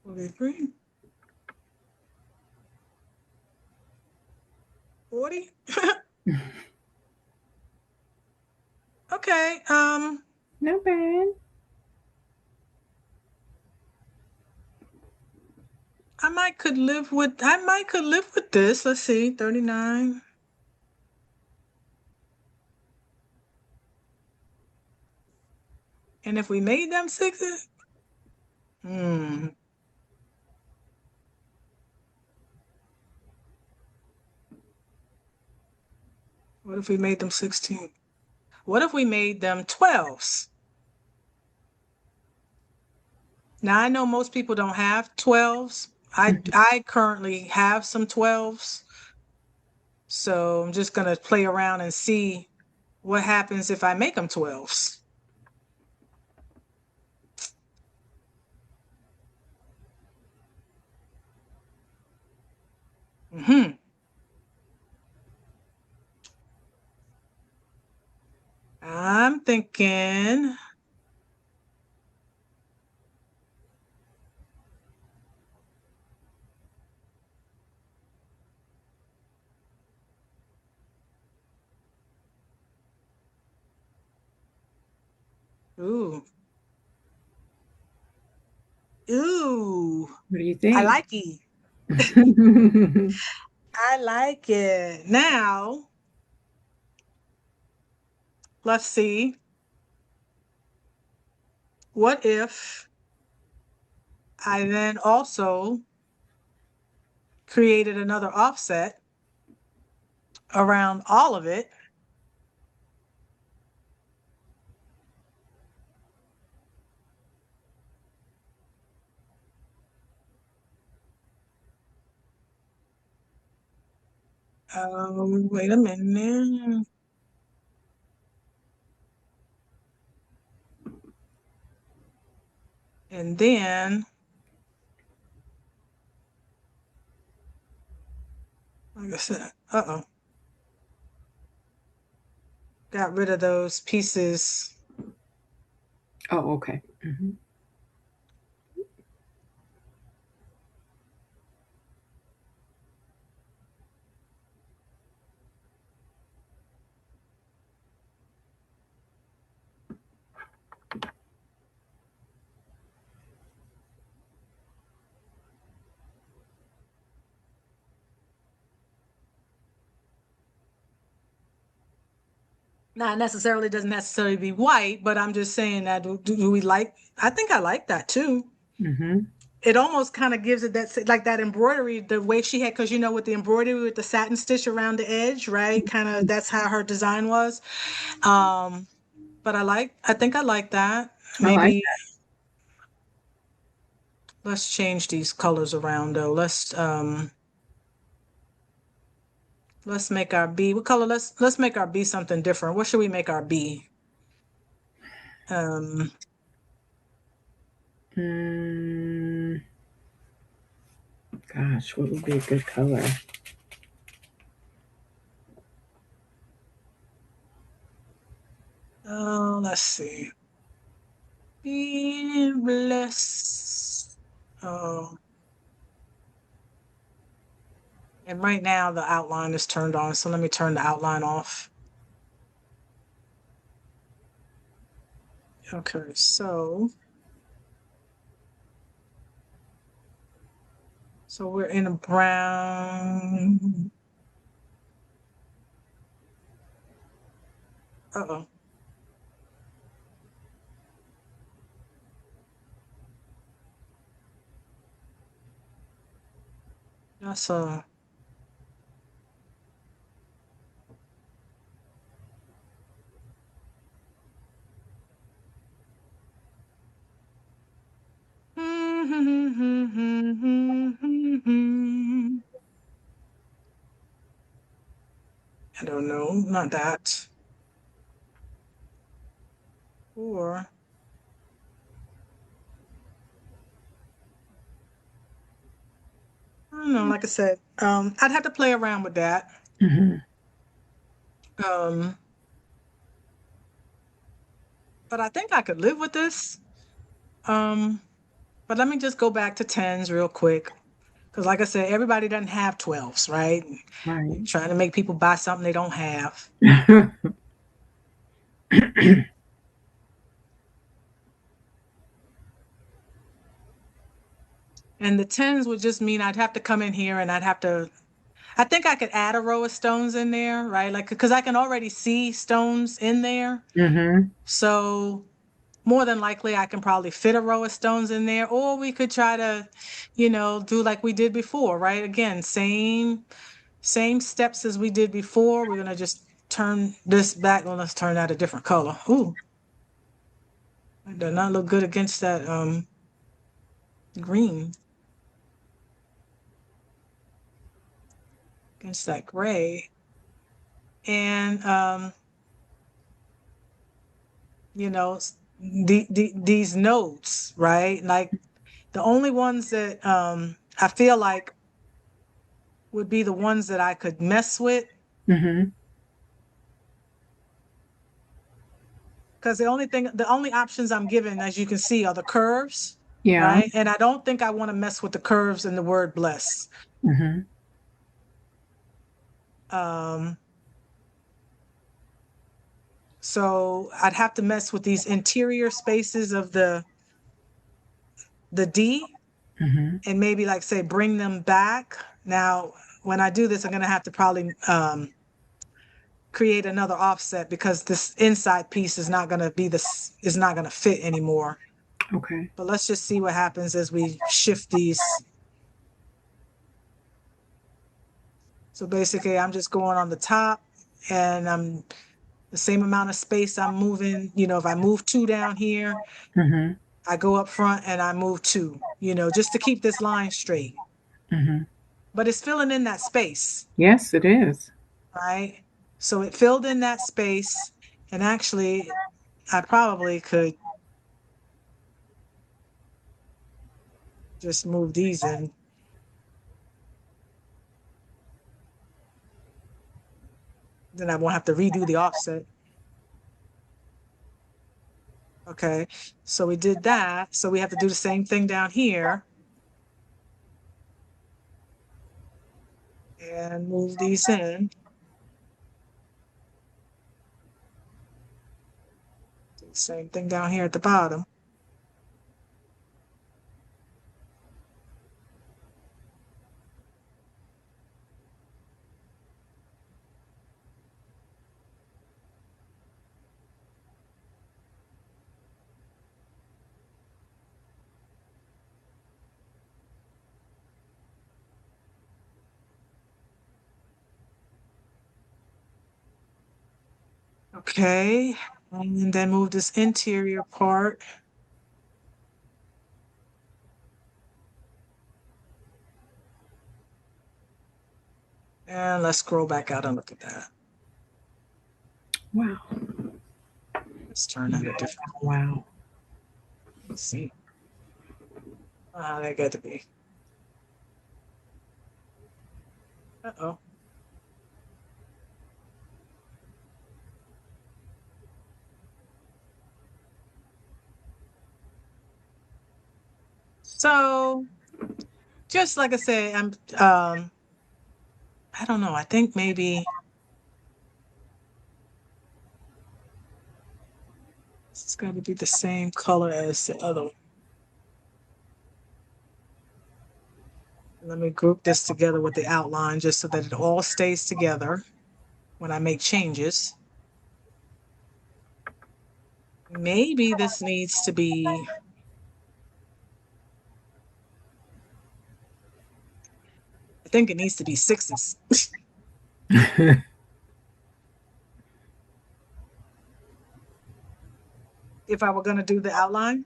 43, 40. Okay. Not bad. I might could live with this. Let's see, 39. And if we made them sixes, hmm, what if we made them 16? What if we made them 12s? Now I know most people don't have 12s. I currently have some 12s. So I'm just gonna play around and see what happens if I make them 12s. Hmm. I'm thinking, ooh, Ooh, What do you I think? like it. I like it. Now, let's see. What if I then also created another offset around all of it? Wait a minute. And then, like I said, got rid of those pieces. Oh, okay. Not necessarily doesn't necessarily be white, but I'm just saying that do we like? I think I like that too. Mm-hmm. It almost kind of gives it that like that embroidery, the way she had, because with the embroidery with the satin stitch around the edge, right? Kind of that's how her design was. Um, but I think I like that. I like Maybe let's change these colors around though. Let's make our B. What color? Let's make our B something different. What should we make our B? Um, that. Gosh, what would be a good color? oh, let's see. Be blessed. Oh, and right now the outline is turned on, so let me turn the outline off. Okay, so we're in a brown. Uh-oh. That's a I don't know, not that. Or I don't know, like I said, I'd have to play around with that. Mm-hmm. Um, but I think I could live with this. Um, but let me just go back to tens real quick. Because like I said, everybody doesn't have 12s, right? Right. Trying to make people buy something they don't have. And the tens would just mean I'd have to come in here and I think I could add a row of stones in there, right? Like, because I can already see stones in there. Mm-hmm. So more than likely I can probably fit a row of stones in there, or we could try to, do like we did before, right? Again, same steps as we did before. We're gonna just turn this back. Well, let's turn that a different color. Ooh, it does not look good against that green, against that gray. And you know, these notes, right? Like the only ones that I feel like would be the ones that I could mess with, Mm-hmm. because the only options I'm given, as you can see, are the curves, Yeah. right? And I don't think I want to mess with the curves in the word bless. Mm-hmm. Um, so I'd have to mess with these interior spaces of the D Mm-hmm. and maybe like say bring them back. Now, when I do this, I'm gonna have to probably create another offset because this inside piece is not gonna be this is not gonna fit anymore. Okay. But let's just see what happens as we shift these. So basically, I'm just going on the top and I'm the same amount of space I'm moving. You know, if I move two down here, Mm-hmm. I go up front and I move two, you know, just to keep this line straight. Mm-hmm. But it's filling in that space, Yes, it is. right? So it filled in that space. And actually, I probably could just move these in. Then I won't have to redo the offset. Okay. So we did that. So we have to do the same thing down here and move these in. Do the same thing down here at the bottom. Okay. And then move this interior part. And let's scroll back out and look at that. Wow. Let's turn that a different color. Wow. Let's see. They got to be. Uh-oh. So just like I said, I don't know. I think maybe it's got to be the same color as the other one. Let me group this together with the outline just so that it all stays together when I make changes. Maybe this needs to be, I think it needs to be sixes. If I were going to do the outline,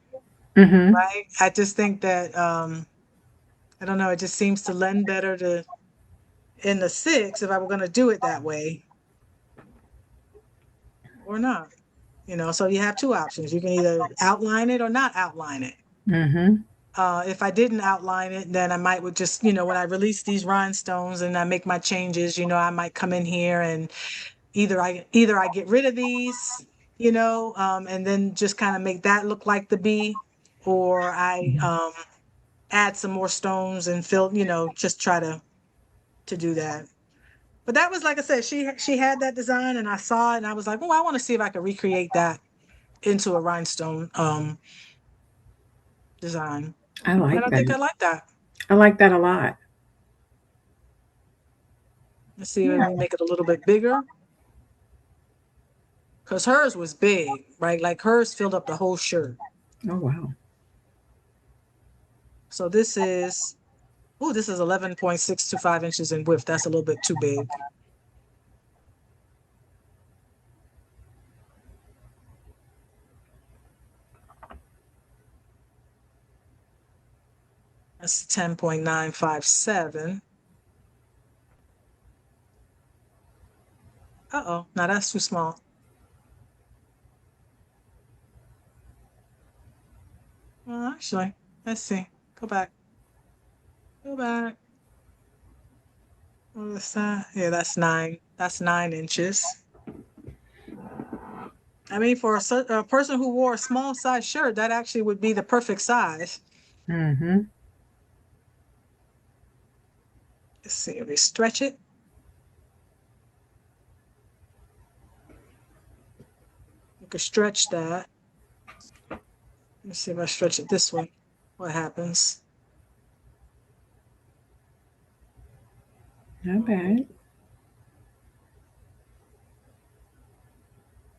Mm-hmm. right? I just think that, I don't know, it just seems to lend better to in the six if I were going to do it that way or not. You know, so you have two options. You can either outline it or not outline it. Mm-hmm. If I didn't outline it, then I might would just, you know, when I release these rhinestones and I make my changes, you know, I might come in here and either I get rid of these, you know, and then just kind of make that look like the bee, or I add some more stones and fill, you know, just try to do that. But that was like I said, she had that design and I saw it and I was like, oh, I want to see if I could recreate that into a rhinestone design. I And like I think I that. like that. I like that a lot. Let's see if Yeah. we make it a little bit bigger. Because hers was big, right? Like hers filled up the whole shirt. Oh wow. So this is 11.625 inches in width. That's a little bit too big. That's 10.957. Uh-oh, now that's too small. Well, actually, let's see. Go back. Go back. What's that? Yeah, that's nine. That's 9 inches. I mean, for a person who wore a small size shirt, that actually would be the perfect size. Mm-hmm. Let's see if we stretch it. You could stretch that. Let's see if I stretch it this way. what happens. Not bad.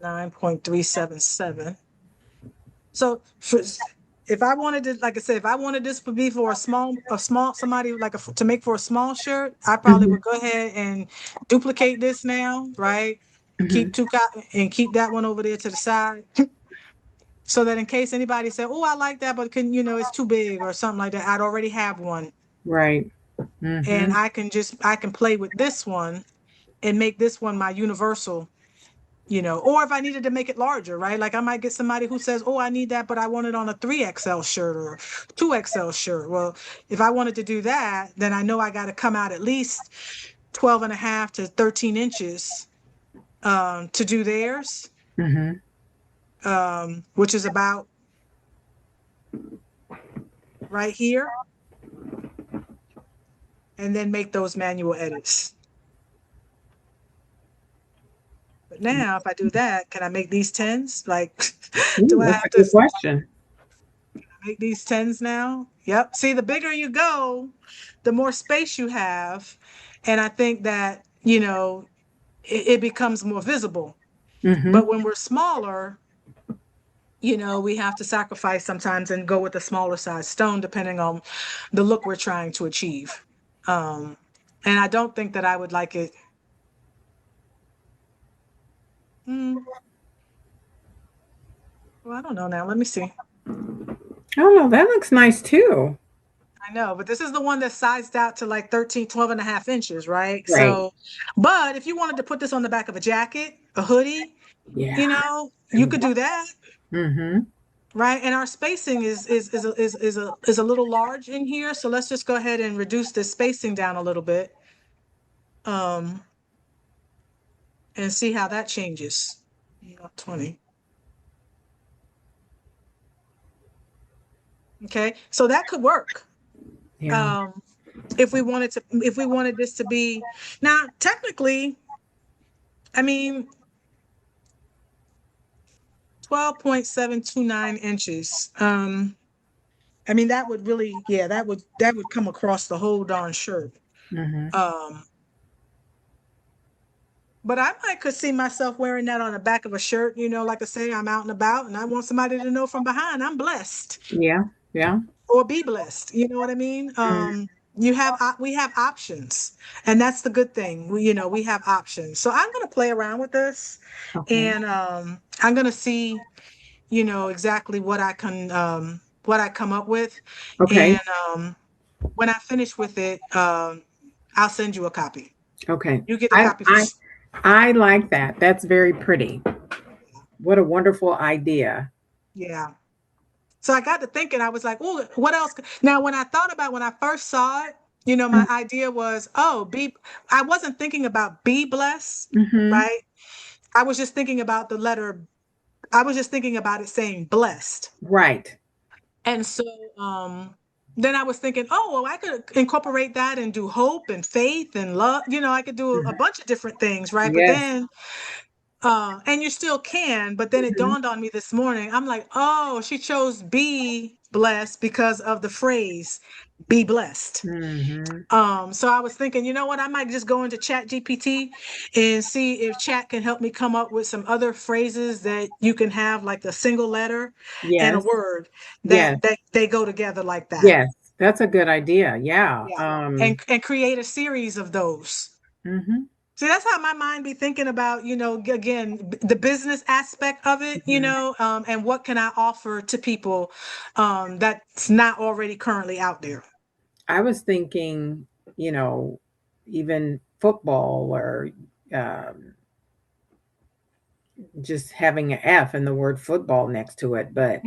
9.377. So if I wanted to, like I said, if I wanted this to be for a small somebody like to make for a small shirt, I probably Hmm. would go ahead and duplicate this now, right? Hmm. Keep and keep that one over there to the side, so that in case anybody said, "Oh, I like that, but it's too big or something like that," I'd already have one, Right. and Hmm. I can play with this one and make this one my universal. Or if I needed to make it larger, right? Like I might get somebody who says, "Oh, I need that, but I want it on a 3XL shirt or 2XL shirt." Well, if I wanted to do that, then I know I got to come out at least 12 and a half to 13 inches to do theirs, Hmm. which is about right here, and then make those manual edits. But now, if I do that, can I make these tens? Like, do Ooh, I that's a have to good question. make these tens now? Yep. See, the bigger you go, the more space you have. And I think that, it becomes more visible. Hmm. But when we're smaller, we have to sacrifice sometimes and go with a smaller size stone, depending on the look we're trying to achieve. Um, and I don't think that I would like it. Mm, well, I don't know now. Let me see. Oh no, that looks nice too. I know, but this is the one that's sized out to like 13, 12 and a half inches, right? Right. So, but if you wanted to put this on the back of a jacket, a hoodie, Yeah. you could do that, Mm-hmm. right? And our spacing is a little large in here, so let's just go ahead and reduce the spacing down a little bit, um, and see how that changes. 20. Okay, so that could work. Yeah. Um, if we wanted this to be now, technically, I mean, 12.729 inches. I mean, that would really, yeah, that would come across the whole darn shirt. Mm-hmm. Um, but I might could see myself wearing that on the back of a shirt, like I say, I'm out and about and I want somebody to know from behind I'm blessed Yeah. Yeah. or be blessed. You know what I mean? Mm. We have options, and that's the good thing. We have options. So I'm gonna play around with this, Okay. and I'm gonna see exactly what I come up with. Okay. And when I finish with it, I'll send you a copy. Okay. You get a I copy for I I like that. That's very pretty. What a wonderful idea. yeah. So I got to thinking, I was like, oh, what else? Now, when I first saw it, my idea was, oh, I wasn't thinking about be blessed, Mm-hmm. right? I was just thinking about I was just thinking about it saying blessed. Right. And so then I was thinking, oh, well, I could incorporate that and do hope and faith and love. I could do a Mhm. bunch of different things, right? But Yes. then, and you still can, but then it Mhm. dawned on me this morning. I'm like, oh, she chose be blessed because of the phrase be blessed. Mhm. So I was thinking, you know what, I might just go into Chat GPT and see if Chat can help me come up with some other phrases that you can have like a single letter and a Yes. word Yes. that they go together like that. Yes. That's a good idea. Yeah. Yeah. And create a series of those. Mhm. See, that's how my mind be thinking about, again, the business aspect of it, Mhm. and what can I offer to people that's not already currently out there. I was thinking, you know, even football or um, just having an F in the word football next to it, but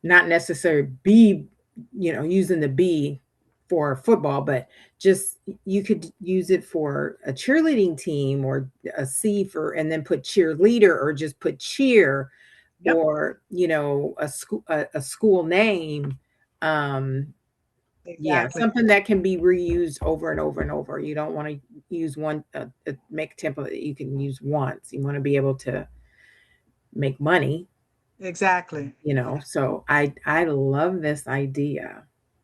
not necessarily B, using the B for football, but just you could use it for a cheerleading team or a C for, and then put cheerleader or just put cheer Yep, or, a school name. Um, yeah, exactly. something that can be reused over and over and over. You don't want to use one, make a template that you can use once. You want to be able to make money, Exactly. so I love this idea.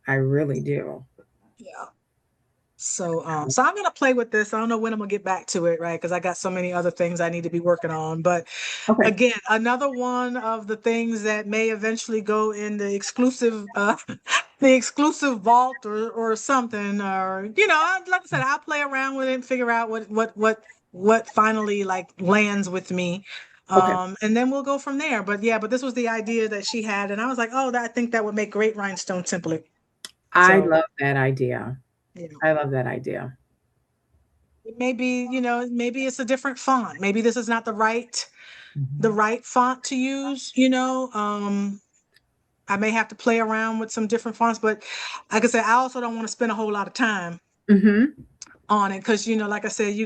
I really do. Yeah. So I'm gonna play with this. I don't know when I'm gonna get back to it, right? Because I got so many other things I need to be working on. But Okay. again, another one of the things that may eventually go in the exclusive, the exclusive vault or something, or like I said, I'll play around with it and figure out what finally like lands with me. Okay. And then we'll go from there. But yeah, but this was the idea that she had, and I was like, oh, I think that would make great rhinestone template. I So love that idea. yeah. I love that idea. It may be, maybe it's a different font. Maybe this is not the Mhm. right font to use. I may have to play around with some different fonts, but like I said, I also don't want to spend a whole lot of time Mhm. on it because like I said,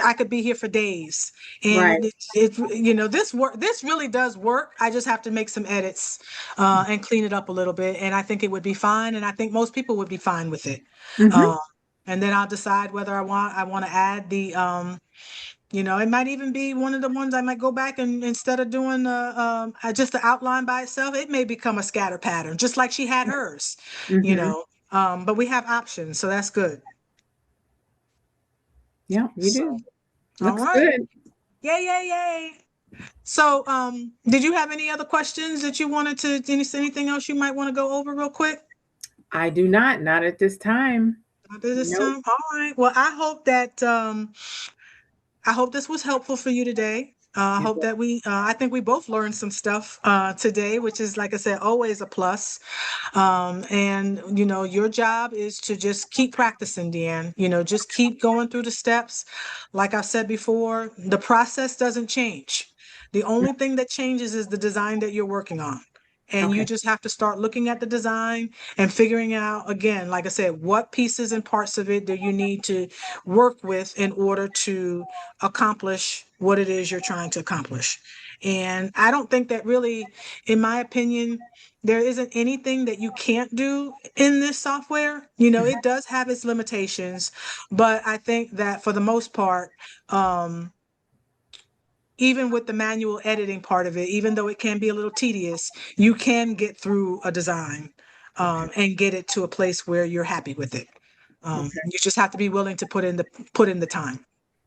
I could be here for days, Right. and this really does work. I just have to make some edits and clean it up a little bit, and I think it would be fine, and I think most people would be fine with it. Mhm. Um, and then I'll decide whether I want to add it might even be one of the ones I might go back and instead of doing just the outline by itself, it may become a scatter pattern, just like she had hers, you Mhm. know. But we have options, so that's good. Yeah, you So, do. all Looks right. good. Yay, yay, yay. So, did you have any other questions that you wanted anything else you might want to go over real quick? I do not at this time. Not this Nope. time. All right. Well, I hope this was helpful for you today. I It hope was. that I think we both learned some stuff today, which is, like I said, always a plus. And your job is to just keep practicing, Deanne. Just keep going through the steps. Like I've said before, the process doesn't change. The only thing that changes is the design that you're working on. And you Okay. just have to start looking at the design and figuring out, again, like I said, what pieces and parts of it do you need to work with in order to accomplish what it is you're trying to accomplish. And I don't think that really, in my opinion, there isn't anything that you can't do in this software. It does have its limitations, but I think that for the most part, um, even with the manual editing part of it, even though it can be a little tedious, you can get through a design Okay. and get it to a place where you're happy with it. Okay. You just have to be willing to put in the time.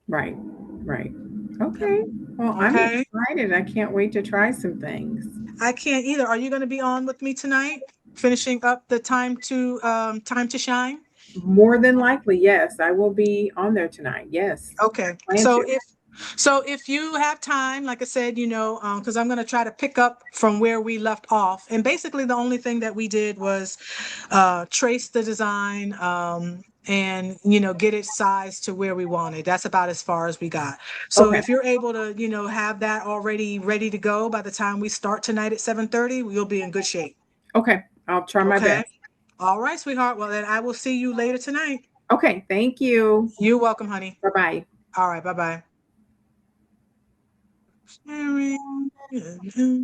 Right. Right. Yep. Okay. Well, I'm Okay. excited. I can't wait to try some things. I can't either. Are you going to be on with me tonight, finishing up the time to shine? More than likely, yes. I will be on there tonight. Yes. Okay. Plan So to. if you have time, like I said, because I'm going to try to pick up from where we left off, and basically the only thing that we did was trace the design and get it sized to where we wanted. That's about as far as we got. So Okay. if you're able to have that already ready to go by the time we start tonight at 7:30, we'll be in good shape. Okay. I'll try my Okay. best. All right, sweetheart. Well, then I will see you later tonight. Okay. Thank you. You're welcome, honey. Bye bye. All right. Bye bye.